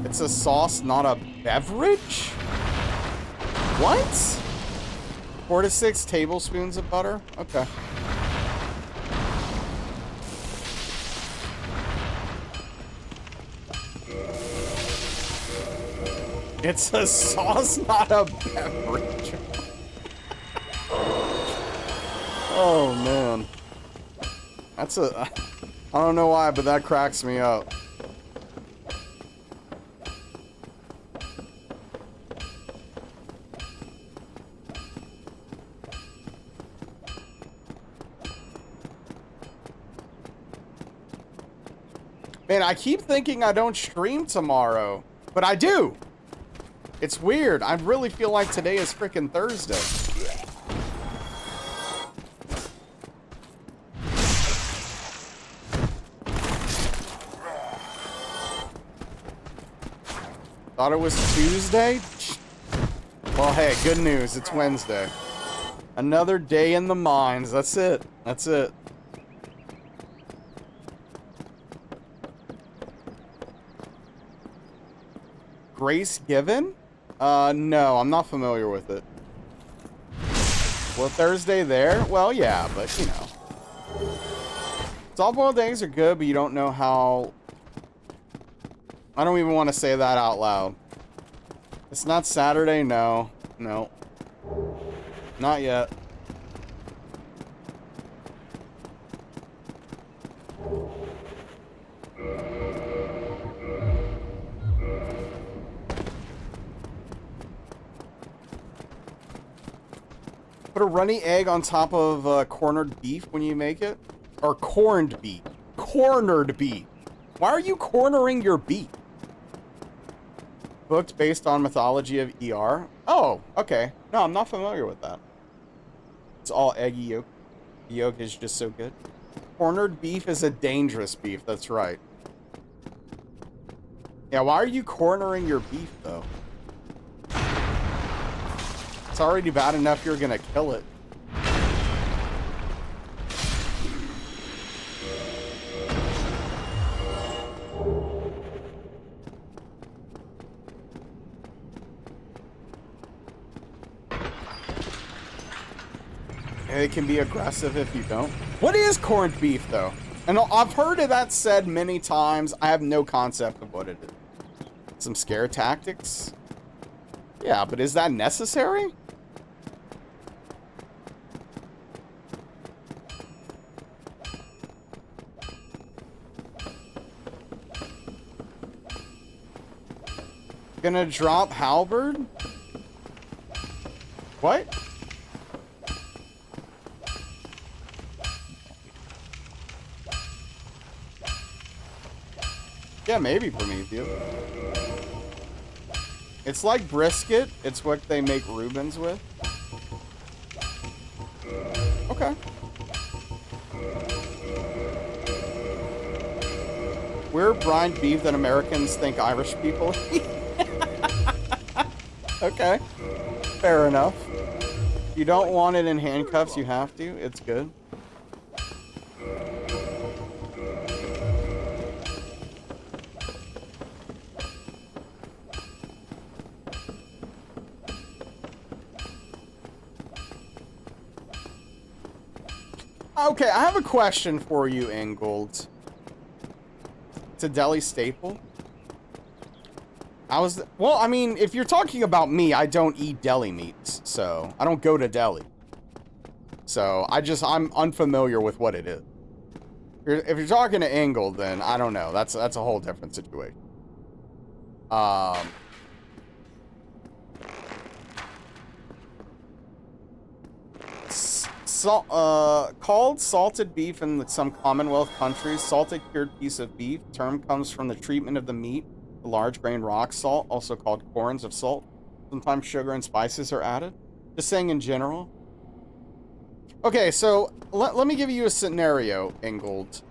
It's a sauce, not a beverage? What? 4 to 6 tablespoons of butter? Okay. It's a sauce, not a beverage. Oh, man. That's a... I don't know why, but that cracks me up. Man, I keep thinking I don't stream tomorrow, but I do. It's weird. I really feel like today is freaking Thursday. Thought it was Tuesday? Well, hey, good news. It's Wednesday. Another day in the mines. That's it. That's it. Grace Given? No, I'm not familiar with it. Well, Thursday there? Well, yeah, but, you know. Soft-boiled eggs are good, but you don't know how... I don't even want to say that out loud. It's not Saturday? No. No. Not yet. Put a runny egg on top of cornered beef when you make it? Or corned beef. Cornered beef. Why are you cornering your beef? Booked based on mythology of ER? Oh, okay. No, I'm not familiar with that. It's all eggy yolk. The yolk is just so good. Cornered beef is a dangerous beef, that's right. Yeah, why are you cornering your beef, though? It's already bad enough you're gonna kill it. And it can be aggressive if you don't. What is corned beef, though? And I've heard of that said many times. I have no concept of what it is. Some scare tactics? Yeah, but is that necessary? Gonna drop halberd? What? Yeah, maybe Prometheus. It's like brisket. It's what they make Reubens with. Okay. We're brined beef that Americans think Irish people eat. Okay. Fair enough. You don't want it in handcuffs, you have to. It's good. Okay, I have a question for you, Ingold. It's a deli staple. Well, I mean, if you're talking about me, I don't eat deli meats, so I don't go to deli. So I'm unfamiliar with what it is. If you're talking to Ingold, then I don't know. That's a whole different situation. Called salted beef in some Commonwealth countries, salted cured piece of beef. Term comes from the treatment of the meat, the large grain rock salt, also called corns of salt. Sometimes sugar and spices are added. Just saying in general. Okay, so let me give you a scenario, Ingold.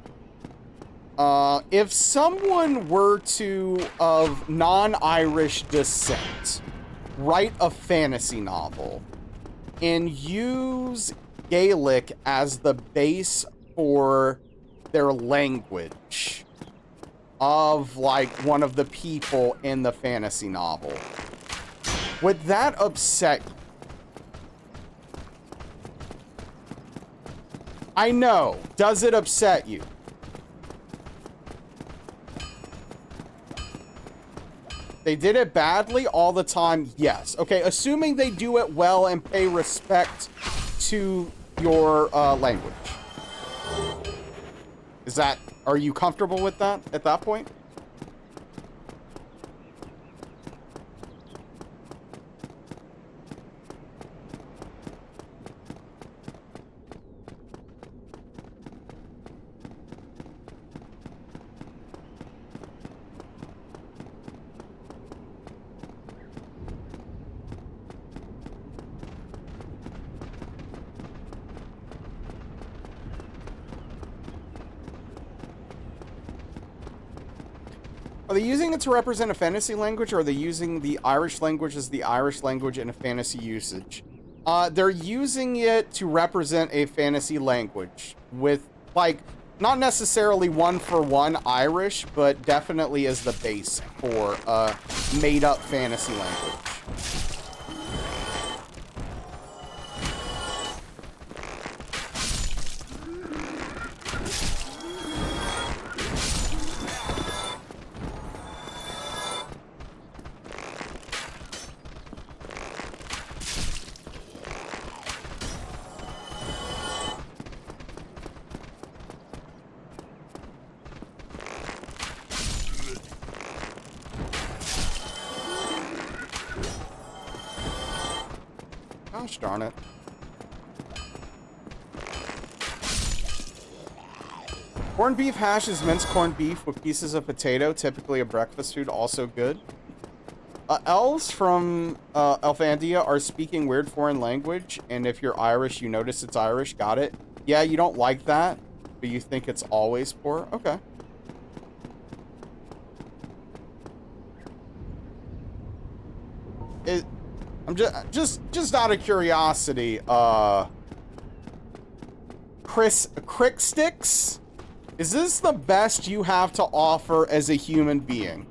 If someone were to, of non-Irish descent, write a fantasy novel and use Gaelic as the base for their language of, like, one of the people in the fantasy novel, would that upset you? I know. Does it upset you? They did it badly all the time? Yes. Okay, assuming they do it well and pay respect to your language. Are you comfortable with that at that point? Are they using it to represent a fantasy language, or are they using the Irish language as the Irish language in a fantasy usage? They're using it to represent a fantasy language with, like, not necessarily one-for-one Irish, but definitely as the base for a made-up fantasy language. Gosh darn it. Corned beef hash is minced corned beef with pieces of potato, typically a breakfast food, also good. Elves from Elfandia are speaking weird foreign language, and if you're Irish, you notice it's Irish. Got it? Yeah, you don't like that, but you think it's always poor? Okay. I'm just out of curiosity, Crick Sticks? Is this the best you have to offer as a human being?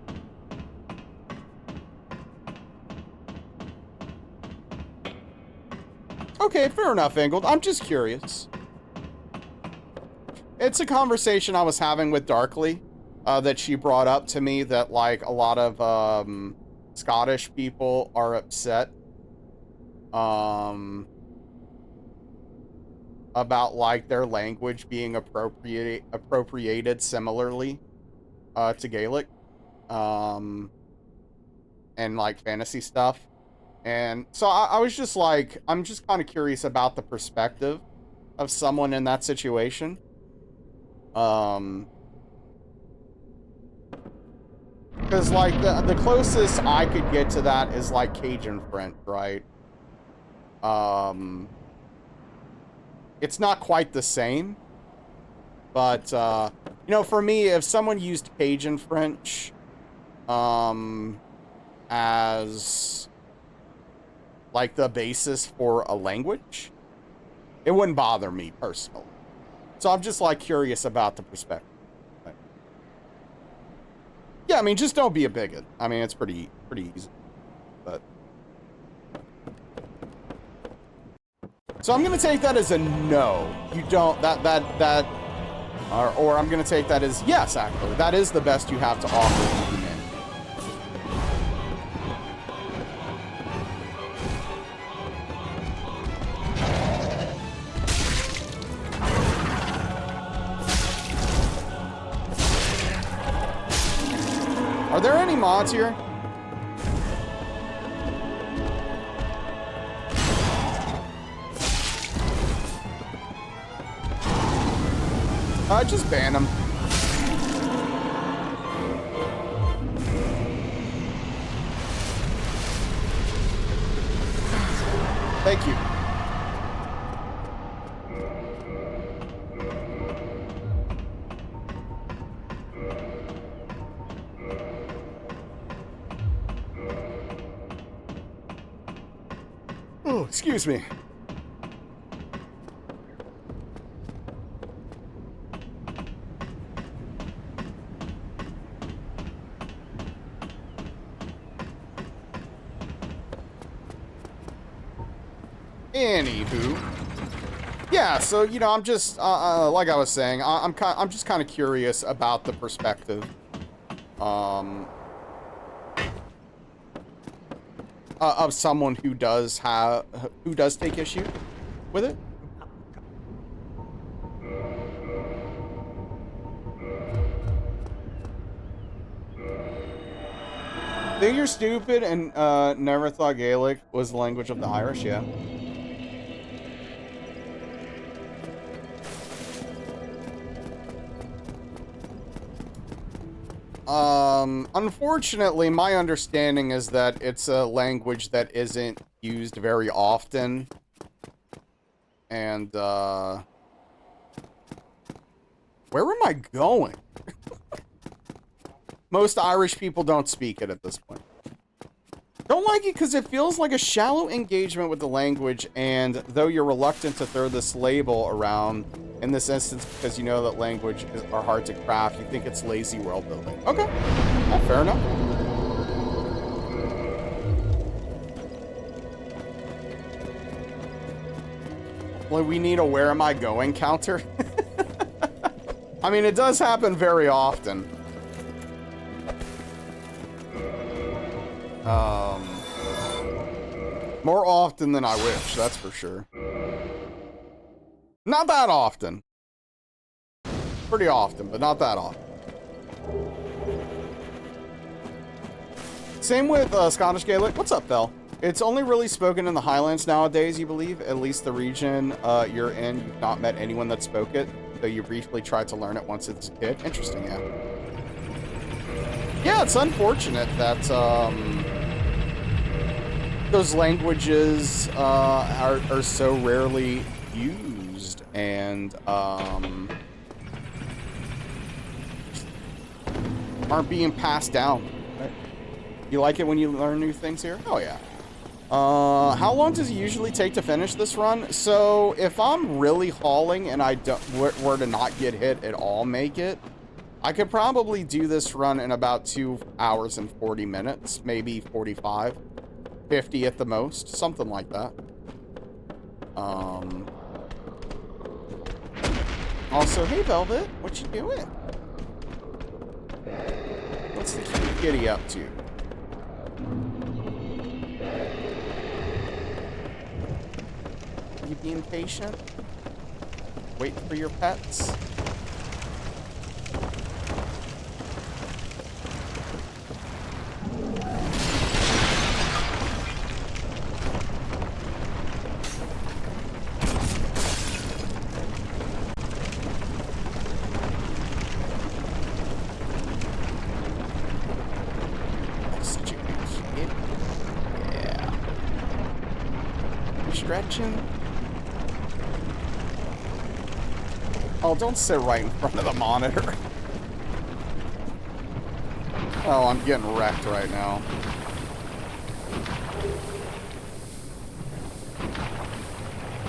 Okay, fair enough, Ingold. I'm just curious. It's a conversation I was having with Darkly, that she brought up to me, that, like, a lot of, Scottish people are upset about, like, their language being appropriated similarly to Gaelic and, like, fantasy stuff. And so I was just like, I'm just kind of curious about the perspective of someone in that situation. Because, like, the closest I could get to that is, like, Cajun French, right? It's not quite the same. But, you know, for me, if someone used Cajun French, as, like, the basis for a language, it wouldn't bother me, personally. So I'm just, like, curious about the perspective. Yeah, I mean, just don't be a bigot. I mean, it's pretty easy. But so I'm gonna take that as a no. You don't or I'm gonna take that as yes. Actually, that is the best you have to offer to humanity. Are there any mods here? Just ban them. Thank you. Oh, excuse me. Anywho, yeah. So you know, I'm just like I was saying, I'm just kind of curious about the perspective, of someone who does take issue with it. Think you're stupid and never thought Gaelic was the language of the Irish? Yeah. Unfortunately, my understanding is that it's a language that isn't used very often. And, where am I going? Most Irish people don't speak it at this point. Don't like it because it feels like a shallow engagement with the language, and though you're reluctant to throw this label around, in this instance because you know that languages are hard to craft, you think it's lazy world building. Okay, well, fair enough. Well, we need a where am I going counter. I mean, it does happen very often. More often than I wish, that's for sure. Not that often. Pretty often, but not that often. Same with Scottish Gaelic. What's up, Belle? It's only really spoken in the Highlands nowadays, you believe? At least the region you're in, you've not met anyone that spoke it, though you briefly tried to learn it once as a kid. Interesting, yeah. Yeah, it's unfortunate that those languages are so rarely used and aren't being passed down. Right? You like it when you learn new things here? Oh yeah. How long does it usually take to finish this run? So if I'm really hauling and I were to not get hit at all, make it, I could probably do this run in about 2 hours and 40 minutes, maybe 45. 50 at the most, something like that. Also, hey Velvet, what you doing? What's the cute kitty up to? You being patient? Waiting for your pets? Stretching. Oh, don't sit right in front of the monitor. Oh, I'm getting wrecked right now.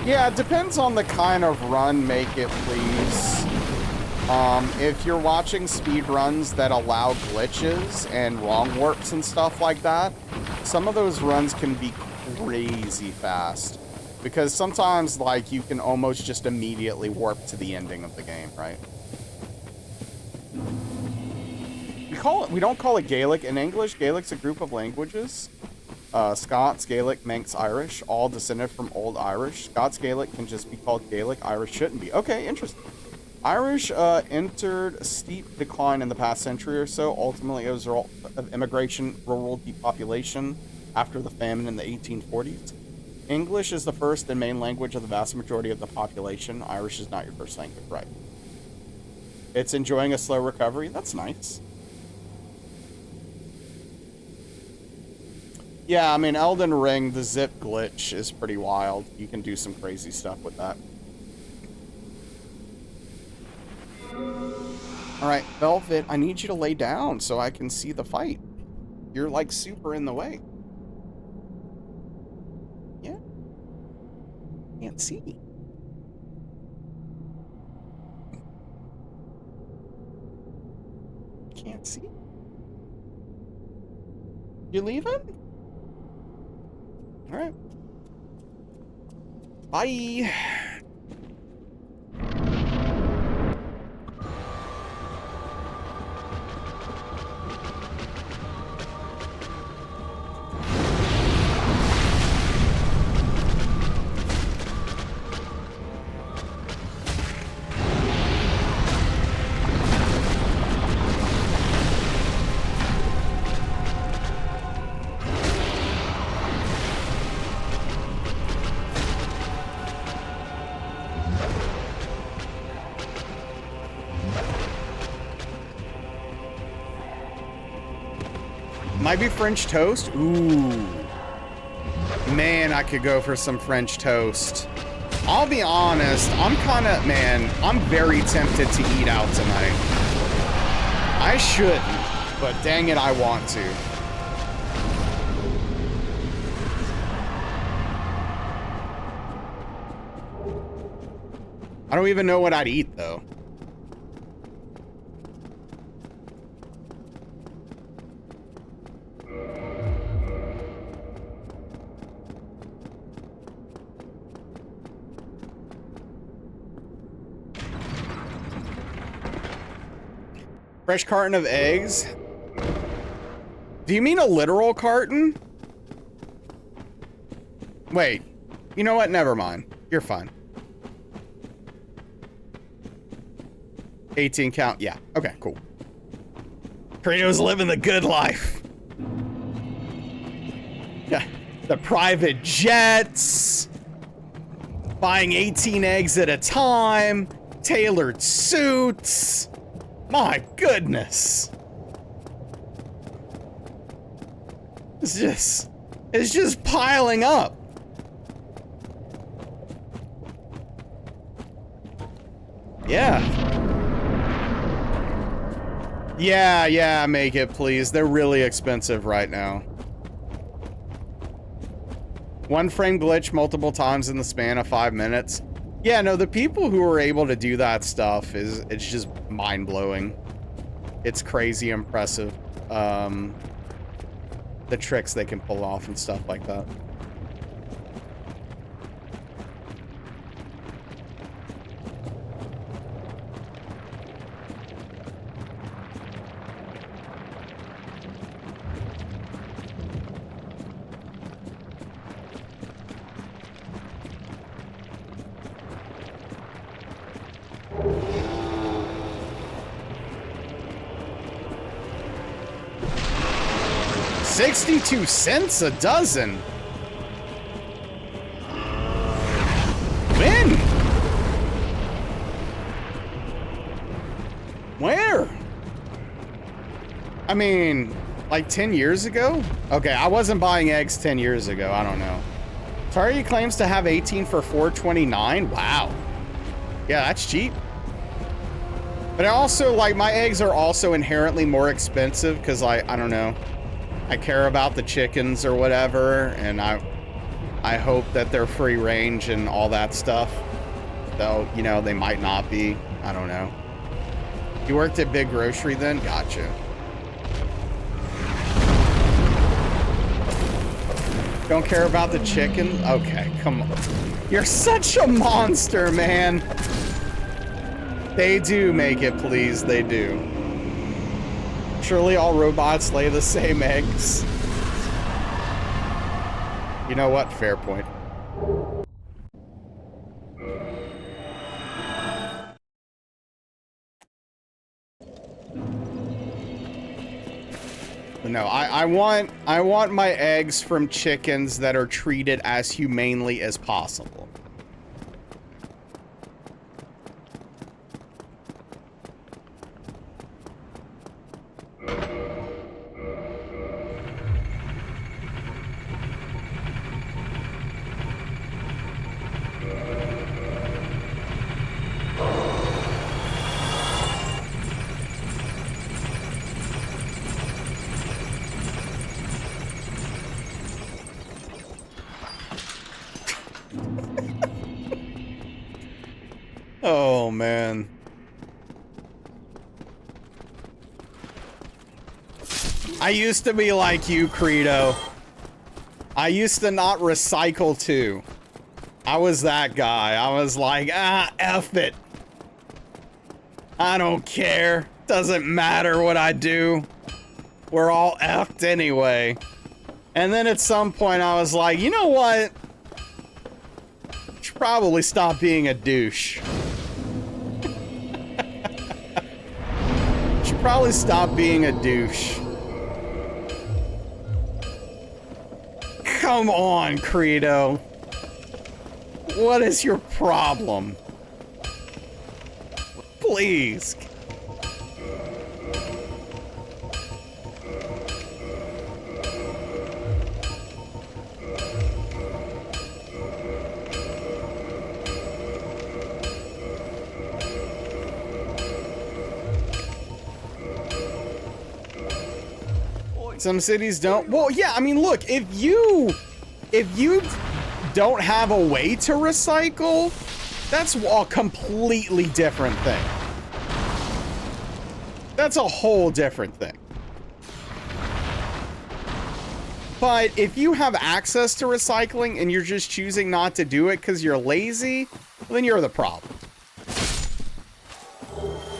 Yeah, it depends on the kind of run, make it please. If you're watching speed runs that allow glitches and wrong warps and stuff like that, some of those runs can be crazy fast. Because sometimes, like, you can almost just immediately warp to the ending of the game, right? We don't call it Gaelic. In English, Gaelic's a group of languages. Scots, Gaelic, Manx, Irish, all descended from Old Irish. Scots Gaelic can just be called Gaelic. Irish shouldn't be. Okay, interesting. Irish entered a steep decline in the past century or so. Ultimately, it was a result of immigration, rural depopulation after the famine in the 1840s. English is the first and main language of the vast majority of the population. Irish is not your first language, right? It's enjoying a slow recovery. That's nice. Yeah, I mean, Elden Ring, the zip glitch is pretty wild. You can do some crazy stuff with that. All right, Velvet, I need you to lay down so I can see the fight. You're like super in the way. Yeah. Can't see. Can't see. You leaving? All right. Bye. Might be French toast. Ooh. Man, I could go for some French toast. I'll be honest, I'm very tempted to eat out tonight. I shouldn't, but dang it, I want to. I don't even know what I'd eat, though. Fresh carton of eggs? Do you mean a literal carton? Wait. You know what? Never mind. You're fine. 18 count. Yeah. Okay, cool. Kratos living the good life. Yeah. The private jets. Buying 18 eggs at a time. Tailored suits. My goodness. It's just piling up. Yeah. Yeah, make it, please. They're really expensive right now. One frame glitch multiple times in the span of 5 minutes. Yeah, no, the people who are able to do that stuff it's just mind-blowing. It's crazy impressive. The tricks they can pull off and stuff like that. $0.62 a dozen. When? Where? I mean, like 10 years ago? Okay, I wasn't buying eggs 10 years ago. I don't know. Target claims to have 18 for $4.29. Wow. Yeah, that's cheap. But I also, like, my eggs are also inherently more expensive because, like, I don't know. I care about the chickens or whatever, and I hope that they're free range and all that stuff. Though, you know, they might not be. I don't know. You worked at Big Grocery then? Gotcha. Don't care about the chicken? Okay, come on. You're such a monster, man. They do make it, please. They do. Surely all robots lay the same eggs. You know what? Fair point. But no, I want my eggs from chickens that are treated as humanely as possible. Oh, man. I used to be like you, Credo. I used to not recycle too. I was that guy. I was like, F it. I don't care. Doesn't matter what I do. We're all effed anyway. And then at some point I was like, you know what? I should probably stop being a douche. Should probably stop being a douche. Come on, Credo. What is your problem? Please. Some cities don't. Well, yeah, I mean, look, if you don't have a way to recycle, that's a completely different thing. That's a whole different thing. But if you have access to recycling and you're just choosing not to do it because you're lazy, well, then you're the problem.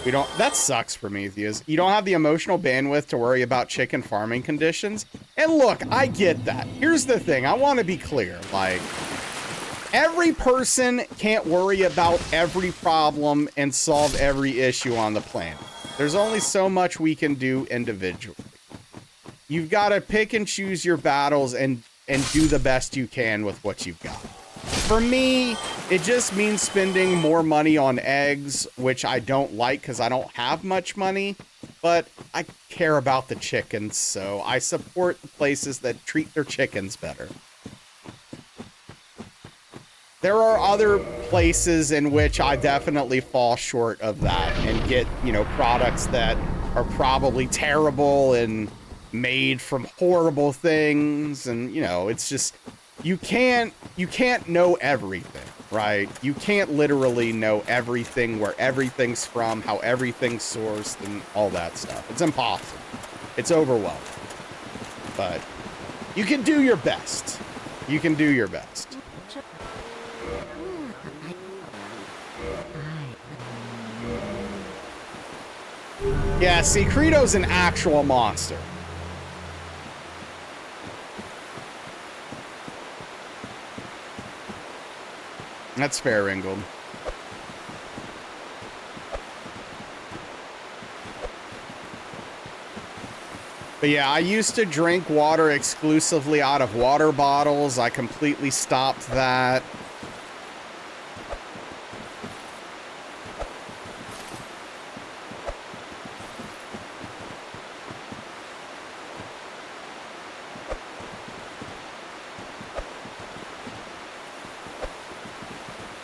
We don't. That sucks, Prometheus. You don't have the emotional bandwidth to worry about chicken farming conditions. And look, I get that. Here's the thing. I want to be clear. Like, every person can't worry about every problem and solve every issue on the planet. There's only so much we can do individually. You've got to pick and choose your battles and do the best you can with what you've got. For me, it just means spending more money on eggs, which I don't like because I don't have much money, but I care about the chickens, so I support the places that treat their chickens better. There are other places in which I definitely fall short of that and get, you know, products that are probably terrible and made from horrible things, and, you know, it's just... You can't know everything, right? You can't literally know everything, where everything's from, how everything's sourced, and all that stuff. It's impossible. It's overwhelming. But you can do your best. You can do your best. Yeah, see, Credo's an actual monster. That's fair, Ringgold. But yeah, I used to drink water exclusively out of water bottles. I completely stopped that.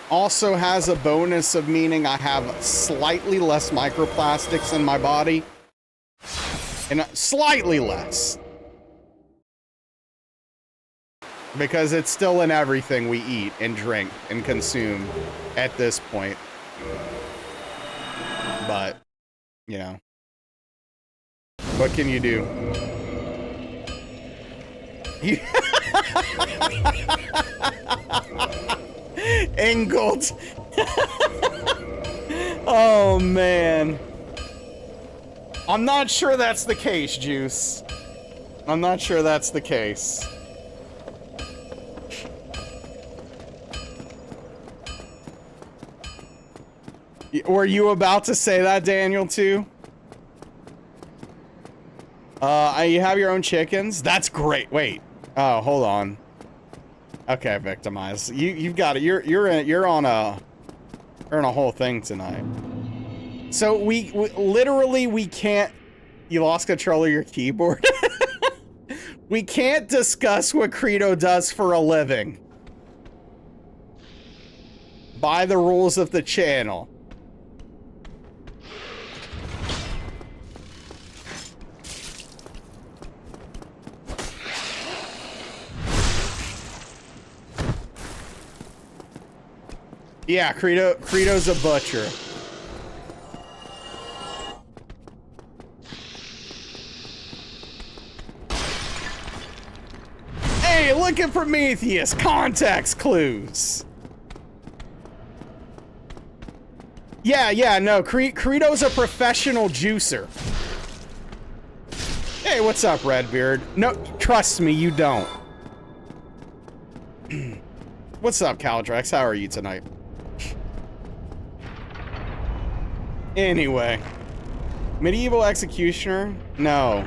Also has a bonus of meaning I have slightly less microplastics in my body. And slightly less. Because it's still in everything we eat and drink and consume at this point. But, you know. What can you do? Ingold. Oh, man. I'm not sure that's the case, Juice. I'm not sure that's the case. Were you about to say that, Daniel, too? You have your own chickens? That's great. Wait. Oh, hold on. Okay, Victimize. You've got it. You're on a whole thing tonight. So we literally can't. You lost control of your keyboard. We can't discuss what Credo does for a living. By the rules of the channel. Yeah, Credo's a butcher. Hey, look at Prometheus! Context clues! Yeah, no, Credo's a professional juicer. Hey, what's up, Redbeard? No, trust me, you don't. What's up, Caldrex? How are you tonight? Anyway. Medieval Executioner? No.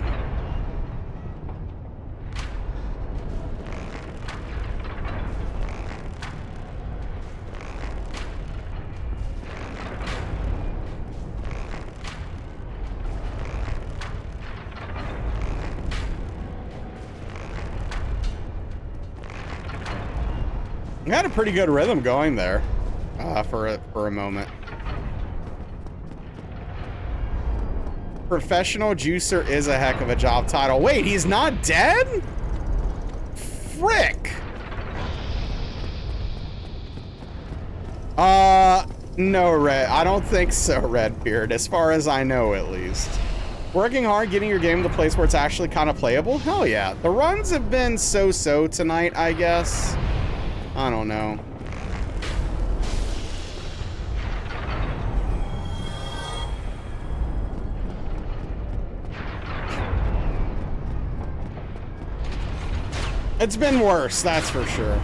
I had a pretty good rhythm going there for a moment. Professional juicer is a heck of a job title. Wait, he's not dead? Frick. No, Red. I don't think so, Redbeard, as far as I know, at least. Working hard, getting your game to the place where it's actually kind of playable? Hell yeah. The runs have been so-so tonight, I guess. I don't know. It's been worse, that's for sure.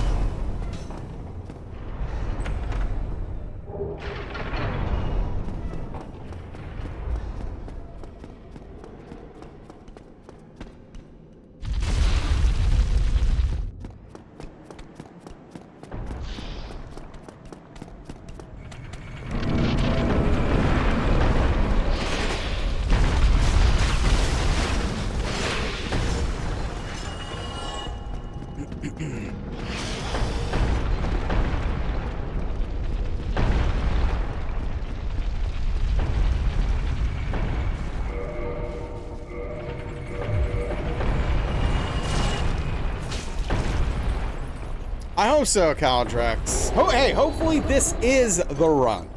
I hope so, Caldrex. Oh, hey, hopefully this is the run.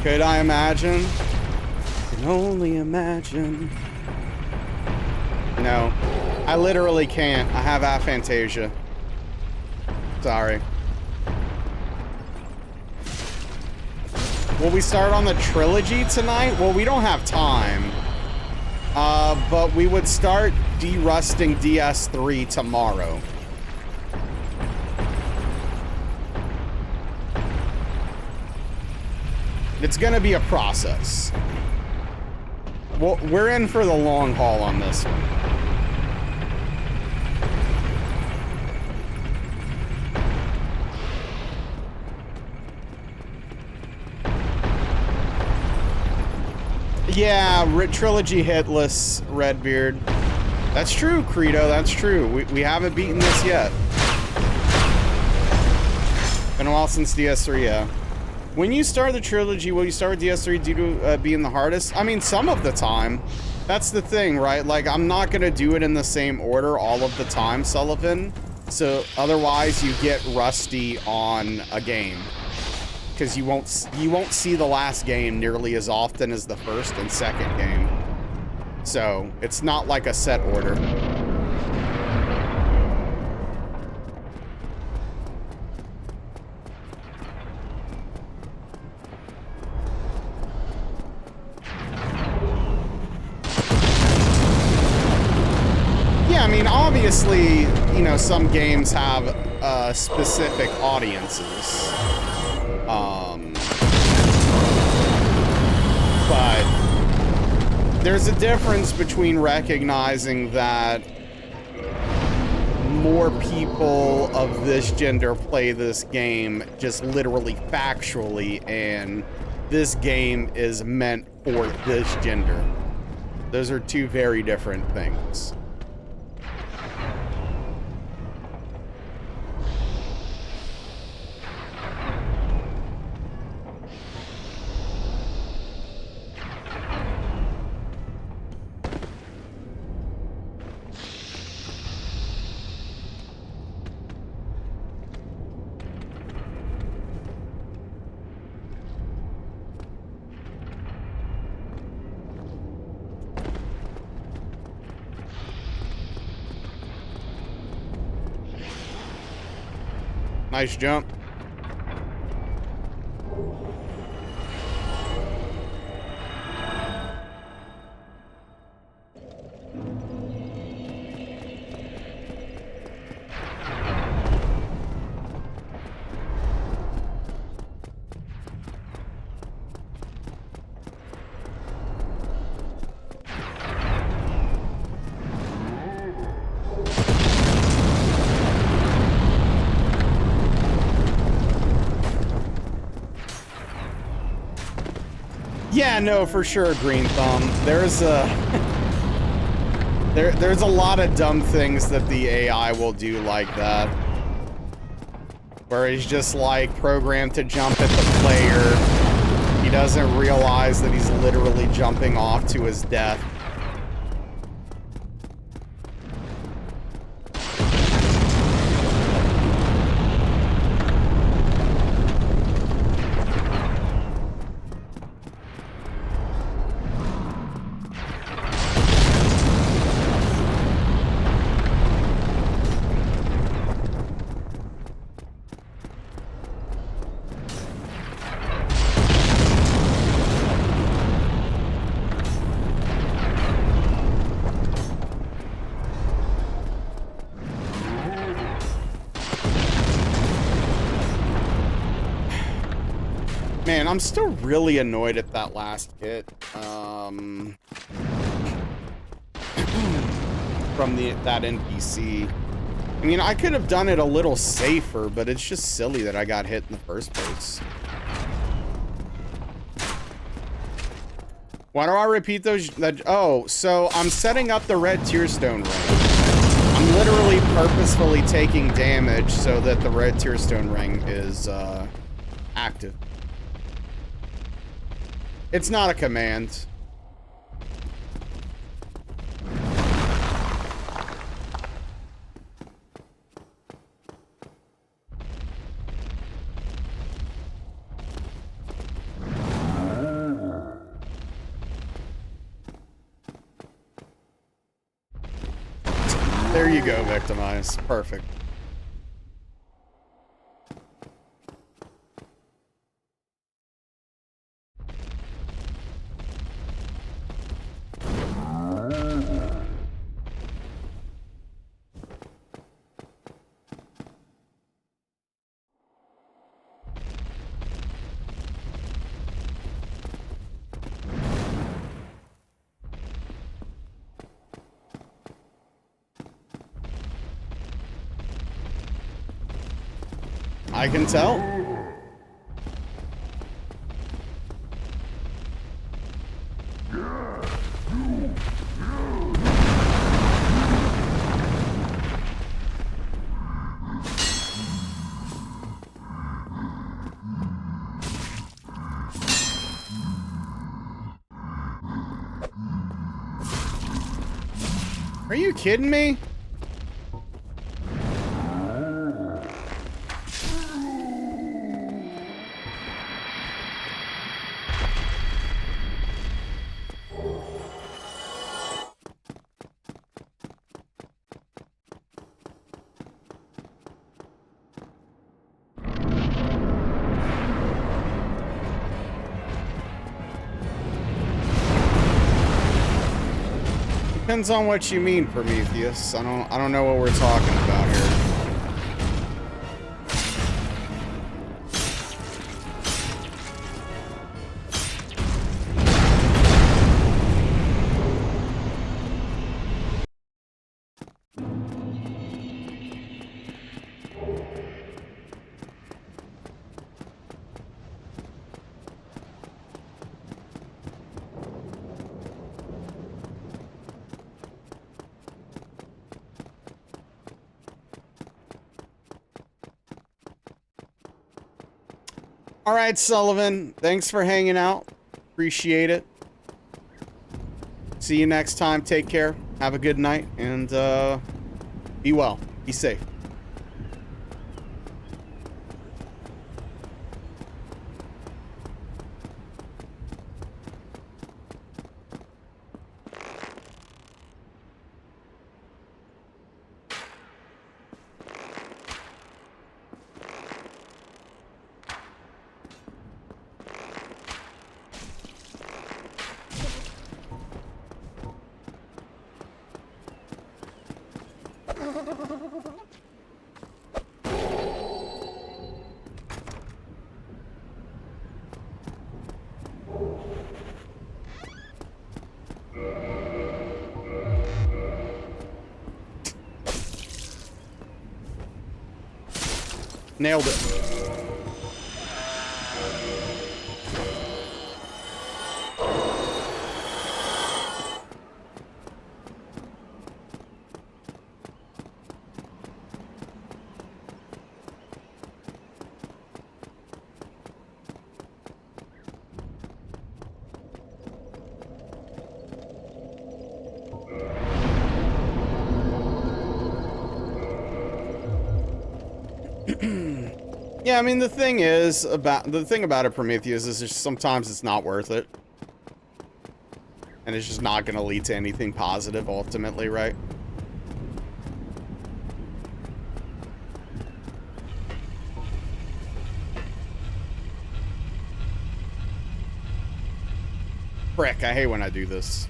Could I imagine? I can only imagine. No, I literally can't. I have aphantasia. Sorry. Will we start on the trilogy tonight? Well, we don't have time. But we would start derusting DS3 tomorrow. It's gonna be a process. Well, we're in for the long haul on this one. Yeah, trilogy hitless, Redbeard. That's true, Credo, that's true. We haven't beaten this yet. Been a while since DS3, yeah. When you start the trilogy, will you start with DS3 due to being the hardest? I mean, some of the time. That's the thing, right? Like, I'm not gonna do it in the same order all of the time, Sullivan. So, otherwise you get rusty on a game. Because you won't see the last game nearly as often as the first and second game. So, it's not like a set order. Yeah, I mean, obviously, you know, some games have specific audiences. But there's a difference between recognizing that more people of this gender play this game just literally factually, and this game is meant for this gender. Those are two very different things. Nice jump. Yeah, no, for sure, Green Thumb. There's a there's a lot of dumb things that the AI will do like that. Where he's just like programmed to jump at the player. He doesn't realize that he's literally jumping off to his death. Man, I'm still really annoyed at that last hit. From that NPC. I mean, I could have done it a little safer, but it's just silly that I got hit in the first place. Why do I repeat those? Oh, so I'm setting up the red tearstone ring. I'm literally purposefully taking damage so that the red tearstone ring is active. It's not a command. There you go, victimize. Perfect. I can tell. Are you kidding me? Depends on what you mean, Prometheus. I don't know what we're talking about here. All right, Sullivan. Thanks for hanging out. Appreciate it. See you next time. Take care. Have a good night. And be well. Be safe. Nailed it. Yeah, I mean, the thing about it, Prometheus, is just sometimes it's not worth it. And it's just not going to lead to anything positive ultimately, right? Frick, I hate when I do this.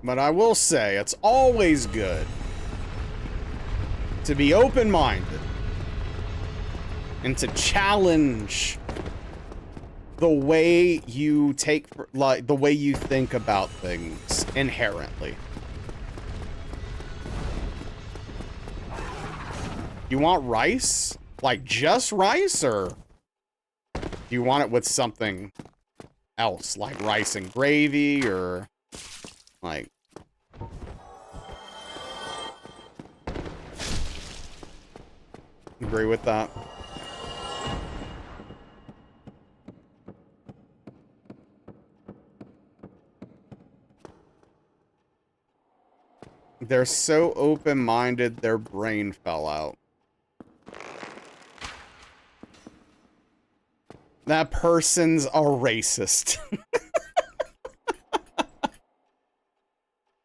But I will say, it's always good to be open-minded and to challenge the way you take, like, the way you think about things inherently. You want rice? Like, just rice, or do you want it with something else, like rice and gravy, or like... Agree with that. They're so open-minded, their brain fell out. That person's a racist.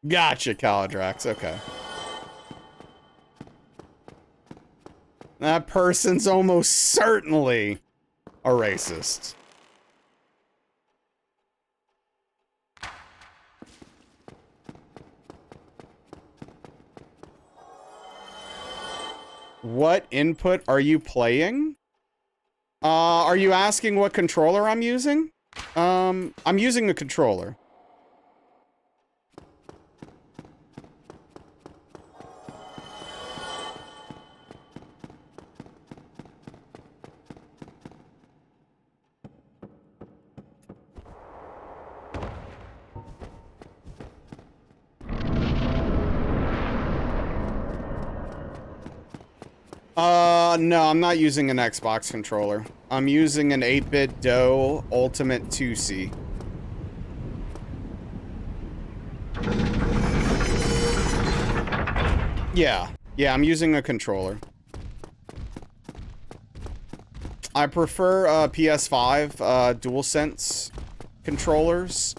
Gotcha, Caladrax. Okay. That person's almost certainly a racist. What input are you playing? Are you asking what controller I'm using? I'm using the controller. No, I'm not using an Xbox controller. I'm using an 8-bit DOE Ultimate 2C. Yeah, I'm using a controller. I prefer PS5 DualSense controllers,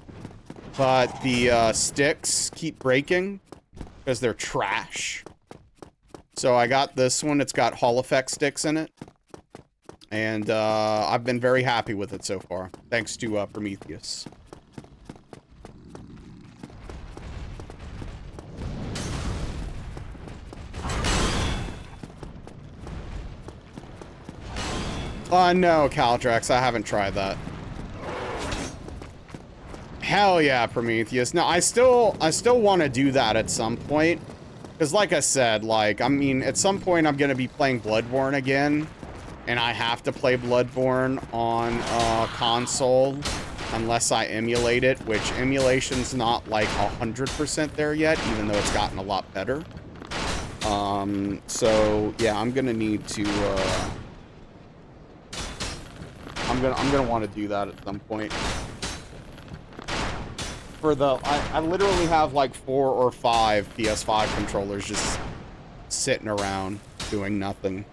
but the sticks keep breaking because they're trash. So I got this one. It's got Hall Effect sticks in it. And I've been very happy with it so far. Thanks to Prometheus. No, Caldrax, I haven't tried that. Hell yeah, Prometheus. No, I still want to do that at some point. Because like I said, like, I mean, at some point I'm going to be playing Bloodborne again. And I have to play Bloodborne on console unless I emulate it, which emulation's not like 100% there yet, even though it's gotten a lot better. So yeah, I'm going to need to, I'm gonna want to do that at some point. For the, I literally have like 4 or 5 PS5 controllers just sitting around doing nothing.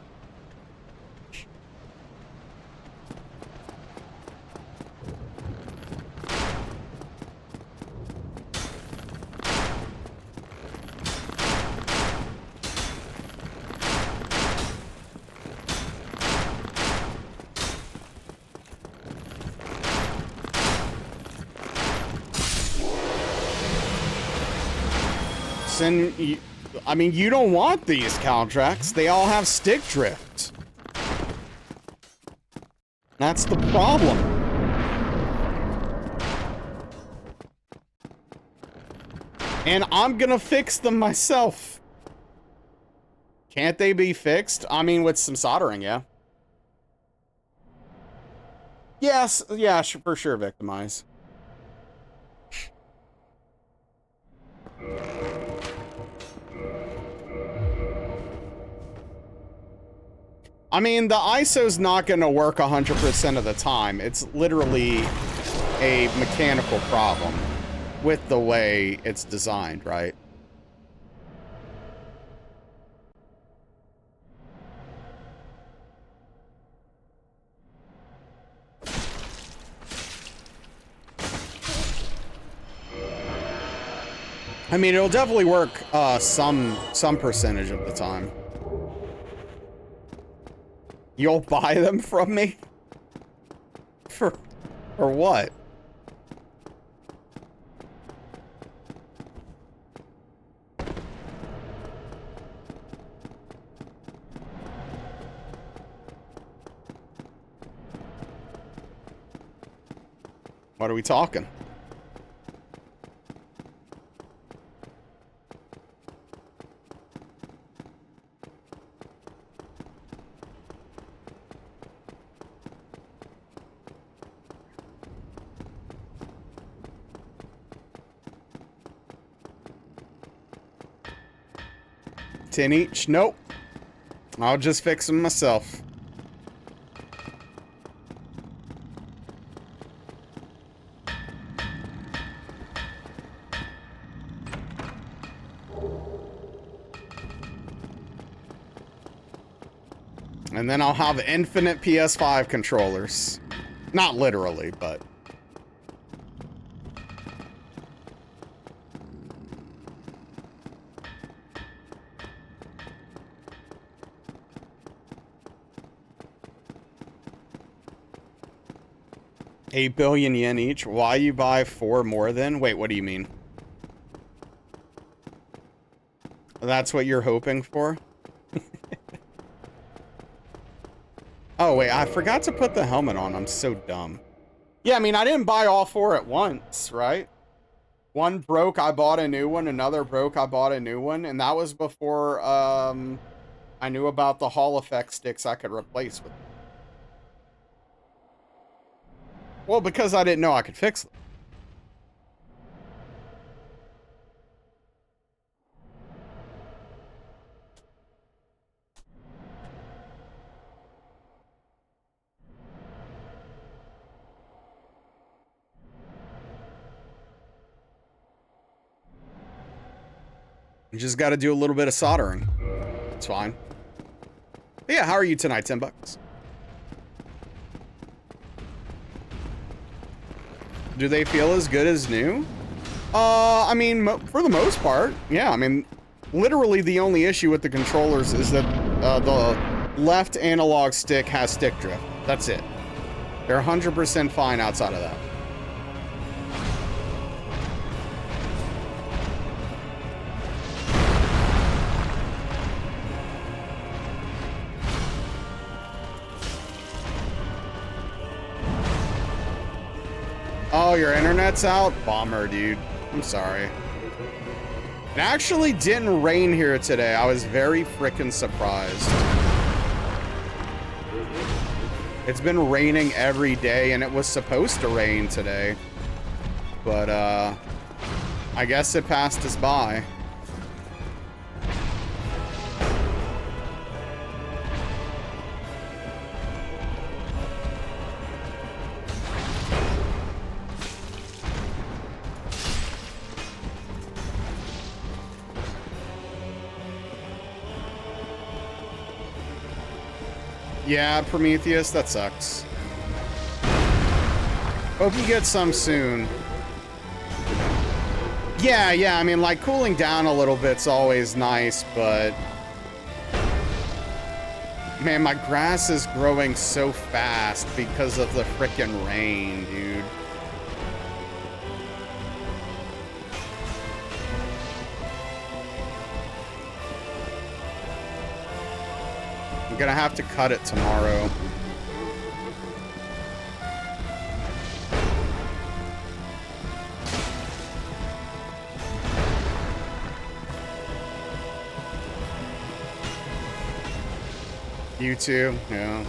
person, I mean, you don't want these contracts. They all have stick drift. That's the problem. And I'm gonna fix them myself. Can't they be fixed? I mean, with some soldering, yeah. Yes, yeah, for sure, victimize. I mean, the ISO's not going to work 100% of the time. It's literally a mechanical problem with the way it's designed, right? I mean, it'll definitely work some percentage of the time. You'll buy them from me? For what? What are we talking? $10 each? Nope. I'll just fix them myself. And then I'll have infinite PS5 controllers. Not literally, but... $8 billion yen each? Why you buy 4 more then? Wait, what do you mean? That's what you're hoping for? Oh, wait, I forgot to put the helmet on. I'm so dumb. Yeah, I mean, I didn't buy all 4 at once, right? One broke, I bought a new one. Another broke, I bought a new one. And that was before I knew about the Hall effect sticks I could replace with them. Well, because I didn't know I could fix them. You just got to do a little bit of soldering. It's fine. But yeah, how are you tonight, 10 bucks? Do they feel as good as new? I mean, for the most part, yeah. I mean, literally the only issue with the controllers is that the left analog stick has stick drift. That's it. They're 100% fine outside of that. Oh, your internet's out? Bummer, dude. I'm sorry. It actually didn't rain here today. I was very freaking surprised. It's been raining every day, and it was supposed to rain today. But, I guess it passed us by. Yeah, Prometheus, that sucks. Hope you get some soon. Yeah, I mean, like, cooling down a little bit's always nice, but... Man, my grass is growing so fast because of the frickin' rain, dude. gonna have to cut it tomorrow. You too, yeah.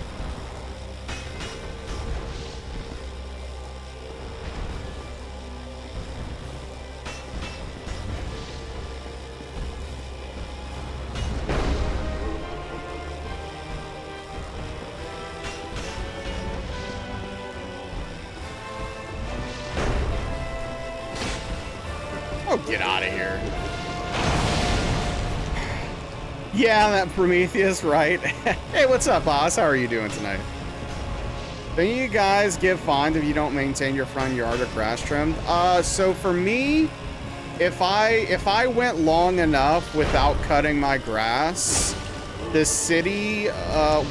Oh, get out of here. Yeah, that Prometheus, right? Hey, what's up, boss? How are you doing tonight? Don't you guys get fined if you don't maintain your front yard or grass trimmed? So for me, if I went long enough without cutting my grass, the city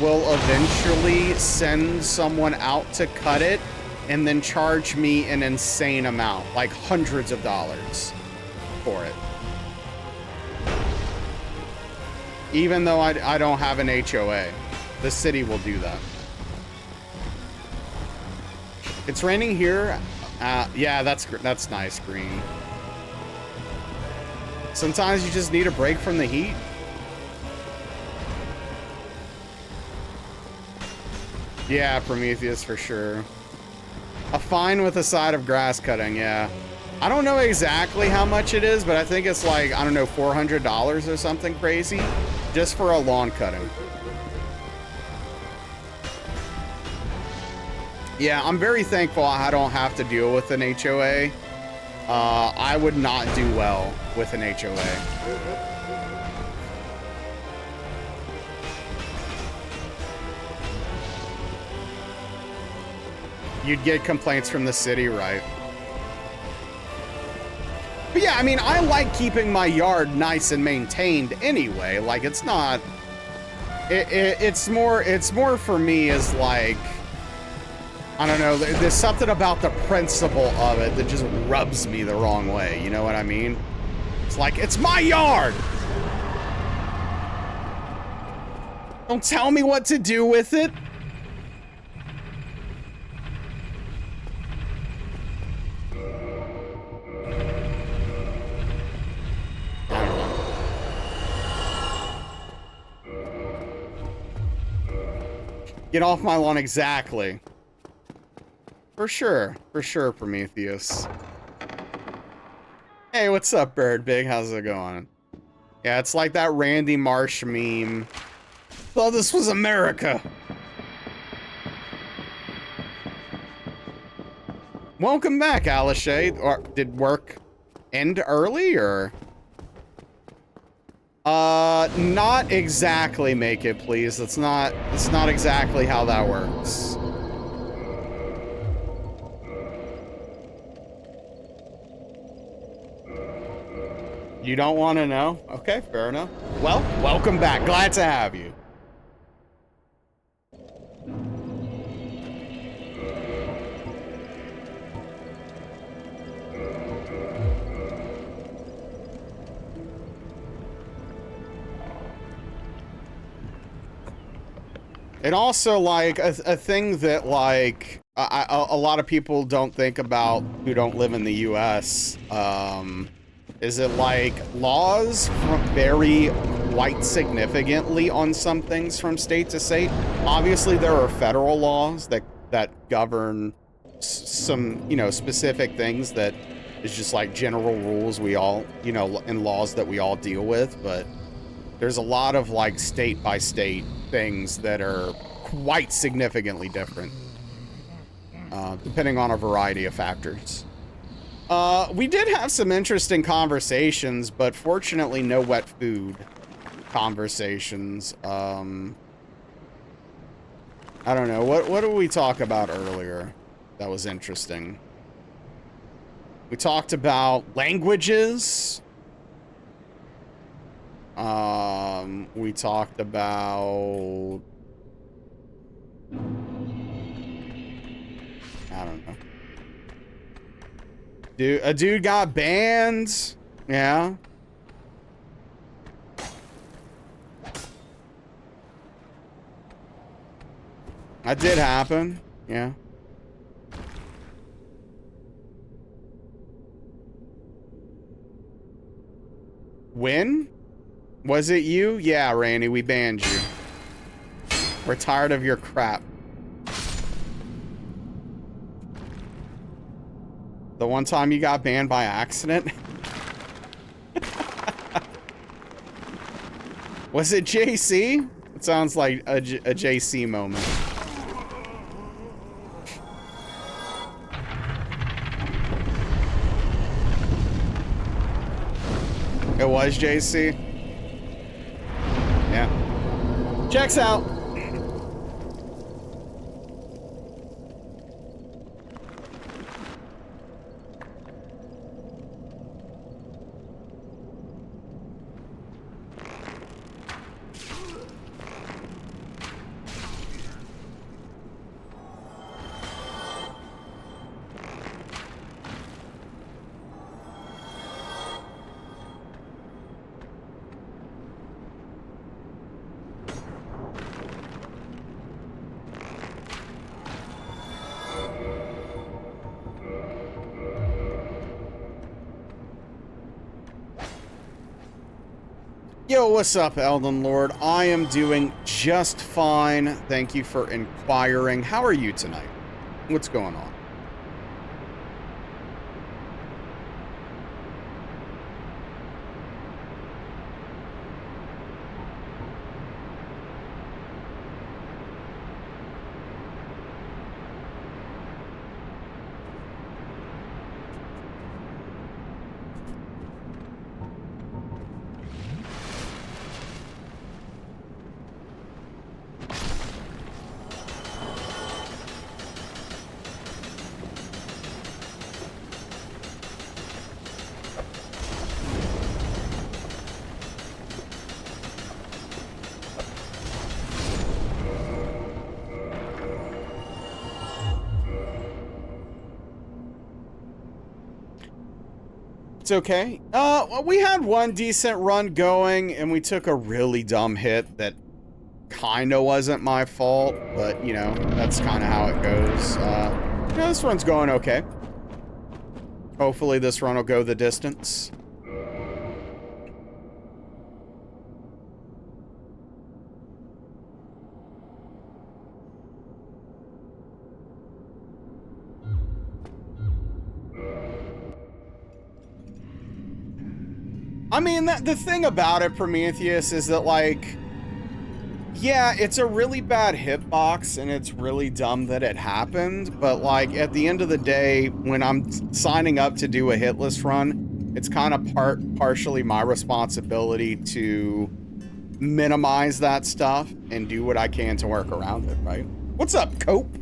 will eventually send someone out to cut it and then charge me an insane amount, like hundreds of dollars for it. Even though I don't have an HOA, the city will do that. It's raining here. Yeah, that's nice, Green. Sometimes you just need a break from the heat. Yeah, Prometheus for sure. A fine with a side of grass cutting, yeah. I don't know exactly how much it is, but I think it's like, I don't know, $400 or something crazy, just for a lawn cutting. Yeah, I'm very thankful I don't have to deal with an HOA. I would not do well with an HOA. You'd get complaints from the city, right? But yeah, I mean, I like keeping my yard nice and maintained anyway. Like, it's not... It's more for me as like... I don't know, there's something about the principle of it that just rubs me the wrong way, you know what I mean? It's like, it's my yard! Don't tell me what to do with it! Get off my lawn, exactly. For sure, Prometheus. Hey, what's up, Bird Big? How's it going? Yeah, it's like that Randy Marsh meme. Thought this was America. Welcome back, Alishay. Or did work end early, or? Not exactly, make it, please. That's not exactly how that works. You don't want to know? Okay, fair enough. Well, welcome back. Glad to have you. And also, like, a thing that, like, a lot of people don't think about who don't live in the U.S., is it, like, laws vary quite significantly on some things from state to state. Obviously, there are federal laws that govern some, you know, specific things that is just, like, general rules we all, you know, and laws that we all deal with, but there's a lot of, like, state-by-state things that are quite significantly different, depending on a variety of factors. We did have some interesting conversations, but fortunately no wet food conversations. I don't know, what did we talk about earlier that was interesting? We talked about languages. We talked about... I don't know. A dude got banned. Yeah. That did happen. Yeah. When? Was it you? Yeah, Randy, we banned you. We're tired of your crap. The one time you got banned by accident? Was it JC? It sounds like a JC moment. It was JC? Yeah. Checks out. Yo, what's up, Elden Lord? I am doing just fine. Thank you for inquiring. How are you tonight? What's going on? It's okay. We had one decent run going, and we took a really dumb hit that kind of wasn't my fault, but, you know, that's kind of how it goes. Yeah, this run's going okay. Hopefully this run will go the distance. I mean, the thing about it, Prometheus, is that, like, yeah, it's a really bad hitbox, and it's really dumb that it happened, but, like, at the end of the day, when I'm signing up to do a hitless run, it's kind of partially my responsibility to minimize that stuff and do what I can to work around it, right? What's up, Cope?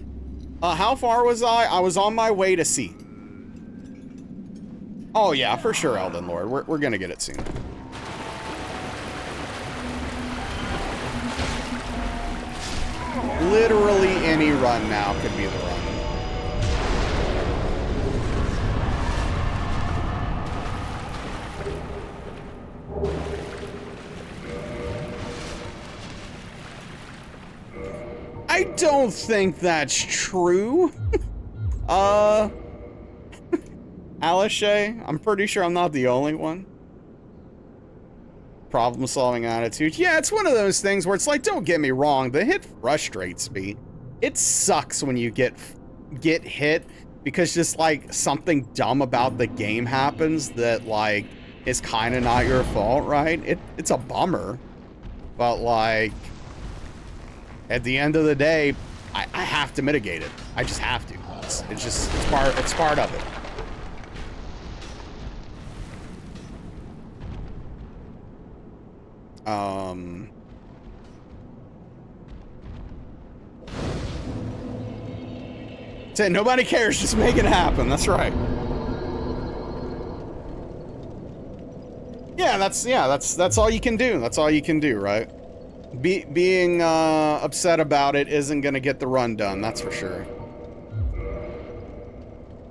How far was I? I was on my way to C. Oh yeah, for sure, Elden Lord. We're gonna get it soon. Literally any run now could be the run. I don't think that's true. Alice, I'm pretty sure I'm not the only one. Problem-solving attitude. Yeah, it's one of those things where it's like, don't get me wrong, the hit frustrates me. It sucks when you get hit because just like something dumb about the game happens that like is kind of not your fault, right? It's a bummer, but like at the end of the day, I have to mitigate it. I just have to. It's part of it. Say nobody cares, just make it happen. That's right. Yeah, that's all you can do. That's all you can do, right? Being upset about it isn't gonna get the run done, that's for sure.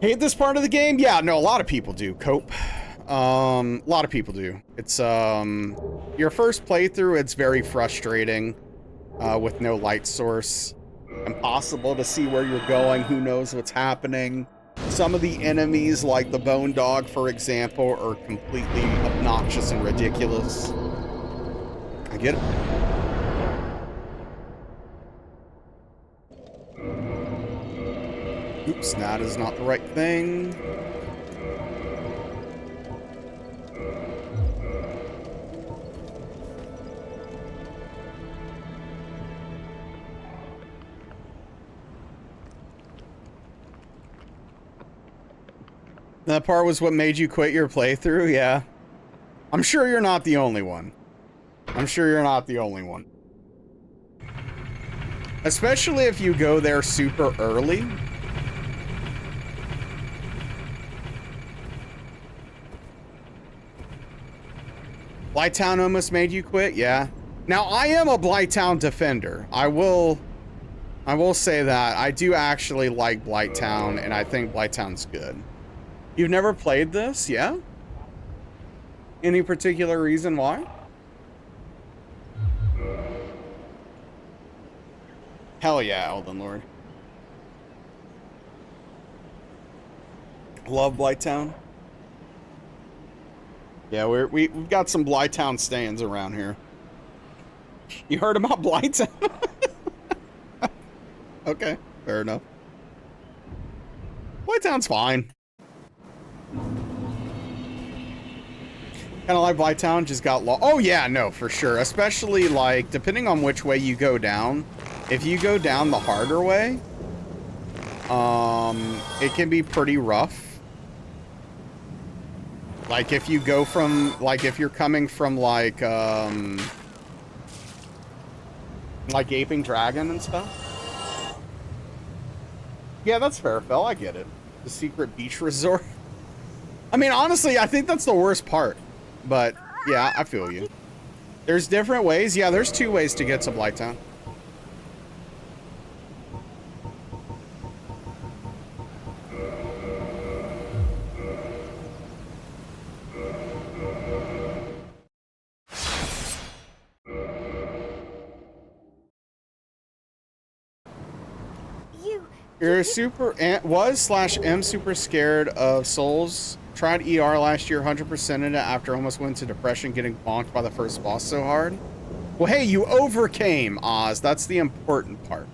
Hate this part of the game? Yeah, no, a lot of people do, Cope. A lot of people do. It's, your first playthrough, it's very frustrating, with no light source. impossible to see where you're going. Who knows what's happening? Some of the enemies, like the bone dog, for example, are completely obnoxious and ridiculous. I get it. Oops, that is not the right thing. That part was what made you quit your playthrough? Yeah. I'm sure you're not the only one. I'm sure you're not the only one. Especially if you go there super early. Blighttown almost made you quit? Yeah. Now, I am a Blighttown defender. I will say that. I do actually like Blighttown, and I think Blighttown's good. You've never played this? Yeah? Any particular reason why? Hell yeah, Elden Lord. Love Blighttown. Yeah, we've got some Blighttown stands around here. You heard about Blighttown? Okay, fair enough. Blighttown's fine. Kind of like Blighttown, just got lost. Oh yeah, no, for sure. Especially like, depending on which way you go down. If you go down the harder way, it can be pretty rough. Like if you go from, like if you're coming from like Aping Dragon and stuff. Yeah, that's fair, Phil. I get it. The secret beach resort. I mean, honestly, I think that's the worst part. But, yeah, I feel you. There's different ways. Yeah, there's 2 ways to get to Blighttown. You're am super scared of Souls. Tried ER last year, 100% in it after almost went to depression, getting bonked by the first boss so hard. Well, hey, you overcame, Oz. That's the important part.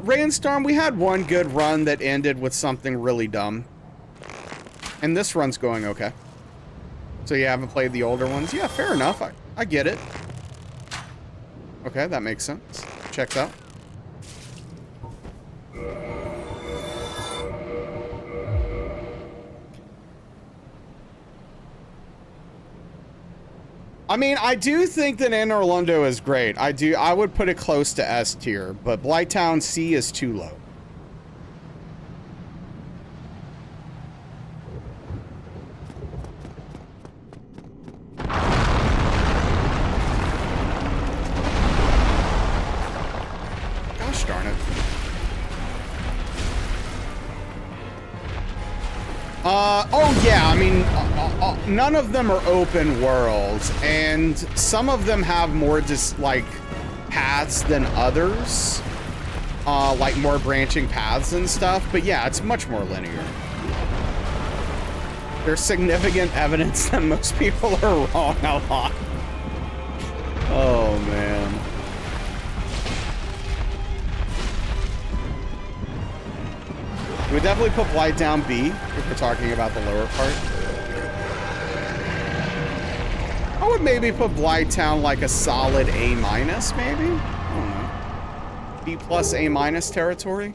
Rainstorm, we had one good run that ended with something really dumb. And this run's going okay. So you haven't played the older ones? Yeah, fair enough. I get it. Okay, that makes sense. Checks out. I mean, I do think that Anne Orlando is great. I would put it close to S tier, but Blighttown C is too low. Gosh darn it. Oh yeah, I mean, none of them are open worlds, and some of them have more just like paths than others, like more branching paths and stuff. But yeah, it's much more linear. There's significant evidence that most people are wrong a lot. Oh man. We definitely put Blighttown B if we're talking about the lower part. I would maybe put Blighttown like a solid A minus, maybe? I don't know. B plus A minus territory?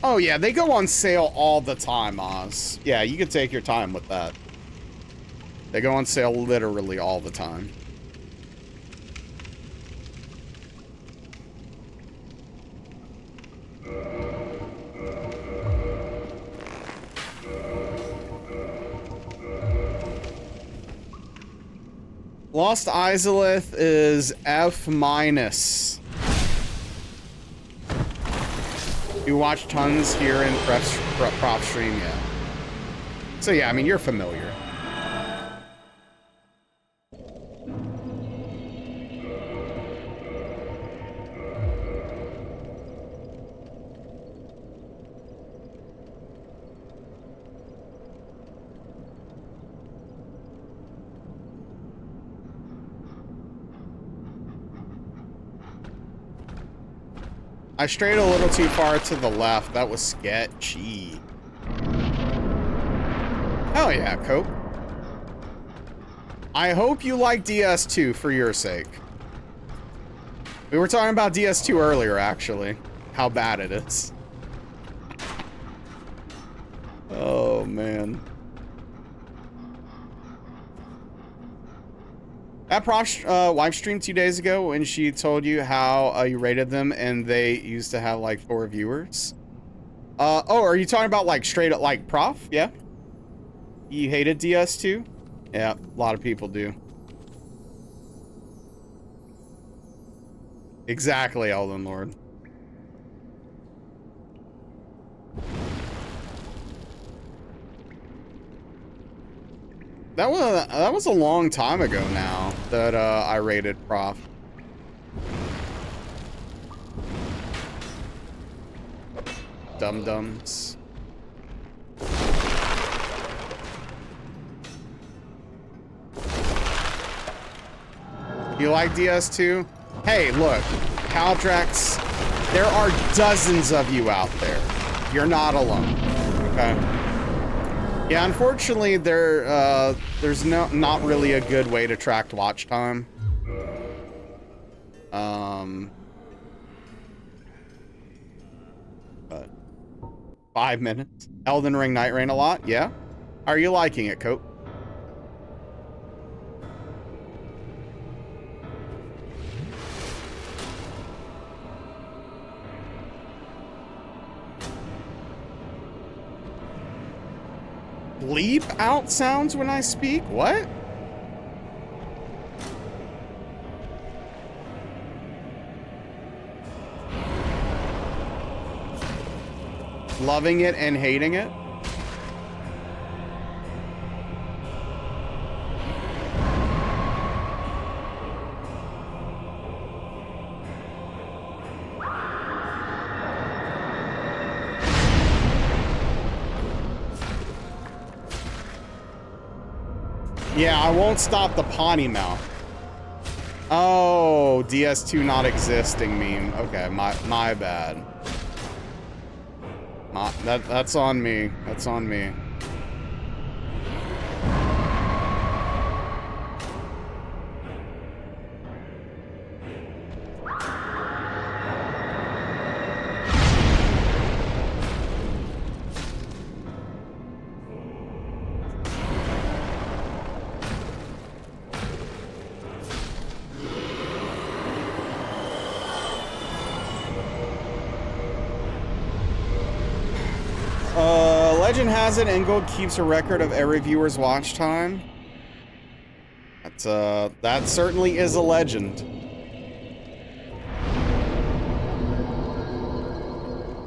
Oh yeah, they go on sale all the time, Oz. Yeah, you can take your time with that. They go on sale literally all the time. Lost Izalith is F minus. You watch tons here in prop stream, yeah. So yeah, I mean, you're familiar. I strayed a little too far to the left. That was sketchy. Oh yeah, Cope. I hope you like DS2 for your sake. We were talking about DS2 earlier, actually. How bad it is. Oh, man. That Prosh live stream 2 days ago when she told you how you rated them and they used to have like 4 viewers. Oh, are you talking about like straight up like Prof? Yeah. You hated DS2? Yeah, a lot of people do. Exactly, Elden Lord. That was a long time ago now that I rated Prof. Dum-dums. You like DS2? Hey, look, Caldrax, there are dozens of you out there. You're not alone, okay? Yeah, unfortunately, there's not really a good way to track watch time. But 5 minutes. Elden Ring Night Rain a lot, yeah? Are you liking it, Cope? Bleep out sounds when I speak? What? Loving it and hating it? Yeah, I won't stop the potty mouth. Oh, DS2 not existing meme. Okay, my bad. That's on me. That's on me. Legend has it, Engold keeps a record of every viewer's watch time. That certainly is a legend.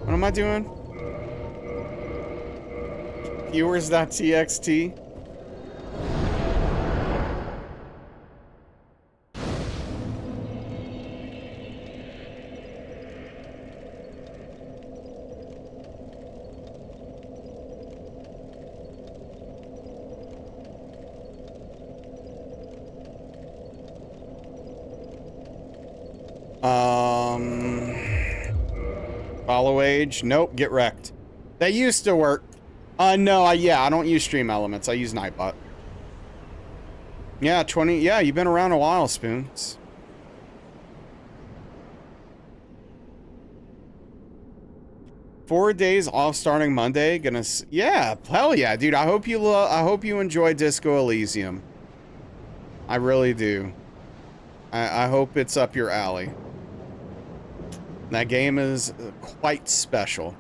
What am I doing? Viewers.txt. Follow age. Nope, get wrecked. That used to work. No, yeah, I don't use Stream Elements. I use Nightbot. Yeah, 20. Yeah, you've been around a while, Spoons. Four days off starting Monday. Yeah, hell yeah, dude. I hope you enjoy Disco Elysium. I really do. I hope it's up your alley. That game is quite special.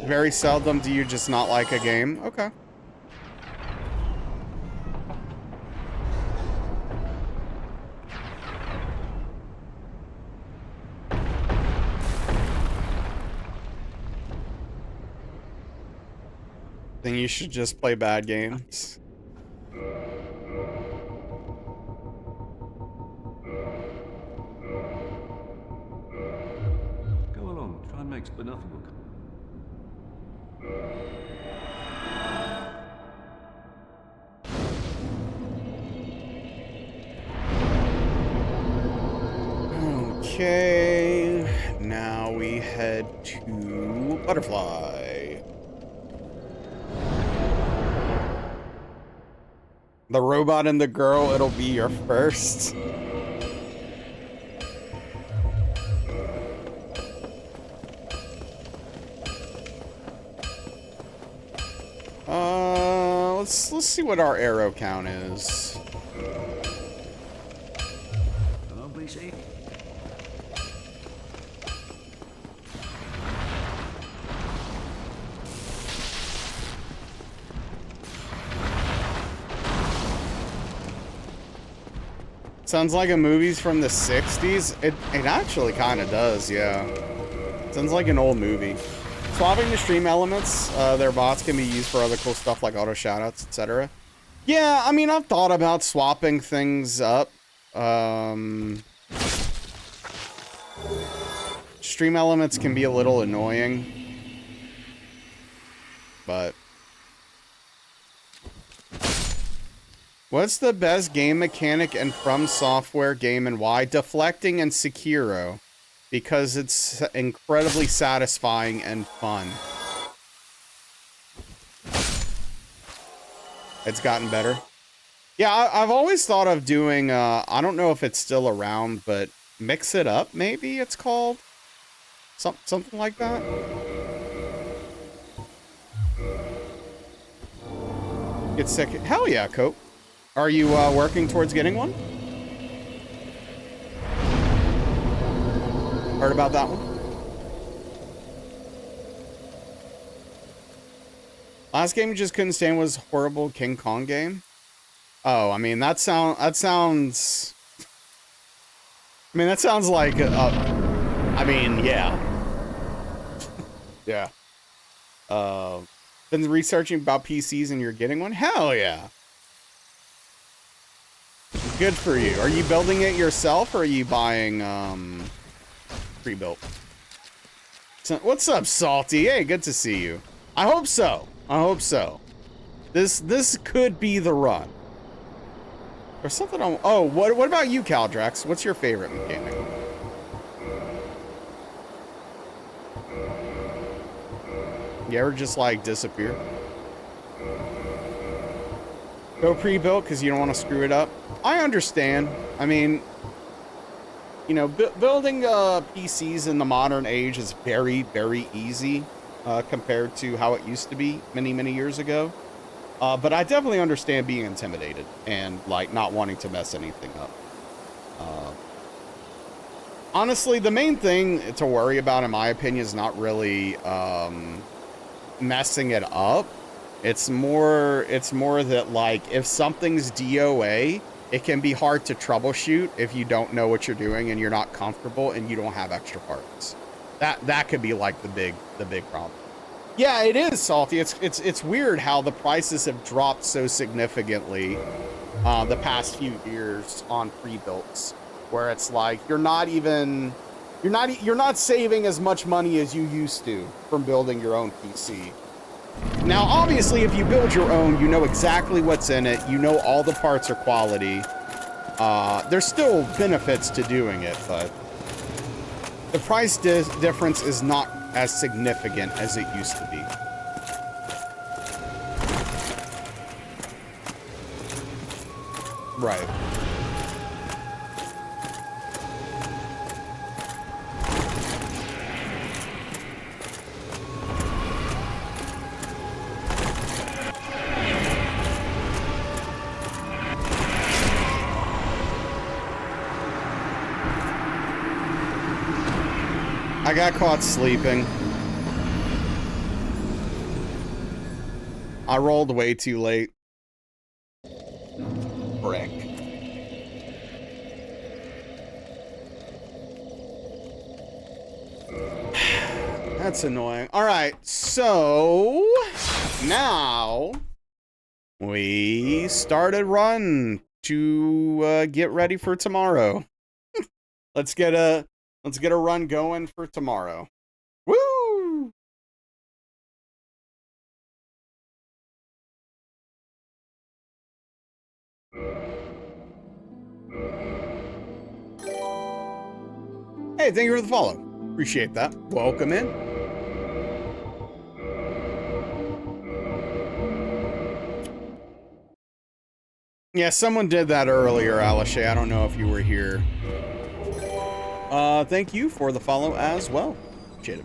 Very seldom do you just not like a game. Okay. And you should just play bad games. Go along, try and make, but nothing will come. Okay, now we head to Butterfly. The robot and the girl, it'll be your first. Let's see what our arrow count is. Hello, BC. Sounds like a movie's from the 60s. It actually kind of does, yeah. Sounds like an old movie. Swapping the stream elements, their bots can be used for other cool stuff like auto shoutouts, etc. Yeah, I mean, I've thought about swapping things up. Stream elements can be a little annoying, but what's the best game mechanic in From Software game and why? Deflecting and Sekiro, because it's incredibly satisfying and fun. It's gotten better. Yeah, I've always thought of doing, I don't know if it's still around, but Mix It Up, maybe it's called? Something like that? Get sick. Hell yeah, Cope. Are you working towards getting one? Heard about that one? Last game you just couldn't stand was horrible King Kong game. Oh, I mean that sounds. I mean that sounds like. I mean, yeah. Yeah. Been researching about PCs and you're getting one? Hell yeah. Good for you. Are you building it yourself or are you buying pre-built? So, what's up, Salty? Hey, good to see you. I hope so. I hope so. This could be the run. There's something on. Oh, what about you, Caldrax? What's your favorite mechanic? You ever just like disappear? Go pre-built because you don't want to screw it up. I understand. I mean, you know, building PCs in the modern age is very, very easy compared to how it used to be many, many years ago. But I definitely understand being intimidated and like not wanting to mess anything up. Honestly, the main thing to worry about, in my opinion, is not really messing it up. It's more that like if something's DOA, it can be hard to troubleshoot if you don't know what you're doing and you're not comfortable and you don't have extra parts. That could be like the big problem. Yeah, it is, Salty. It's weird how the prices have dropped so significantly the past few years on pre-builts, where it's like you're not saving as much money as you used to from building your own PC. Now, obviously, if you build your own, you know exactly what's in it. You know all the parts are quality. There's still benefits to doing it, but the price difference is not as significant as it used to be. Right. I got caught sleeping. I rolled way too late. Frick. That's annoying. All right, so now we started run to get ready for tomorrow. Let's get a run going for tomorrow. Woo! Hey, thank you for the follow. Appreciate that. Welcome in. Yeah, someone did that earlier, Alice. I don't know if you were here. Thank you for the follow as well. Appreciate it.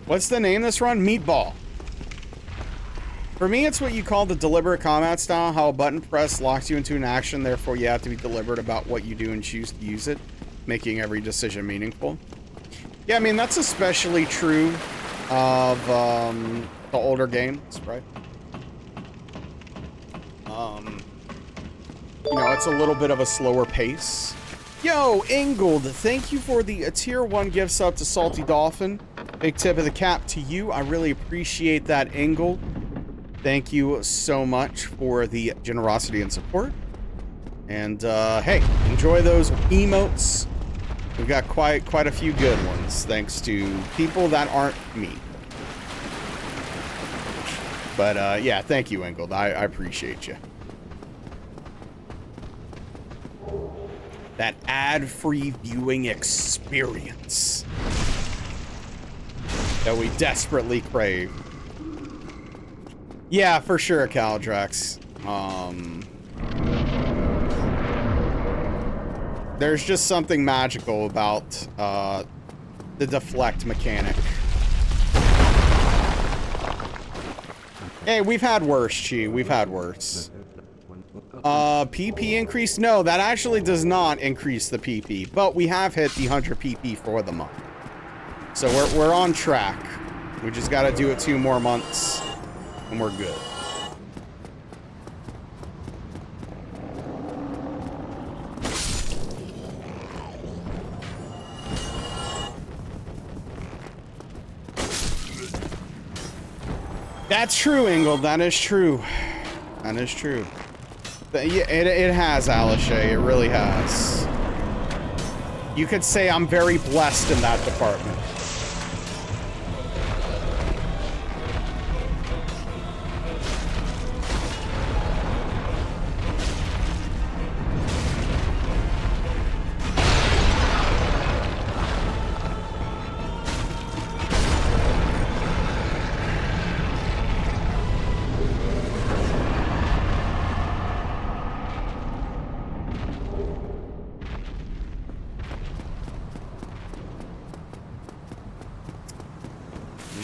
What's the name of this run? Meatball. For me, it's what you call the deliberate combat style, how a button press locks you into an action, therefore you have to be deliberate about what you do and choose to use it, making every decision meaningful. Yeah, I mean, that's especially true of the older games, right? You know, it's a little bit of a slower pace. Yo, Ingold, thank you for the tier 1 gift sub to Salty Dolphin. Big tip of the cap to you. I really appreciate that, Ingold. Thank you so much for the generosity and support. And, hey, enjoy those emotes. We've got quite a few good ones, thanks to people that aren't me. But, yeah, thank you, Ingold. I appreciate you. That ad-free viewing experience that we desperately crave. Yeah, for sure, Caldrax. There's just something magical about the deflect mechanic. Hey, we've had worse, Chi. We've had worse. PP increase? No, that actually does not increase the PP, but we have hit the 100 PP for the month. So we're on track. We just got to do it 2 more months, and we're good. That's true, Ingold. That is true. That is true. Yeah, it has, Alice. It really has. You could say I'm very blessed in that department.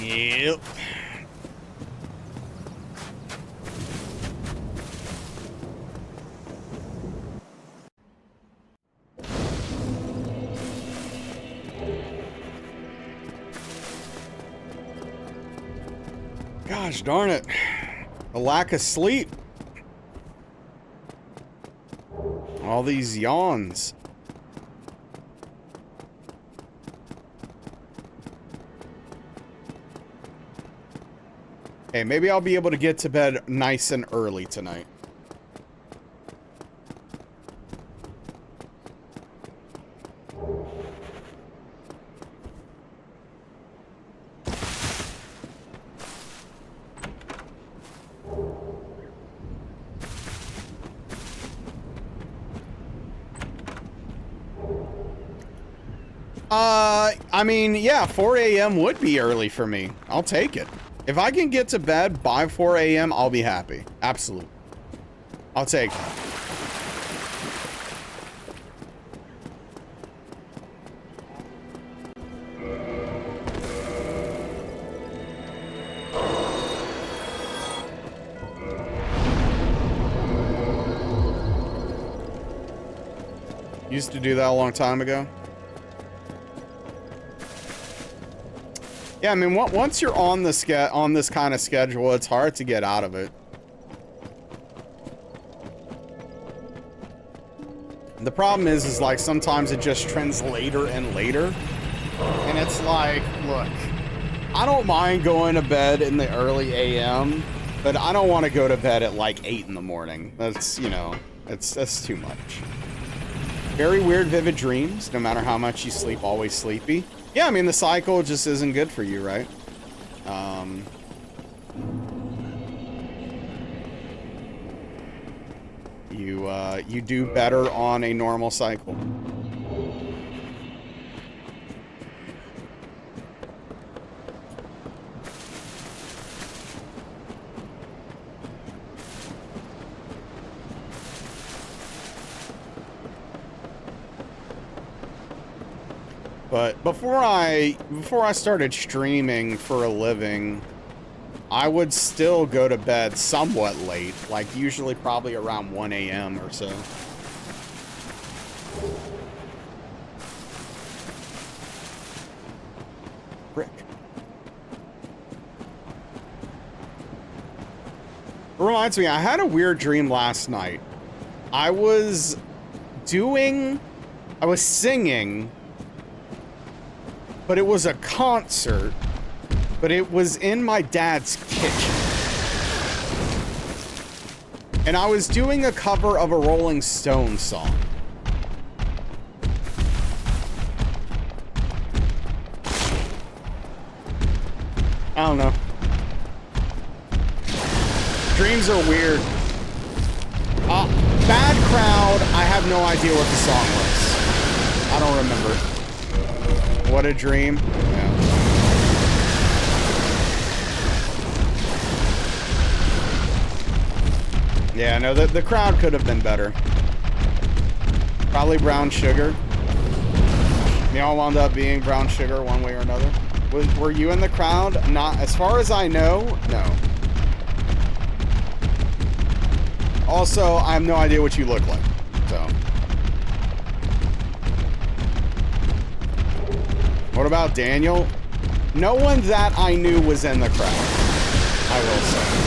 Yep. Gosh darn it. A lack of sleep. All these yawns. Hey, maybe I'll be able to get to bed nice and early tonight. I mean, yeah, 4 a.m. would be early for me. I'll take it. If I can get to bed by 4 a.m., I'll be happy. Absolutely. I'll take it. Used to do that a long time ago. Yeah, I mean, once you're on this kind of schedule, it's hard to get out of it. The problem is like sometimes it just trends later and later, and it's like, look, I don't mind going to bed in the early AM, but I don't want to go to bed at like 8 in the morning. That's, you know, that's too much. Very weird, vivid dreams. No matter how much you sleep, always sleepy. Yeah, I mean, the cycle just isn't good for you, right? You do better on a normal cycle. But before I started streaming for a living, I would still go to bed somewhat late, like usually probably around 1 AM or so. Frick. It reminds me, I had a weird dream last night. I was singing, but it was a concert, but it was in my dad's kitchen. And I was doing a cover of a Rolling Stones song. I don't know. Dreams are weird. Bad Crowd, I have no idea what the song was. I don't remember. What a dream. Yeah, no, the crowd could have been better. Probably Brown Sugar. They all wound up being Brown Sugar one way or another. Were you in the crowd? Not, as far as I know, no. Also, I have no idea what you look like, so. What about Daniel? No one that I knew was in the crowd, I will say.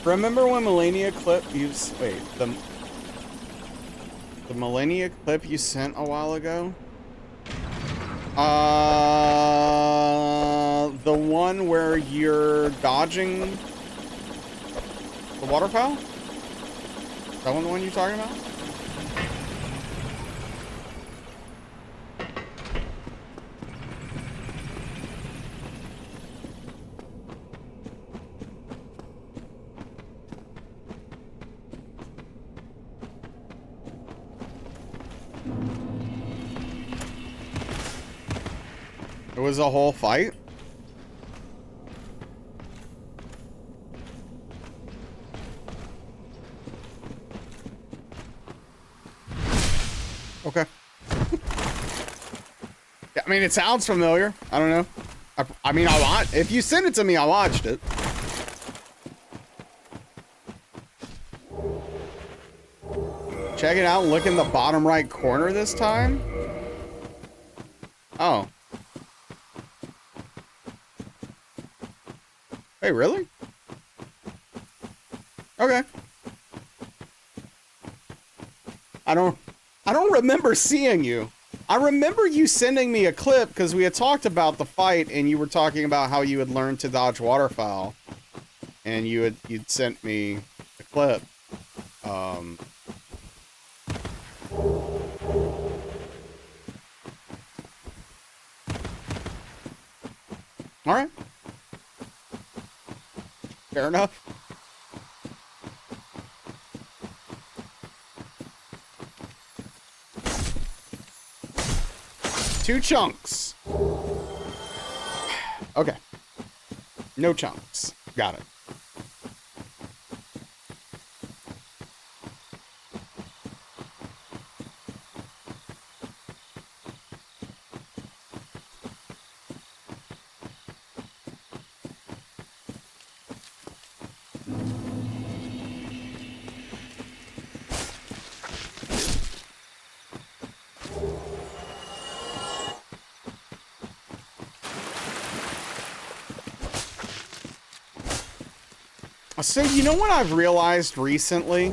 Remember when Millennia clip you wait, the Millennia clip you sent a while ago? The one where you're dodging the waterfowl? Is that one the one you're talking about? It was a whole fight? Okay. Yeah, I mean, it sounds familiar. I don't know. I mean, if you sent it to me, I watched it. Check it out and look in the bottom right corner this time. Oh. Hey, really? Okay. I don't remember seeing you. I remember you sending me a clip because we had talked about the fight and you were talking about how you had learned to dodge waterfowl. And you'd sent me a clip. All right. Fair enough. Two chunks. Okay. No chunks. Got it. So, you know what I've realized recently?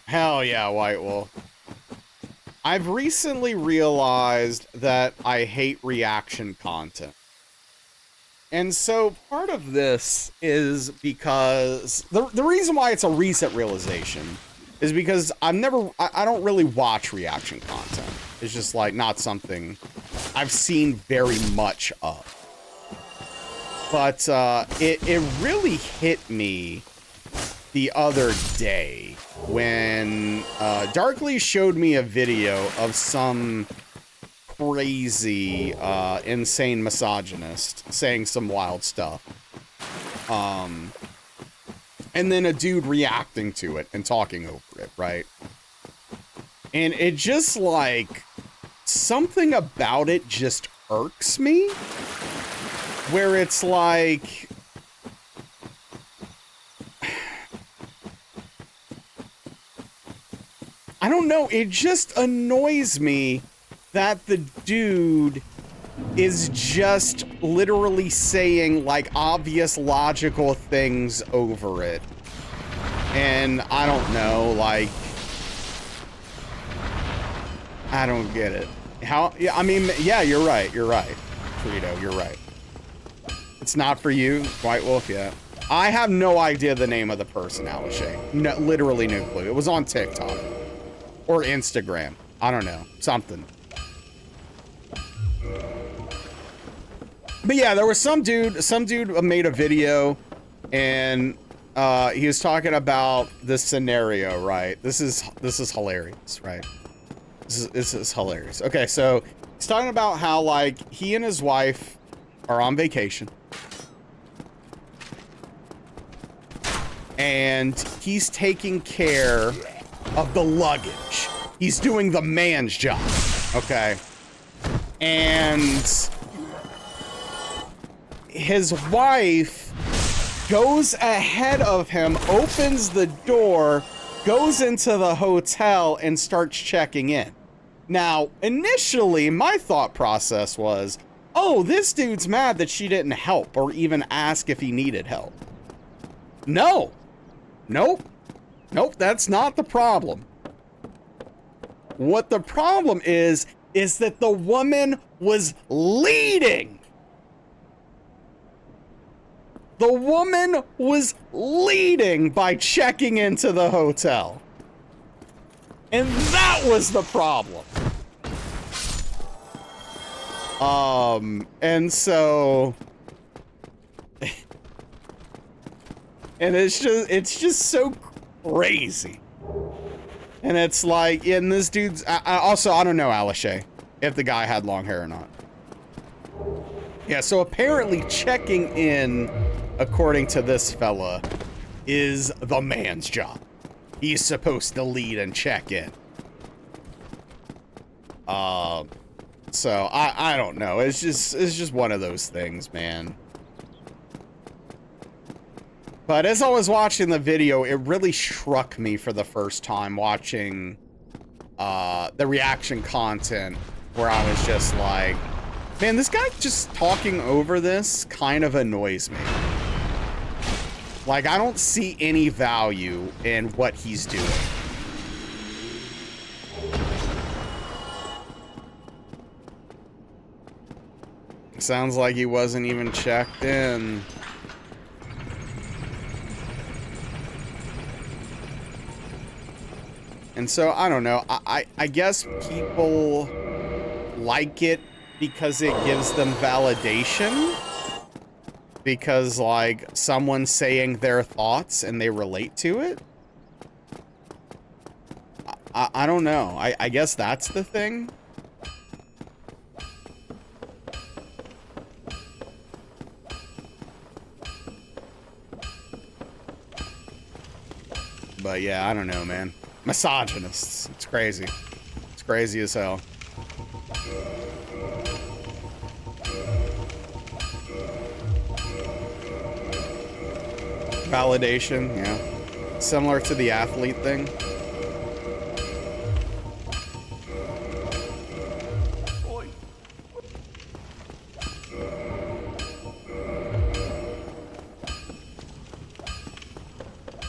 Hell yeah, White Wolf. I've recently realized that I hate reaction content. And so part of this is because the reason why it's a recent realization is because I don't really watch reaction content. It's just like not something I've seen very much of. But it really hit me the other day when Darkly showed me a video of some crazy, insane misogynist saying some wild stuff. And then a dude reacting to it and talking over it, right? And it just like, something about it just irks me. Where it's like, I don't know, it just annoys me that the dude is just literally saying like obvious logical things over it. And I don't know, like, I don't get it. How, yeah, I mean, yeah, you're right, Frito, you're right. It's not for you, White Wolf, yeah. I have no idea the name of the person, Alishay. No, literally no clue. It was on TikTok. Or Instagram. I don't know. Something. But yeah, there was some dude made a video, and he was talking about this scenario, right? This is hilarious, right? This is hilarious. Okay, so he's talking about how, like, he and his wife are on vacation. And he's taking care of the luggage. He's doing the man's job, okay? And his wife goes ahead of him, opens the door, goes into the hotel, and starts checking in. Now, initially, my thought process was, oh, this dude's mad that she didn't help or even ask if he needed help. No. Nope, that's not the problem. What the problem is that the woman was leading. The woman was leading by checking into the hotel. And that was the problem. And so... And it's just so crazy. And it's like, and this dude's, I don't know, Alishay, if the guy had long hair or not. Yeah, so apparently checking in, according to this fella, is the man's job. He's supposed to lead and check in. So I don't know. It's just one of those things, man. But as I was watching the video, it really struck me for the first time watching the reaction content where I was just like, man, this guy just talking over this kind of annoys me. Like, I don't see any value in what he's doing. Sounds like he wasn't even checked in. And so, I don't know, I guess people like it because it gives them validation. Because, like, someone's saying their thoughts and they relate to it. I don't know. I guess that's the thing. But yeah, I don't know, man. Misogynists. It's crazy. It's crazy as hell. Validation, yeah. Similar to the athlete thing.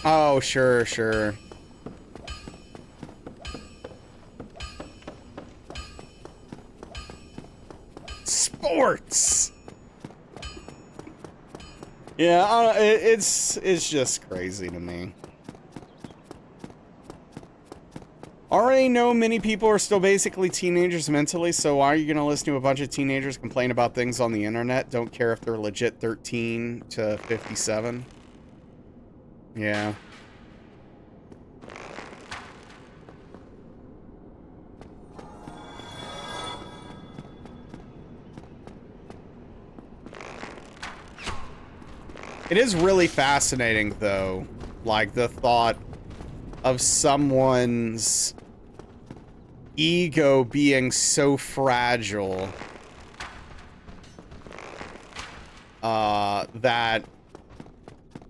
Oh, sure, sure. Sports. Yeah, it's just crazy to me. Already know many people are still basically teenagers mentally, so why are you gonna listen to a bunch of teenagers complain about things on the internet? Don't care if they're legit 13 to 57. Yeah. It is really fascinating, though, like the thought of someone's ego being so fragile that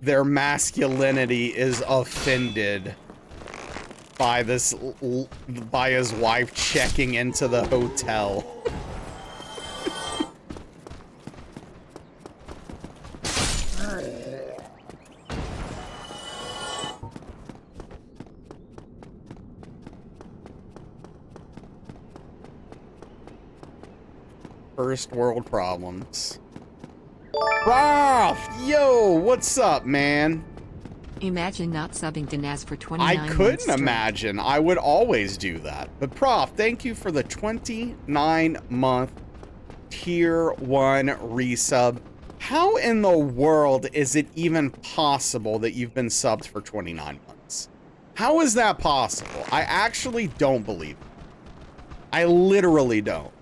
their masculinity is offended by by his wife checking into the hotel. First world problems. Ralph, yo, what's up, man? Imagine not subbing to Naz for 29 I months couldn't straight. imagine. I would always do that. But Prof, thank you for the 29-month tier 1 resub. How in the world is it even possible that you've been subbed for 29 months? How is that possible? I actually don't believe it. I literally don't.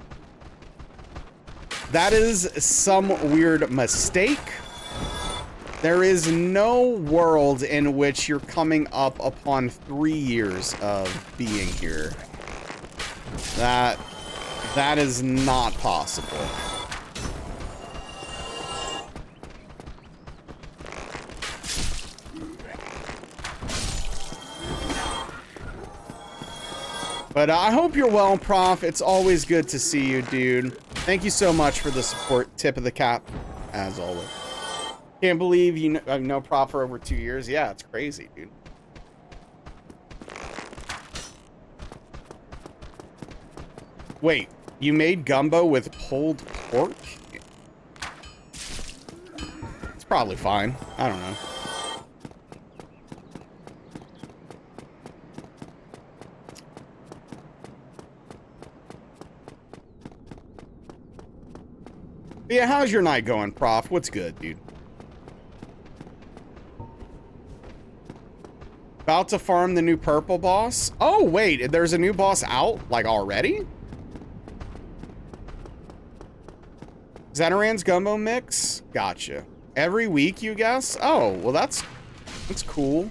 That is some weird mistake. There is no world in which you're coming up upon 3 years of being here. That is not possible. But I hope you're well, Prof. It's always good to see you, dude. Thank you so much for the support. Tip of the cap, as always. Can't believe you know Prof for over 2 years. Yeah, it's crazy, dude. Wait, you made gumbo with pulled pork? It's probably fine. I don't know. But yeah, how's your night going, Prof? What's good, dude? About to farm the new purple boss? Oh, wait, there's a new boss out, like, already? Zetaran's gumbo mix? Gotcha. Every week, you guess? Oh, well, that's cool.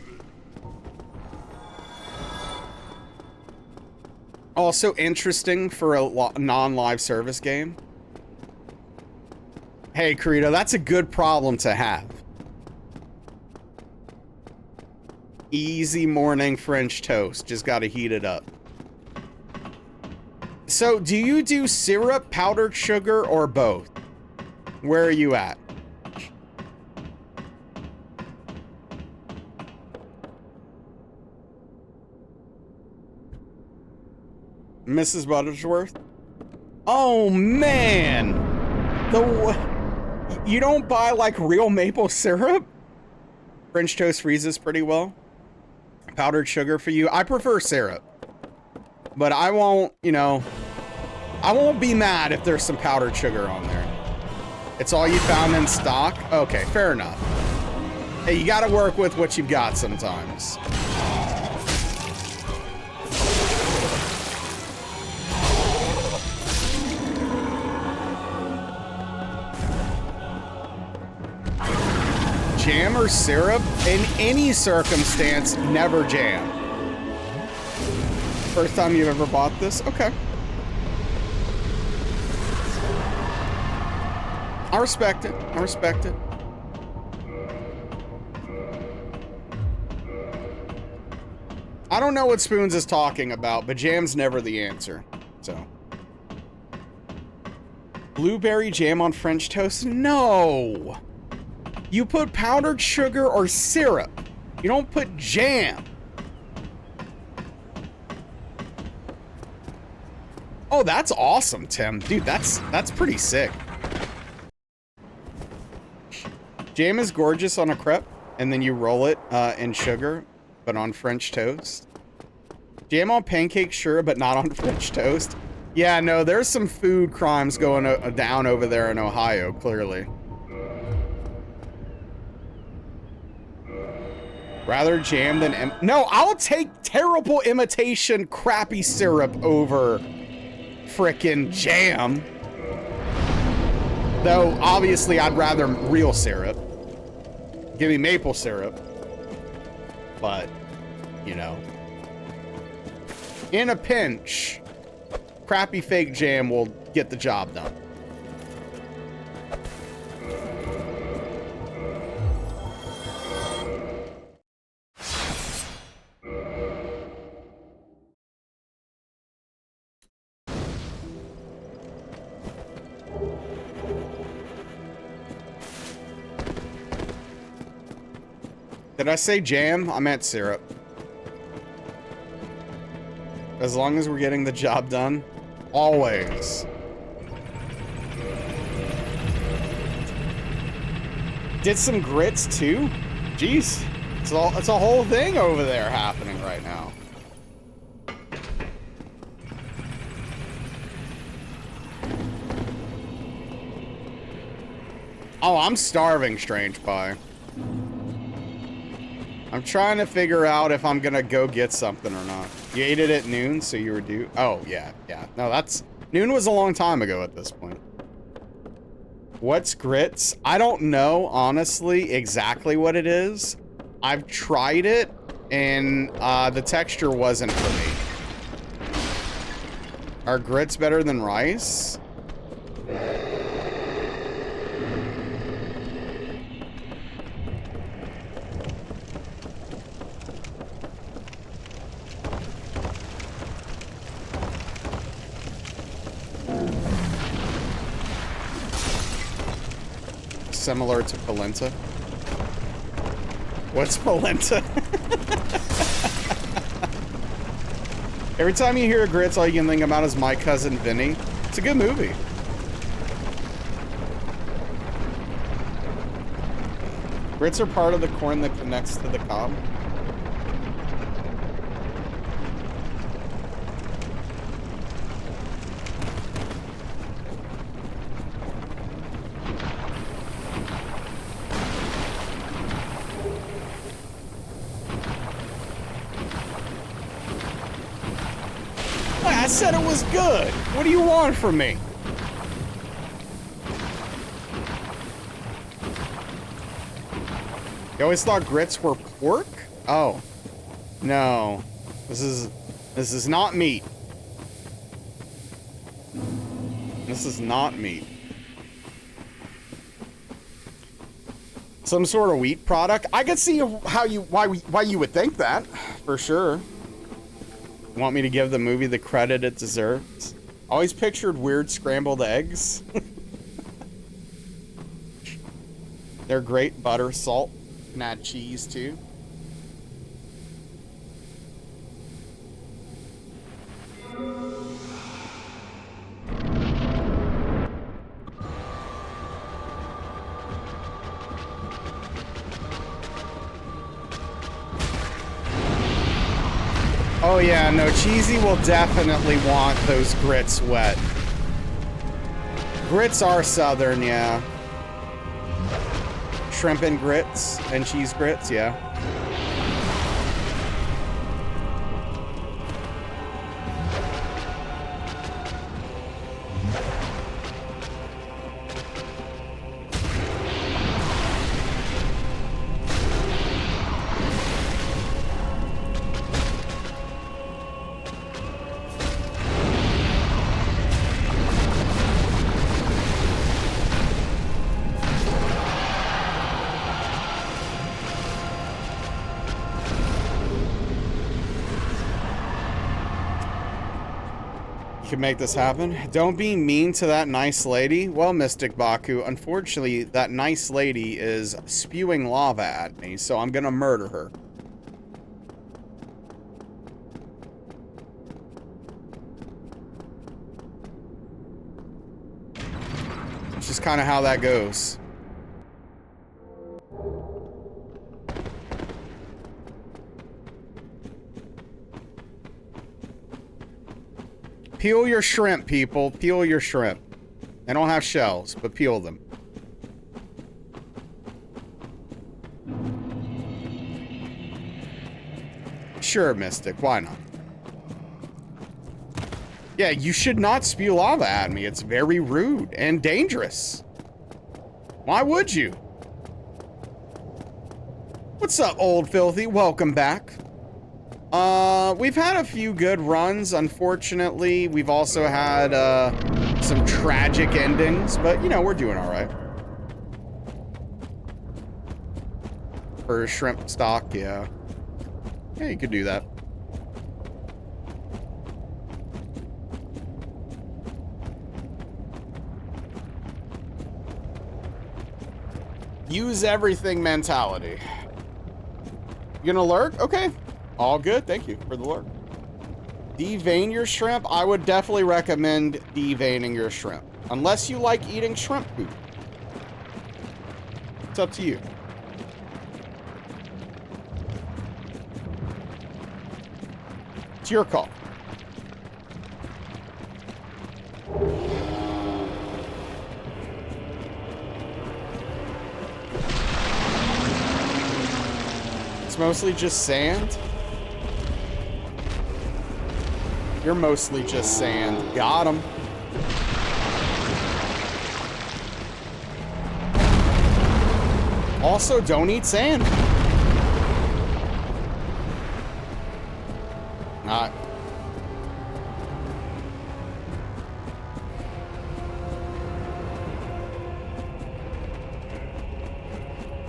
Also interesting for a non-live service game. Hey, Carito, that's a good problem to have. Easy morning French toast. Just gotta heat it up. So, do you do syrup, powdered sugar, or both? Where are you at? Mrs. Buttersworth? Oh, man! You don't buy, like, real maple syrup? French toast freezes pretty well. Powdered sugar for you. I prefer syrup. But I won't, you know, I won't be mad if there's some powdered sugar on there. It's all you found in stock? Okay, fair enough. Hey, you gotta work with what you've got sometimes. Jam or syrup? In any circumstance, never jam. First time you've ever bought this? Okay. I respect it. I respect it. I don't know what Spoons is talking about, but jam's never the answer. So. Blueberry jam on French toast? No! You put powdered sugar or syrup. You don't put jam. Oh, that's awesome, Tim. Dude, that's pretty sick. Jam is gorgeous on a crepe, and then you roll it in sugar, but on French toast. Jam on pancakes, sure, but not on French toast. Yeah, no, there's some food crimes going down over there in Ohio, clearly. Rather jam than... No, I'll take terrible imitation crappy syrup over frickin' jam. Though, obviously, I'd rather real syrup. Give me maple syrup. But, you know. In a pinch, crappy fake jam will get the job done. Did I say jam? I meant syrup. As long as we're getting the job done. Always. Did some grits too? Jeez. It's a whole thing over there happening right now. Oh, I'm starving, Strange Pie. I'm trying to figure out if I'm gonna go get something or not. You ate it at noon, so you were due. Oh, yeah. No, noon was a long time ago at this point. What's grits? I don't know, honestly, exactly what it is. I've tried it, and the texture wasn't for me. Are grits better than rice? Similar to polenta. What's polenta? Every time you hear grits, all you can think about is My Cousin Vinny. It's a good movie. Grits are part of the corn that connects to the cob. I said it was good. What do you want from me? You always thought grits were pork? Oh. No. This is not meat. This is not meat. Some sort of wheat product? I could see why you would think that, for sure. Want me to give the movie the credit it deserves? Always pictured weird scrambled eggs. They're great. Butter, salt, and add cheese too. Oh yeah, no, Cheesy will definitely want those grits wet. Grits are southern, yeah. Shrimp and grits and cheese grits, yeah. Can make this happen. Don't be mean to that nice lady. Well, Mystic Baku, unfortunately, that nice lady is spewing lava at me, so I'm gonna murder her. It's just kind of how that goes. Peel your shrimp, people. Peel your shrimp. They don't have shells, but peel them. Sure, Mystic. Why not? Yeah, you should not spew lava at me. It's very rude and dangerous. Why would you? What's up, old filthy? Welcome back. We've had a few good runs. Unfortunately, we've also had, some tragic endings, but, you know, we're doing all right. For shrimp stock, yeah. Yeah, you could do that. Use everything mentality. You gonna lurk? Okay. All good. Thank you for the lurk. Devein your shrimp. I would definitely recommend deveining your shrimp. Unless you like eating shrimp food. It's up to you. It's your call. It's mostly just sand. You're mostly just sand. Got him. Also, don't eat sand. Not.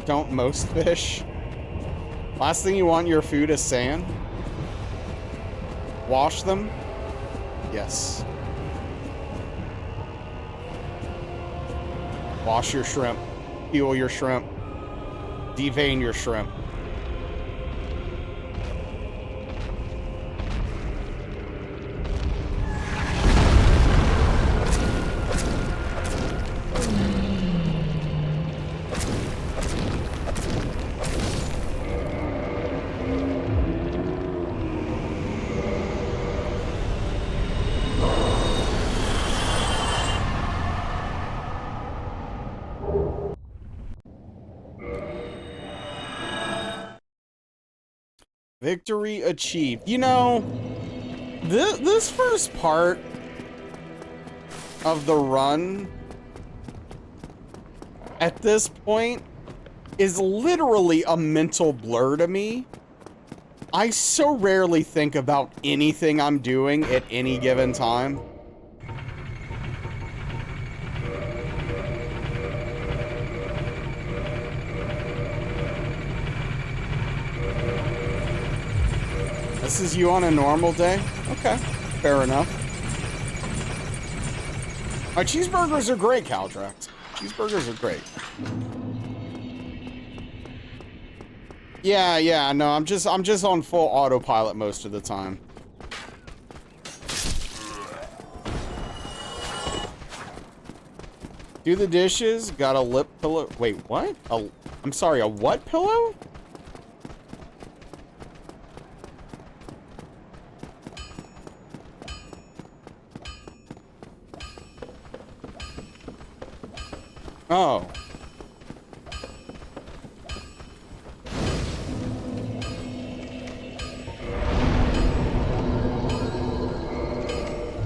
Don't most fish. Last thing you want in your food is sand. Wash them. Yes. Wash your shrimp. Peel your shrimp. Devein your shrimp. Victory achieved. You know, this first part of the run at this point is literally a mental blur to me. I so rarely think about anything I'm doing at any given time. This is you on a normal day? Okay, fair enough. My cheeseburgers are great, Caldrax. Cheeseburgers are great. Yeah, no, I'm just on full autopilot most of the time. Do the dishes, got a lip pillow. Wait, what? I'm sorry, a what pillow? Oh.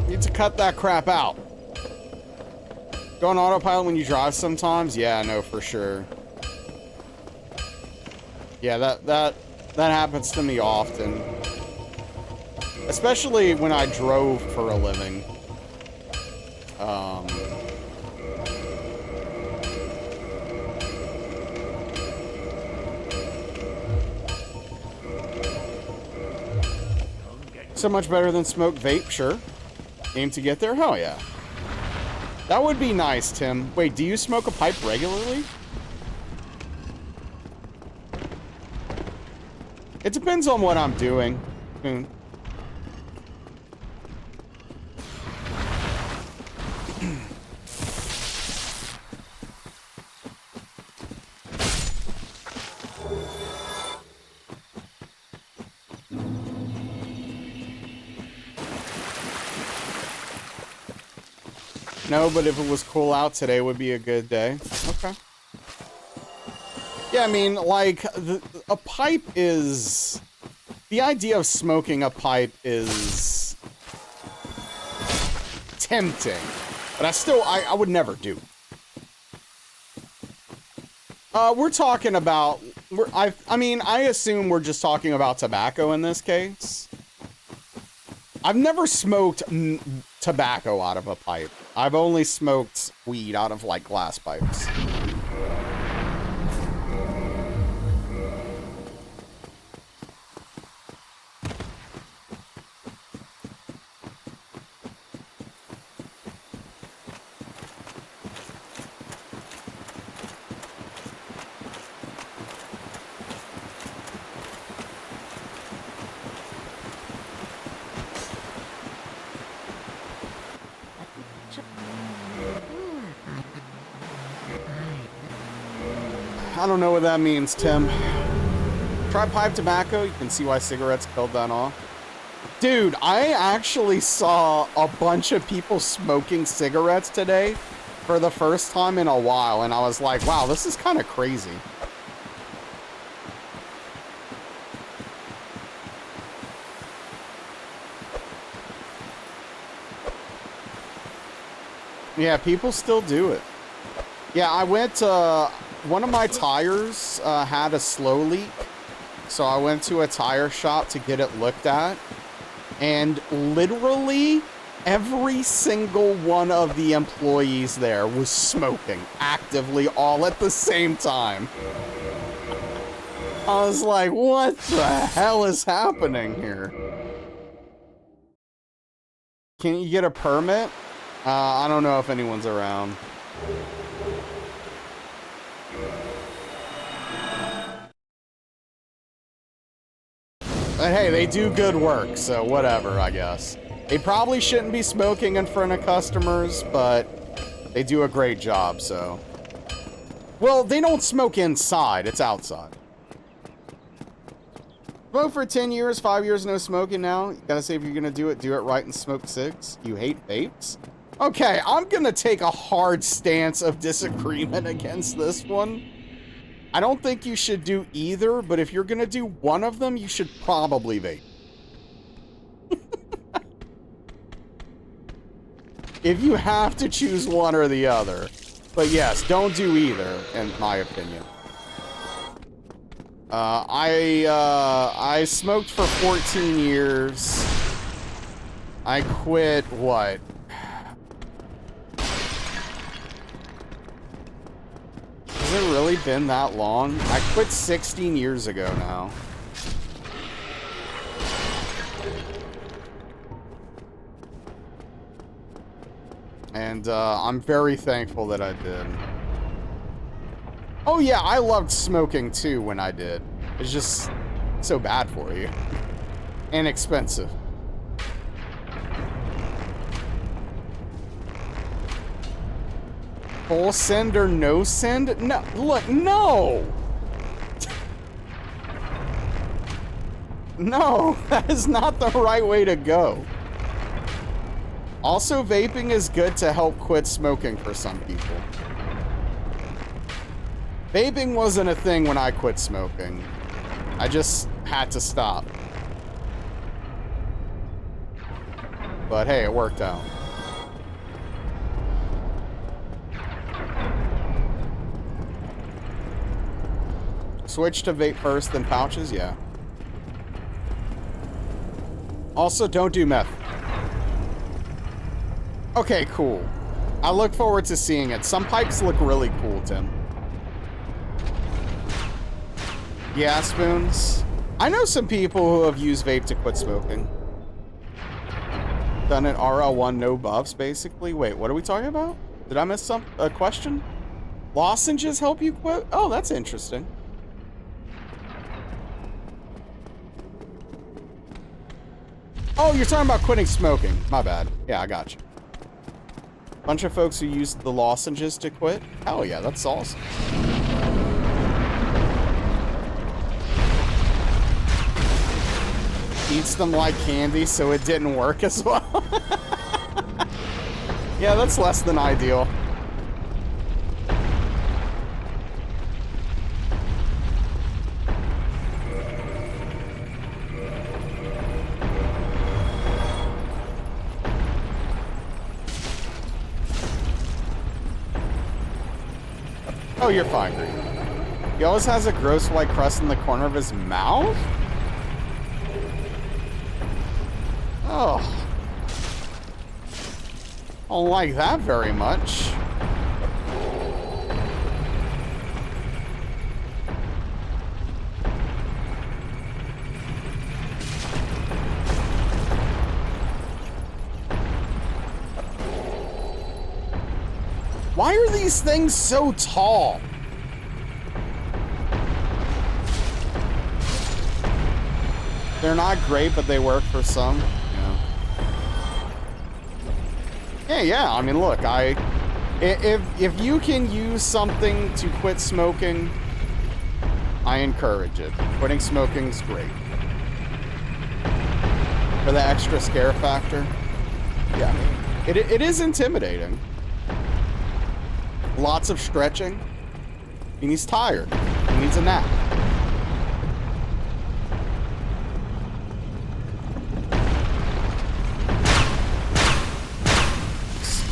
Need to cut that crap out. Go on autopilot when you drive sometimes? Yeah, no, for sure. Yeah, that happens to me often. Especially when I drove for a living. So much better than smoke vape, sure. Aim to get there? Hell yeah. That would be nice, Tim. Wait, do you smoke a pipe regularly? It depends on what I'm doing. No, but if it was cool out, today would be a good day. Okay. Yeah, I mean, like, a pipe is... The idea of smoking a pipe is... tempting. But I would never do. We're talking about... I mean, I assume we're just talking about tobacco in this case. I've never smoked tobacco out of a pipe. I've only smoked weed out of, like, glass pipes. I don't know what that means, Tim. Try pipe tobacco. You can see why cigarettes killed that off. Dude, I actually saw a bunch of people smoking cigarettes today for the first time in a while, and I was like, wow, this is kind of crazy. Yeah, people still do it. Yeah, I went to... One of my tires had a slow leak, so I went to a tire shop to get it looked at, and literally every single one of the employees there was smoking actively all at the same time. I was like, what the hell is happening here? Can you get a permit? I don't know if anyone's around. But hey, they do good work, so whatever, I guess. They probably shouldn't be smoking in front of customers, but they do a great job, so. Well, they don't smoke inside, it's outside. Smoke for 10 years, 5 years, no smoking now. You gotta say if you're gonna do it right and smoke cigs. You hate vapes? Okay, I'm gonna take a hard stance of disagreement against this one. I don't think you should do either, but if you're gonna do one of them, you should probably vape. If you have to choose one or the other. But yes, don't do either, in my opinion. I smoked for 14 years. I quit, what? Has it really been that long? I quit 16 years ago now. And I'm very thankful that I did. Oh yeah, I loved smoking too when I did. It's just so bad for you. And expensive. Full send or no send? No, look, no! No, that is not the right way to go. Also, vaping is good to help quit smoking for some people. Vaping wasn't a thing when I quit smoking. I just had to stop. But hey, it worked out. Switch to vape first, then pouches? Yeah. Also, don't do meth. Okay, cool. I look forward to seeing it. Some pipes look really cool, Tim. Yeah, spoons. I know some people who have used vape to quit smoking. Done it RL1, no buffs, basically. Wait, what are we talking about? Did I miss a question? Lozenges help you quit? Oh, that's interesting. Oh, you're talking about quitting smoking. My bad. Yeah, I got you. Bunch of folks who use the lozenges to quit? Hell yeah, that's awesome. Eats them like candy, so it didn't work as well. Yeah, that's less than ideal. Oh, you're fine, Green. He always has a gross white crust in the corner of his mouth? Oh. I don't like that very much. Why are these things so tall? They're not great, but they work for some. Yeah. I mean, look, if you can use something to quit smoking, I encourage it. Quitting smoking's great. For the extra scare factor. Yeah, it is intimidating. Lots of stretching. And he's tired. He needs a nap.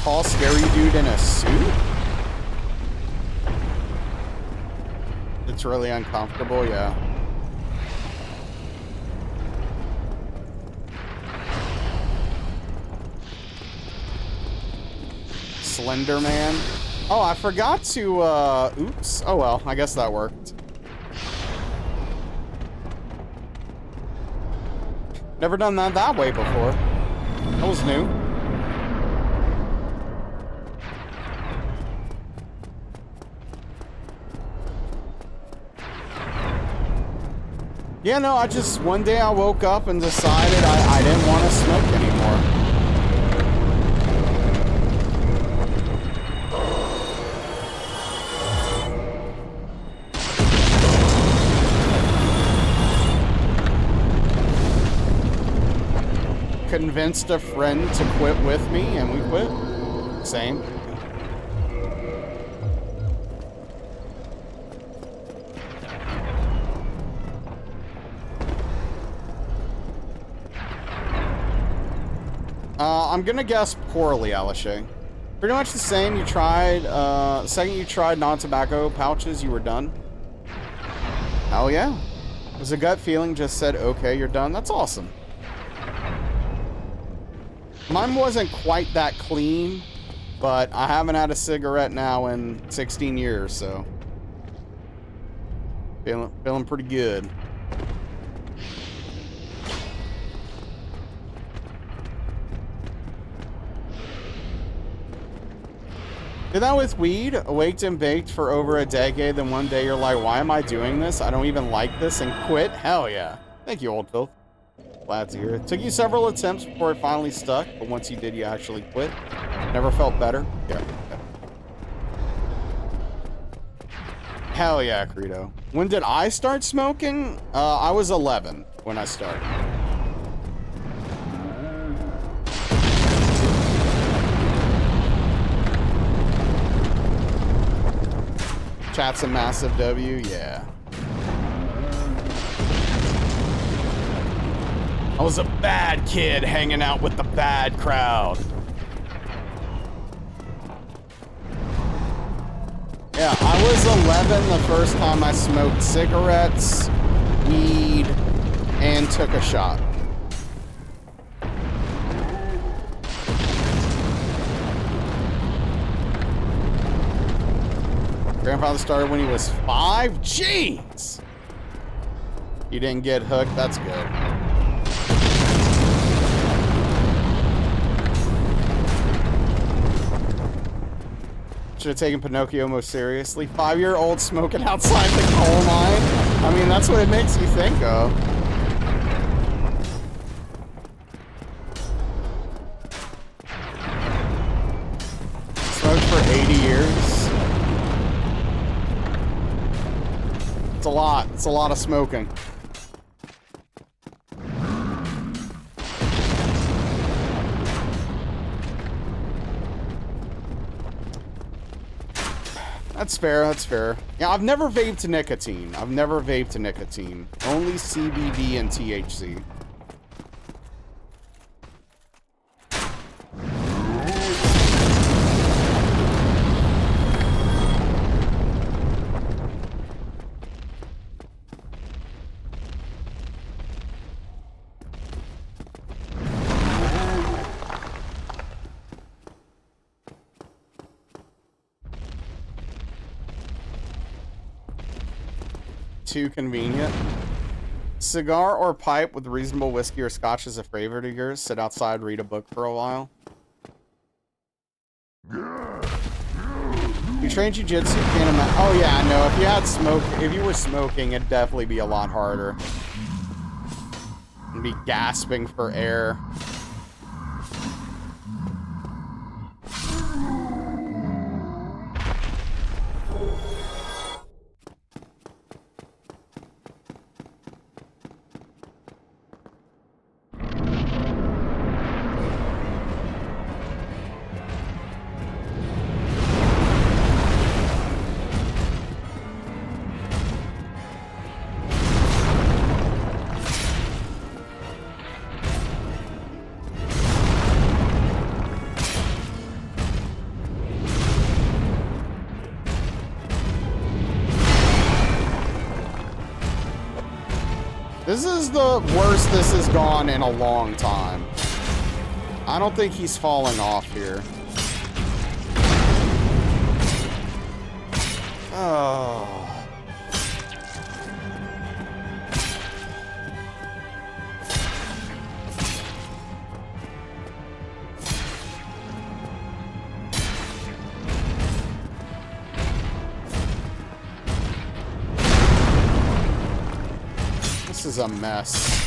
Tall, scary dude in a suit? It's really uncomfortable, yeah. Slender Man. Oh, I forgot to, oops. Oh well, I guess that worked. Never done that way before. That was new. Yeah, no, one day I woke up and decided I didn't want to smoke anymore. Convinced a friend to quit with me, and we quit. Same. I'm gonna guess poorly, Alishay. Pretty much the same. You tried, second you tried non-tobacco pouches, you were done. Hell yeah. It was a gut feeling, just said, okay, you're done. That's awesome. Mine wasn't quite that clean, but I haven't had a cigarette now in 16 years, so. Feeling pretty good. Did that with weed? Awaked and baked for over a decade, then one day you're like, why am I doing this? I don't even like this, and quit? Hell yeah. Thank you, Old Filth. Glad to hear it. Took you several attempts before it finally stuck, but once you did, you actually quit. Never felt better? Yeah. Hell yeah, Credo. When did I start smoking? I was 11 when I started. Chat's a massive W, yeah. I was a bad kid hanging out with the bad crowd. Yeah, I was 11 the first time I smoked cigarettes, weed, and took a shot. Grandfather started when he was 5? Jeez! You didn't get hooked? That's good. Should have taken Pinocchio most seriously. 5-year-old smoking outside the coal mine? I mean, that's what it makes you think of. Smoked for 80 years. It's a lot. It's a lot of smoking. That's fair, that's fair. Yeah, I've never vaped nicotine. I've never vaped nicotine. Only CBD and THC. Too convenient. Cigar or pipe with reasonable whiskey or scotch is a favorite of yours? Sit outside, read a book for a while. You train jiu-jitsu, can't imagine. Oh yeah, no, if you had smoke, if you were smoking, it'd definitely be a lot harder. And be gasping for air. This is the worst this has gone in a long time. I don't think he's falling off here. Oh. This is a mess.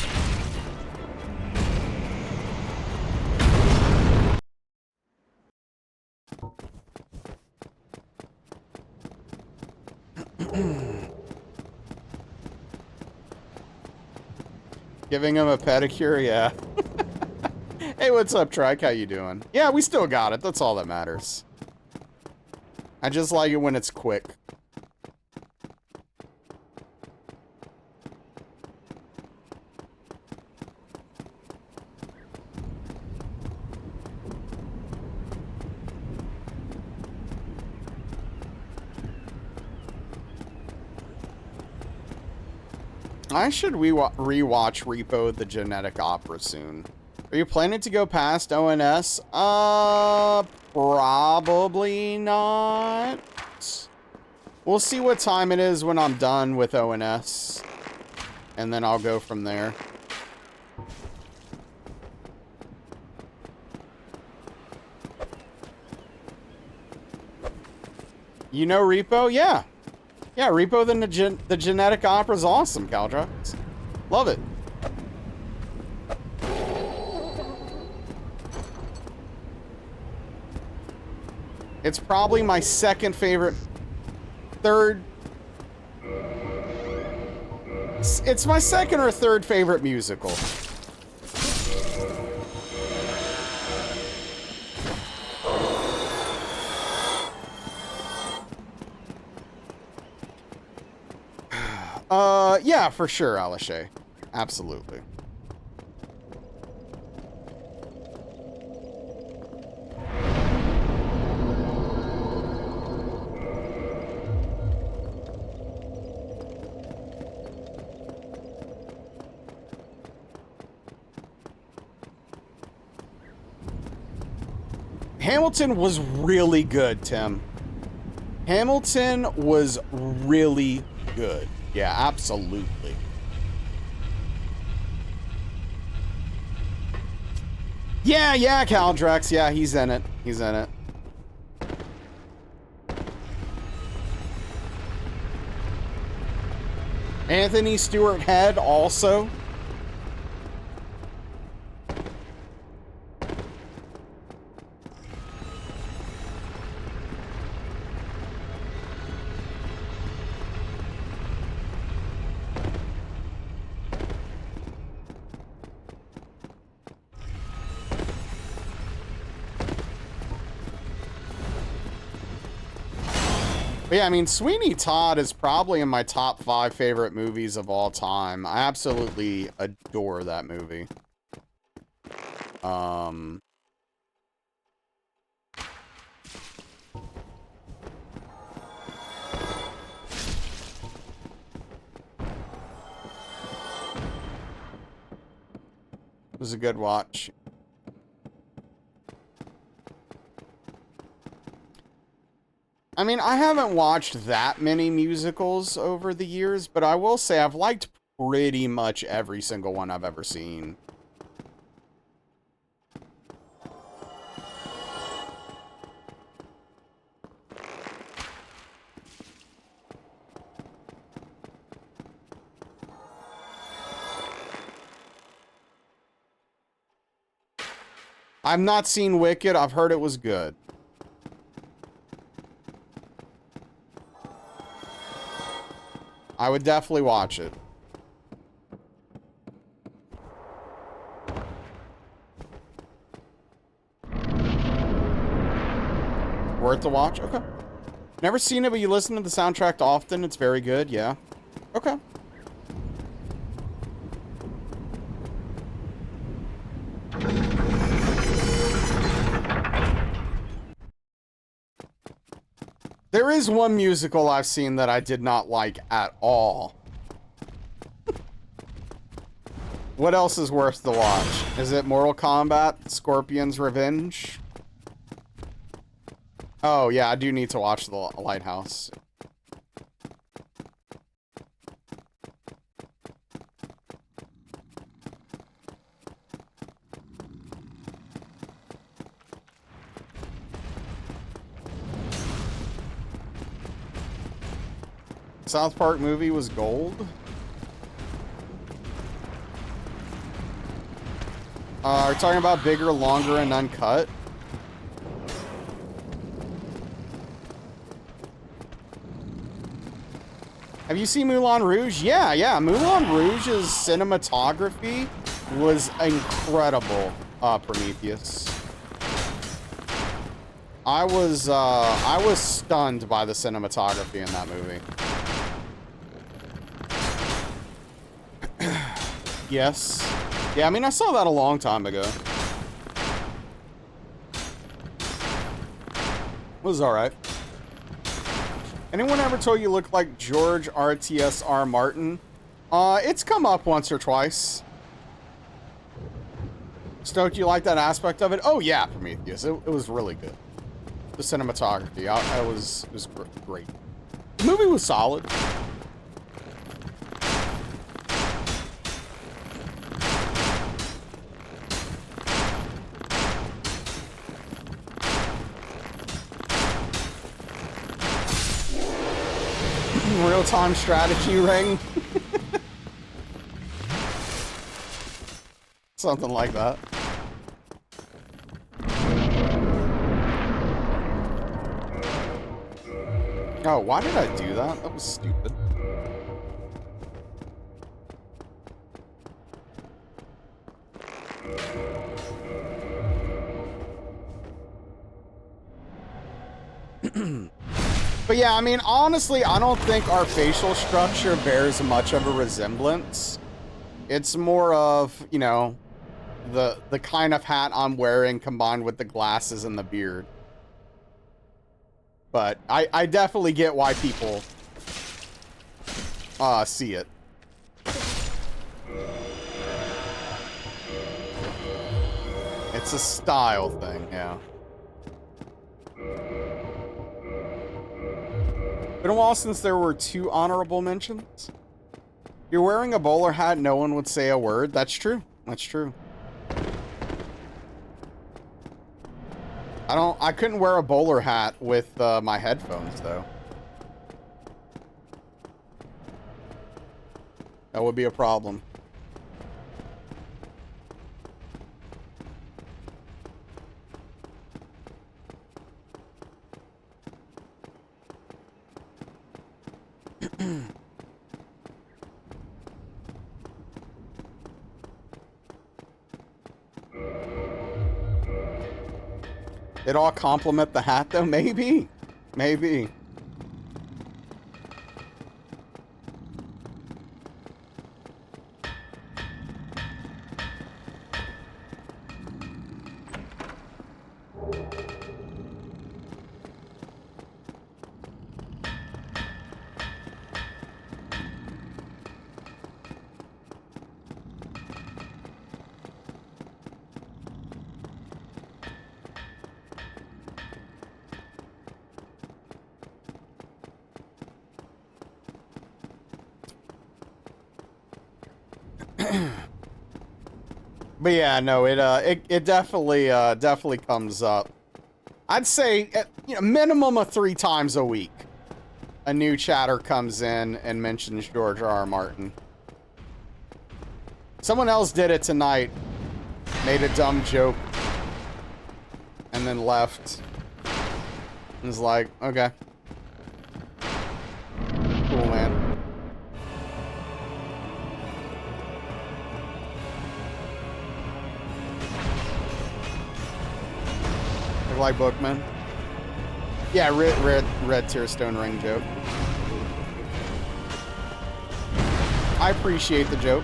Giving him a pedicure, yeah. Hey, what's up, Trike? How you doing? Yeah, we still got it. That's all that matters. I just like it when it's quick. I should rewatch Repo the Genetic Opera soon. Are you planning to go past ONS? Probably not. We'll see what time it is when I'm done with ONS. And then I'll go from there. You know Repo? Yeah. Yeah, Repo the Genetic Opera is awesome, Caldrox. Love it. It's probably my second favorite, third. It's my second or third favorite musical. Yeah, for sure, Alishay. Absolutely. Hamilton was really good, Tim. Hamilton was really good. Yeah, absolutely. Yeah, Caldrex. Yeah, he's in it. He's in it. Anthony Stewart Head also. But yeah, I mean, Sweeney Todd is probably in my top 5 favorite movies of all time. I absolutely adore that movie. It was a good watch. I mean, I haven't watched that many musicals over the years, but I will say I've liked pretty much every single one I've ever seen. I've not seen Wicked. I've heard it was good. I would definitely watch it. Worth the watch? Okay. Never seen it, but you listen to the soundtrack often. It's very good, yeah. Okay. There is one musical I've seen that I did not like at all. What else is worth the watch? Is it Mortal Kombat? Scorpion's Revenge? Oh, yeah, I do need to watch The Lighthouse. South Park movie was gold. Are you talking about bigger, longer, and uncut? Have you seen Moulin Rouge? Yeah. Moulin Rouge's cinematography was incredible, Prometheus. I was stunned by the cinematography in that movie. Yes. Yeah, I mean, I saw that a long time ago. It was alright. Anyone ever told you look like George R.T.S.R. Martin? It's come up once or twice. Stoked you like that aspect of it? Oh yeah, Prometheus. It was really good. The cinematography, it was great. The movie was solid. Real-time strategy ring. Something like that. Oh, why did I do that? That was stupid. But yeah, I mean, honestly, I don't think our facial structure bears much of a resemblance. It's more of, you know, the kind of hat I'm wearing combined with the glasses and the beard. But I definitely get why people see it. It's a style thing, yeah. Been a while since there were 2 honorable mentions. You're wearing a bowler hat, no one would say a word. That's true. That's true. I couldn't wear a bowler hat with my headphones, though. That would be a problem. It all compliment the hat, though? Maybe. Maybe. But yeah, no, it definitely comes up. I'd say, you know, minimum of 3 times a week, a new chatter comes in and mentions George R. R. Martin. Someone else did it tonight, made a dumb joke, and then left. And was like, okay. Cool, man. Like Bookman. Yeah, red tear stone ring joke. I appreciate the joke.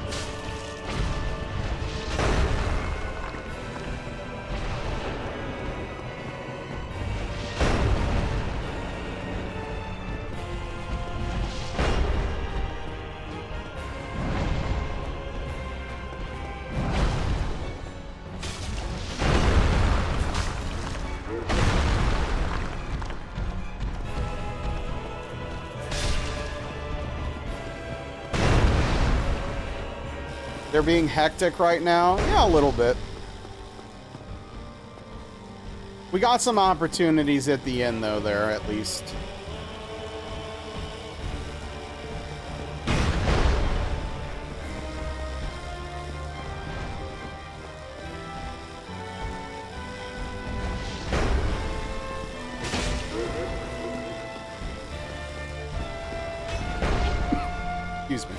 They're being hectic right now? Yeah, a little bit. We got some opportunities at the end, though, there, at least. Excuse me.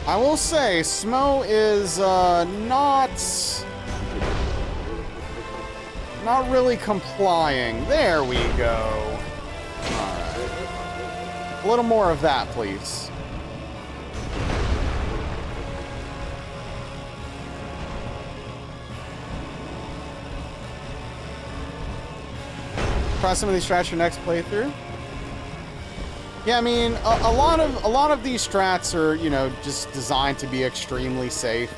I will say, Smo is not really complying. There we go. Alright. A little more of that, please. Try some of these strats for next playthrough. Yeah, I mean, a lot of these strats are, you know, just designed to be extremely safe.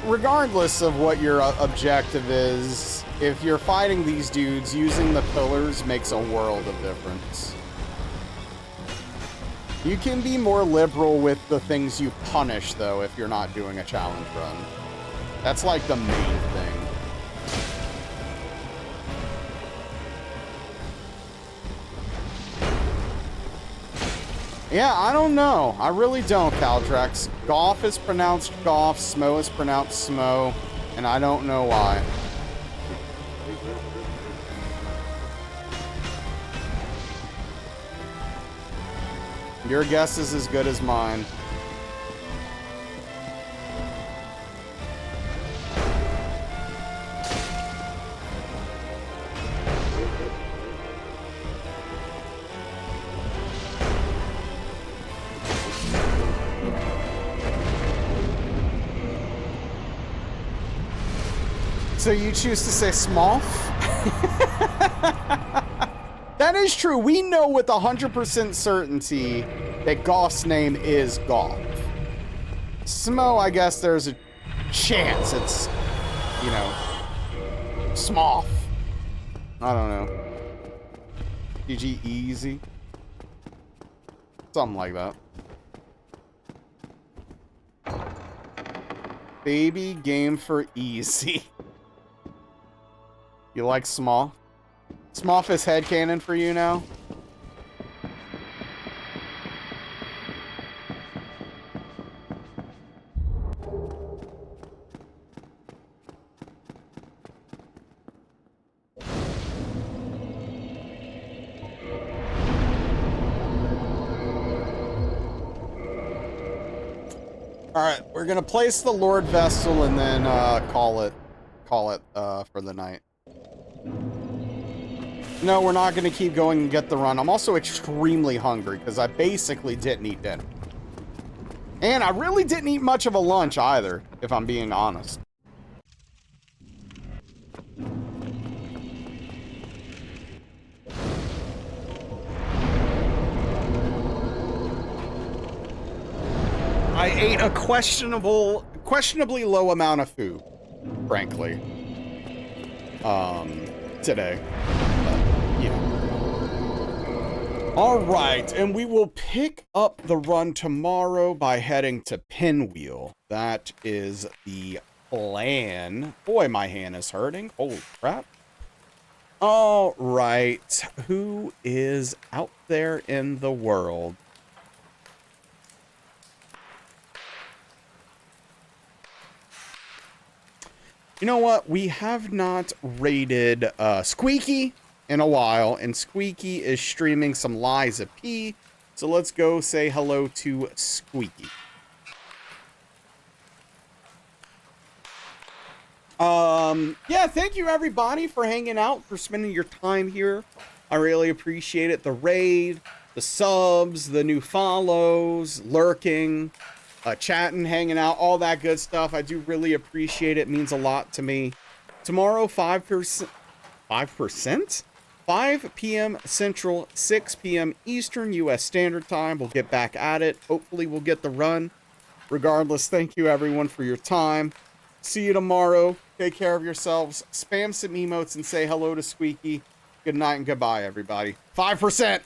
Regardless of what your objective is, if you're fighting these dudes, using the pillars makes a world of difference. You can be more liberal with the things you punish, though, if you're not doing a challenge run. That's like the main thing. Yeah, I don't know. I really don't, Caldrax. Golf is pronounced golf, Smo is pronounced Smo, and I don't know why. Your guess is as good as mine. So you choose to say Smolf? That is true. We know with 100% certainty that Golf's name is Golf. Smo, I guess there's a chance it's, you know, Smolf. I don't know. GG easy. Something like that. Baby game for easy. You like Small? Smolf is headcanon for you now? All right, we're gonna place the Lord Vessel and then call it for the night. No, we're not gonna keep going and get the run. I'm also extremely hungry because I basically didn't eat dinner. And I really didn't eat much of a lunch either, if I'm being honest. I ate a questionably low amount of food, frankly, today. Yeah. All right, and we will pick up the run tomorrow by heading to Pinwheel. That is the plan. Boy, my hand is hurting. Holy crap. All right, who is out there in the world? You know what? We have not raided Squeaky in a while, and Squeaky is streaming some Liza P. So let's go say hello to Squeaky. Yeah, thank you everybody for hanging out, for spending your time here. I really appreciate it. The raid, the subs, the new follows, lurking, chatting, hanging out, all that good stuff. I do really appreciate it. It means a lot to me. Tomorrow, 5%? 5 p.m. Central, 6 p.m. Eastern U.S. Standard Time. We'll get back at it. Hopefully we'll get the run. Regardless, thank you everyone for your time. See you tomorrow. Take care of yourselves. Spam some emotes and say hello to Squeaky. Good night and goodbye, everybody. 5%.